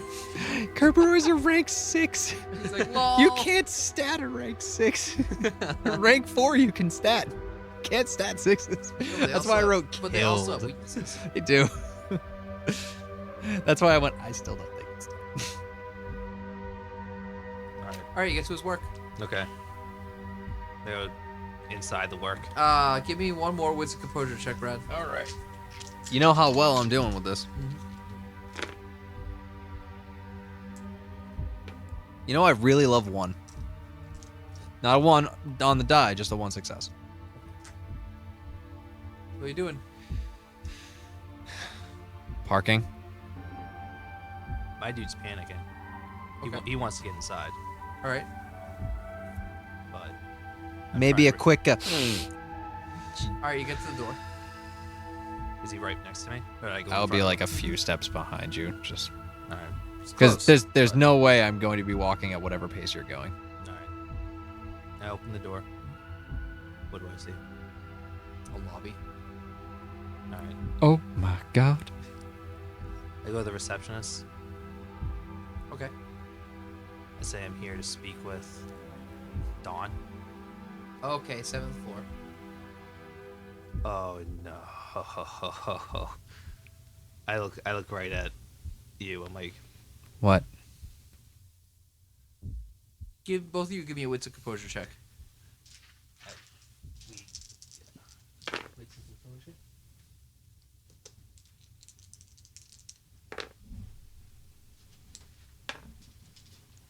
Kerberoy's a rank 6. He's like, lol. You can't stat a rank 6. Rank 4 you can stat. Can't stat 6s. That's why I wrote killed. But they also have weaknesses. They do. That's why I went, I still don't think it's Alright, you get to his work. Okay. They go inside the work. Give me one more wits and composure check, Brad. Alright. You know how well I'm doing with this. You know I really love 1. Not a 1 on the die, just a 1 success. What are you doing? Parking. My dude's panicking. Okay. He wants to get inside, Alright. but Maybe a trying to- quick... Alright, you get to the door. Is he right next to me? Or did I go in I'll be front like of a few steps behind you, just... him? All right. It's Because close. there's no way I'm going to be walking at whatever pace you're going. All right. I open the door. What do I see? A lobby. All right. Oh my god. I go to the receptionist. Okay. I say I'm here to speak with Dawn. Okay, 7th floor. Oh no. I look right at you. I'm like, What? Both of you give me a wits and composure check.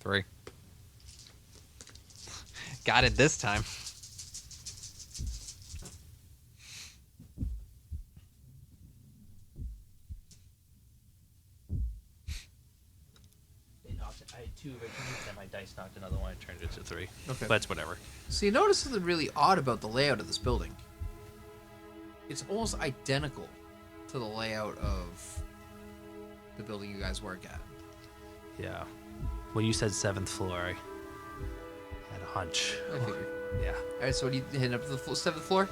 Three. Got it this time. I had 2 originally, then my dice knocked another one and turned it to 3. Okay. But it's whatever. So you notice something really odd about the layout of this building. It's almost identical to the layout of the building you guys work at. Yeah. When you said 7th floor, I had a hunch. I figured. Yeah. Alright, so what are you heading up to the 7th floor?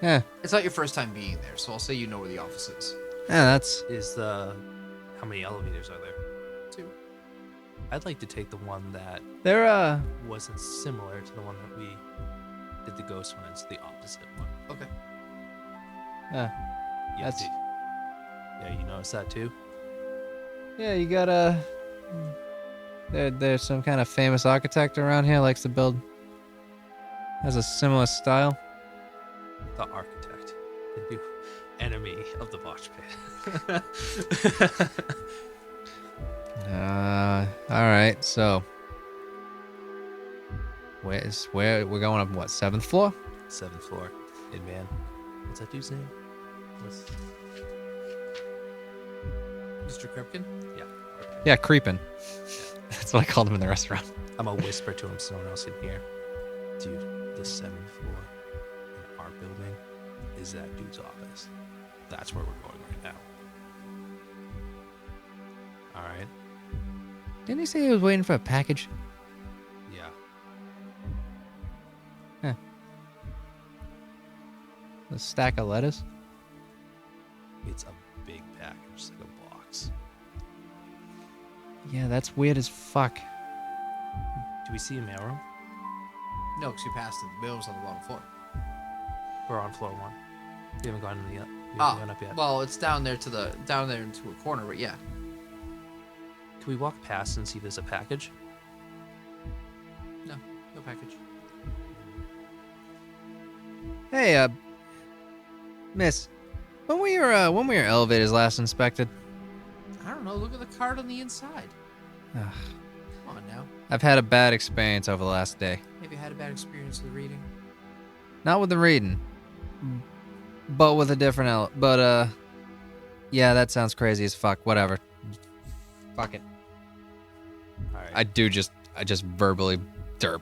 Yeah. It's not your first time being there, so I'll say you know where the office is. Yeah, that's... How many elevators are there? 2. I'd like to take the one that They're, wasn't similar to the one that we did the ghost one. It's the opposite one. Okay. Yeah, That's- Yeah, you notice that too? Yeah, you got there's some kind of famous architect around here likes to build. Has a similar style. The architect. The new enemy of the botch pit. All right. So, where we're going up? What, 7th floor? 7th floor. In man. What's that dude's name? Mr. Kripken? Yeah. Yeah, creeping. That's what I called him in the restaurant. I'm gonna whisper to him so no one else can hear. Dude, the 7th floor in our building is that dude's office. That's where we're going right now. Alright? Didn't he say he was waiting for a package? Yeah. A stack of letters? It's a big package, like a box. Yeah, that's weird as fuck. Do we see a mailroom? No, because you passed it. The mailroom's on the bottom floor. We're on floor 1. We haven't gone in yet. We haven't Ah, gone up yet. well, it's down there into a corner, but yeah. Can we walk past and see if there's a package? No package. Hey, miss, when were your elevators last inspected? I don't know. Look at the card on the inside. Ugh. Come on now. I've had a bad experience over the last day. Maybe you had a bad experience with reading. Not with the reading. but with a different But yeah, that sounds crazy as fuck. Whatever. Fuck it. All right. I just verbally derp.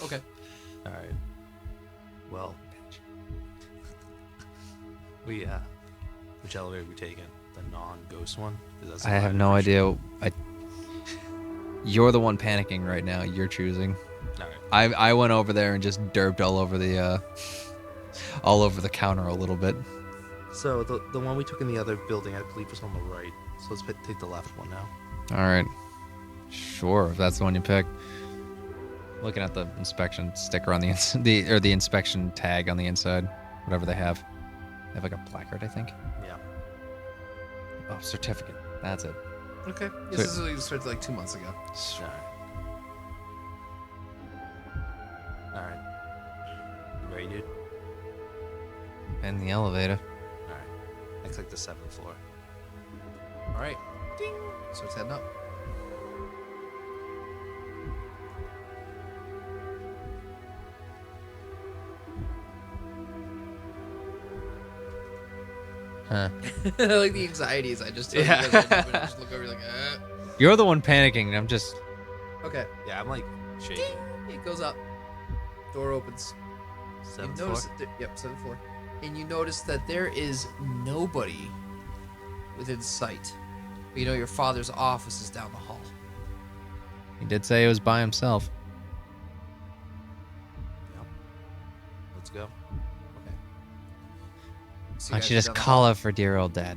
Okay. All right. Well, which elevator are we taking? The non-ghost one? Is that I have no idea. You're the one panicking right now. You're choosing. All right. I went over there and just derped all over the counter a little bit. So the one we took in the other building, I believe, was on the right. So let's take the left one now. All right. Sure, if that's the one you picked. Looking at the inspection sticker on the inspection tag on the inside, whatever they have. They have like a placard, I think. Yeah. Oh, certificate. That's it. Okay. This is what you started like 2 months ago. All right. All right. You ready, dude? In the elevator. All right. Looks like the 7th floor. All right. Ding. So it's heading up. Huh. Like the anxieties I just took. Yeah. You guys just look over like, You're the one panicking, and I'm just. Okay. Yeah, I'm like shaking. Ding. It goes up. Door opens. 7th You floor. notice yep, 7th floor. And you notice that there is nobody within sight. But you know your father's office is down the hall. He did say he was by himself. Yep. Let's go. Okay. So Why don't guys you are just down the call hall. out for dear old dad?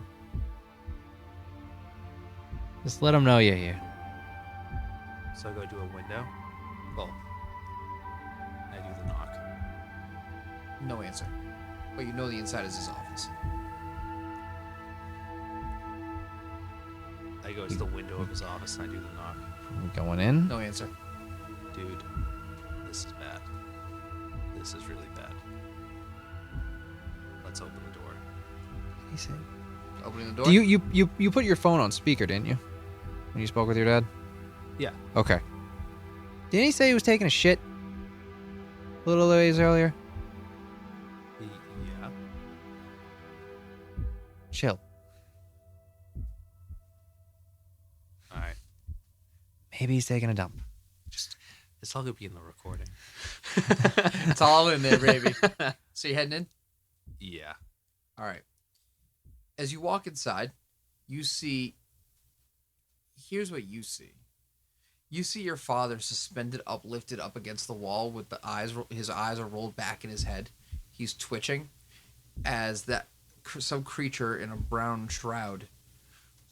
Just let him know you're here. So I go to a window. Well, I do the knock. No answer. But you know the inside is his office. I go to the window of his office and I do the knock. We going in? No answer. Dude, this is bad. This is really bad. Let's open the door. He said. Opening the door. Do you put your phone on speaker, didn't you? When you spoke with your dad? Yeah. Okay. Didn't he say he was taking a shit a little ways earlier? Yeah. Chill. All right. Maybe he's taking a dump. It's all gonna be in the recording. It's all in there, baby. So you heading in? Yeah. All right. As you walk inside, you see. Here's what you see. You see your father suspended lifted up against the wall with the eyes. His eyes are rolled back in his head. He's twitching, as some creature in a brown shroud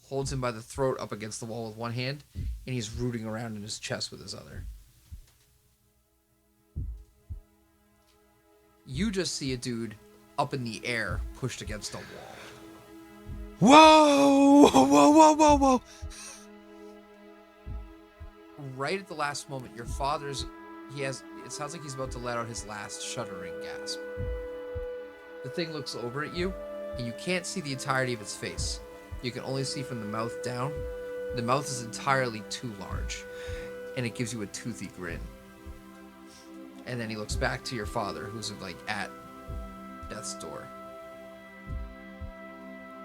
holds him by the throat up against the wall with one hand, and he's rooting around in his chest with his other. You just see a dude up in the air, pushed against a wall. Whoa! Whoa! Whoa! Whoa! Whoa! Right at the last moment, your father's. It sounds like he's about to let out his last shuddering gasp. The thing looks over at you, and you can't see the entirety of its face. You can only see from the mouth down. The mouth is entirely too large, and it gives you a toothy grin. And then he looks back to your father, who's like at death's door.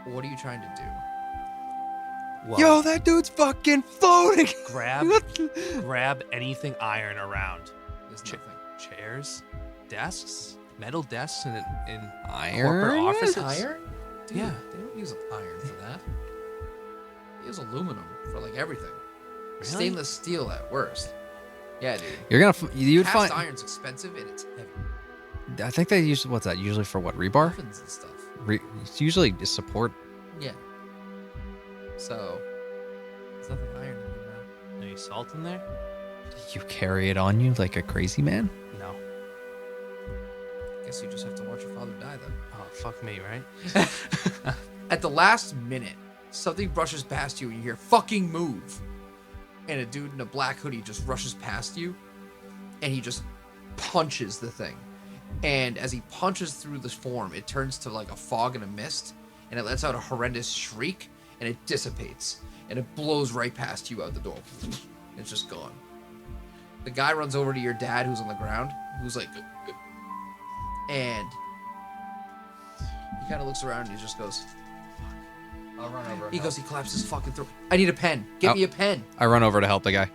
What are you trying to do? Well, Yo, that dude's fucking floating. grab anything iron around. There's Ch- nothing. Chairs, desks, metal desks in Iron? corporate offices. Iron? Dude, Yeah. they don't use iron for that. They use aluminum for like everything. Really? Stainless steel at worst. Yeah, dude. You're gonna you'd Cast find. iron's expensive and it's heavy. I think they use what's that usually for? What, rebar? Ovens and stuff. It's usually to support. Yeah. So, there's nothing iron in there, man. Any salt in there? You carry it on you like a crazy man. No. Guess you just have to watch your father die then. Oh, fuck me, right? At the last minute, something brushes past you and you hear, "Fucking move!" And a dude in a black hoodie just rushes past you and he just punches the thing. And as he punches through this form, it turns to like a fog and a mist, and it lets out a horrendous shriek, and it dissipates, and it blows right past you out the door. It's just gone. The guy runs over to your dad, who's on the ground, who's like, and He kind of looks around and he just goes. I'll run over. He goes. He claps his fucking throat. I need a pen. Give me a pen. I run over to help the guy.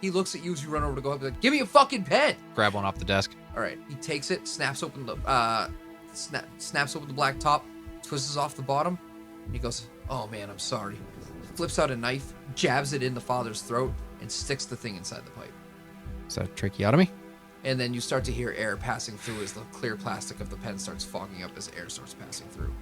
He looks at you as you run over to go up. Like, give me a fucking pen. Grab one off the desk. All right. He takes it, snaps open the black top, twists off the bottom, and he goes, "Oh man, I'm sorry." Flips out a knife, jabs it in the father's throat, and sticks the thing inside the pipe. Is that a tracheotomy? And then you start to hear air passing through as the clear plastic of the pen starts fogging up as air starts passing through.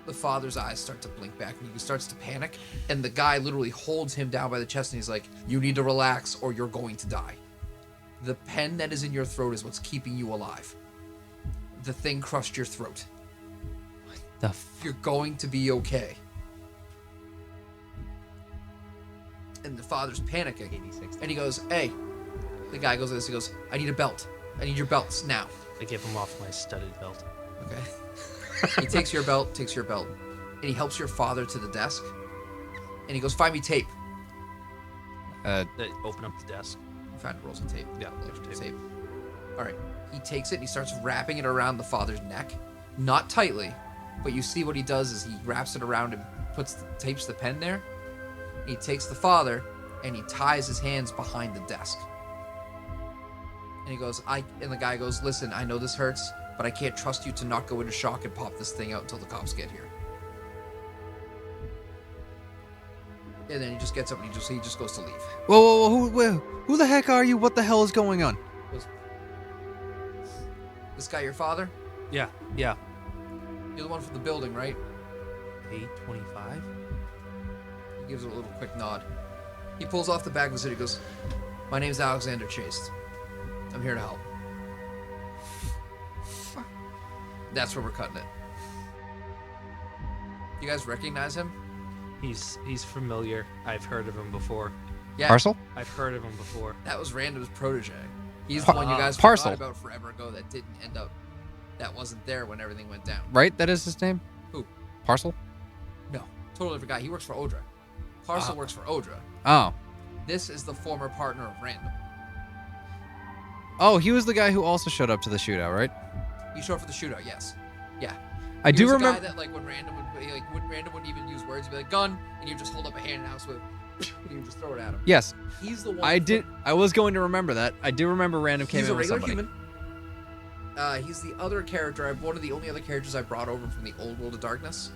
The father's eyes start to blink back and he starts to panic, and the guy literally holds him down by the chest and he's like, "You need to relax or you're going to die. The pen that is in your throat is what's keeping you alive. The thing crushed your throat. You're going to be okay." And the father's panicking. And he goes, "Hey." The guy goes like this. He goes, "I need a belt. I need your belts now." I give him off my studded belt. Okay. He takes your belt, and he helps your father to the desk. And he goes, "Find me tape." Open up the desk. You find rolls of tape. Yeah, there's tape. All right. He takes it and he starts wrapping it around the father's neck. Not tightly, but you see what he does is he wraps it around and tapes the pen there. He takes the father and he ties his hands behind the desk. And he goes, and the guy goes, "Listen, I know this hurts, but I can't trust you to not go into shock and pop this thing out until the cops get here." And then he just gets up and he just goes to leave. Whoa, who the heck are you? What the hell is going on? This guy your father? Yeah. You're the one from the building, right? 825? He gives it a little quick nod. He pulls off the bag of the city. He goes, "My name's Alexander Chase. I'm here to help." That's where we're cutting it. You guys recognize him? He's familiar. I've heard of him before. Yeah. Parcel? I've heard of him before. That was Random's protege. He's the one you guys Parcel. forgot about forever ago that didn't end up. That wasn't there when everything went down. Right? That is his name? Who? Parcel? No. Totally forgot. He works for Odra. Parcel works for Odra. Oh. This is the former partner of Random. Oh, he was the guy who also showed up to the shootout, right? He showed up for the shootout, yes. Yeah. I do remember. The guy that, like, when Random wouldn't even use words, he'd be like, "Gun," and you'd just hold up a hand and house whip, and you'd just throw it at him. Yes. He's the one. I was going to remember that. I do remember Random came He's in a with regular somebody. human. He's the other character. One of the only other characters I brought over from the old World of Darkness.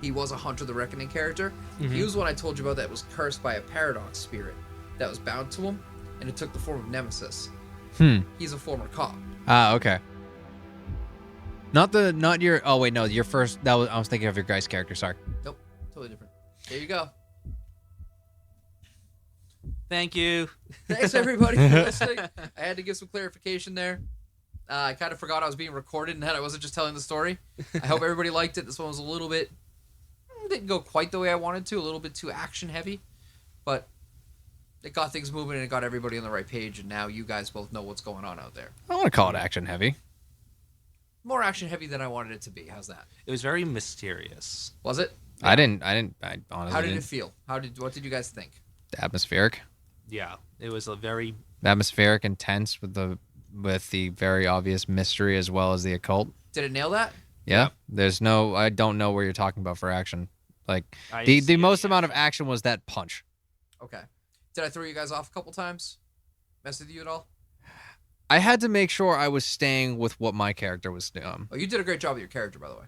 He was a Hunter the Reckoning character. Mm-hmm. He was one I told you about that was cursed by a paradox spirit that was bound to him, and it took the form of Nemesis. He's a former cop. Ah, okay. Not your. Oh wait, no, your first. I was thinking of your guy's character. Sorry. Nope, totally different. There you go. Thank you. Thanks everybody for listening. I had to give some clarification there. I kind of forgot I was being recorded and that I wasn't just telling the story. I hope everybody liked it. This one was a little bit didn't go quite the way I wanted to. A little bit too action heavy, but it got things moving and it got everybody on the right page. And now you guys both know what's going on out there. I want to call it action heavy. More action heavy than I wanted it to be. How's that? It was very mysterious. Was it? Yeah. I honestly. How did didn't. it feel? What did you guys think? Atmospheric. Yeah, it was a very Atmospheric, intense with the very obvious mystery as well as the occult. Did it nail that? Yeah. There's no. I don't know where you're talking about for action. Like I the see most it, amount of action was that punch. Okay. Did I throw you guys off a couple times? Mess with you at all? I had to make sure I was staying with what my character was doing. Oh, you did a great job with your character, by the way.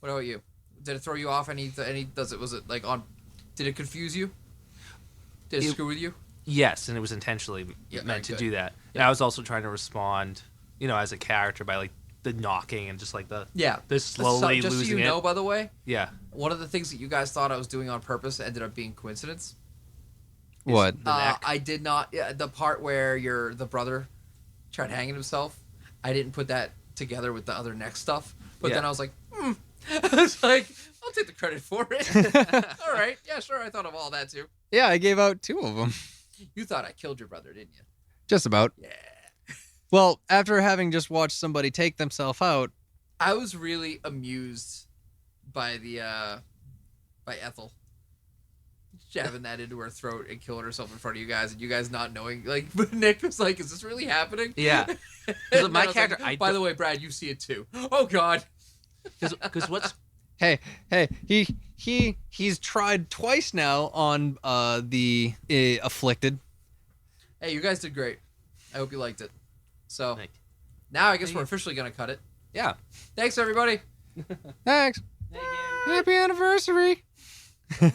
What about you? Did it throw you off? Was it like on? Did it confuse you? Did it screw with you? Yes, and it was intentionally meant to do that. And I was also trying to respond, as a character by like the knocking and just like the slowly just losing so you it. know, by the way, Yeah. one of the things that you guys thought I was doing on purpose ended up being coincidence. What? The neck. I did not. Yeah, the part where the brother tried hanging himself, I didn't put that together with the other neck stuff. But then I was like, I was like, I'll take the credit for it. All right, yeah, sure. I thought of all that too. Yeah, I gave out 2 of them. You thought I killed your brother, didn't you? Just about. Yeah. Well, after having just watched somebody take themselves out, I was really amused by by Ethel. jabbing that into her throat and killing herself in front of you guys, and you guys not knowing. Like, but Nick was like, "Is this really happening?" Yeah. And my I was character. Like, by the way, Brad, you see it too. Oh God. Because what's Hey, he's tried twice now on the afflicted. Hey, you guys did great. I hope you liked it. So Thank now I guess Thank we're you. officially gonna cut it. yeah? Thanks, everybody. Thanks. Thank you. Happy anniversary. Yeah.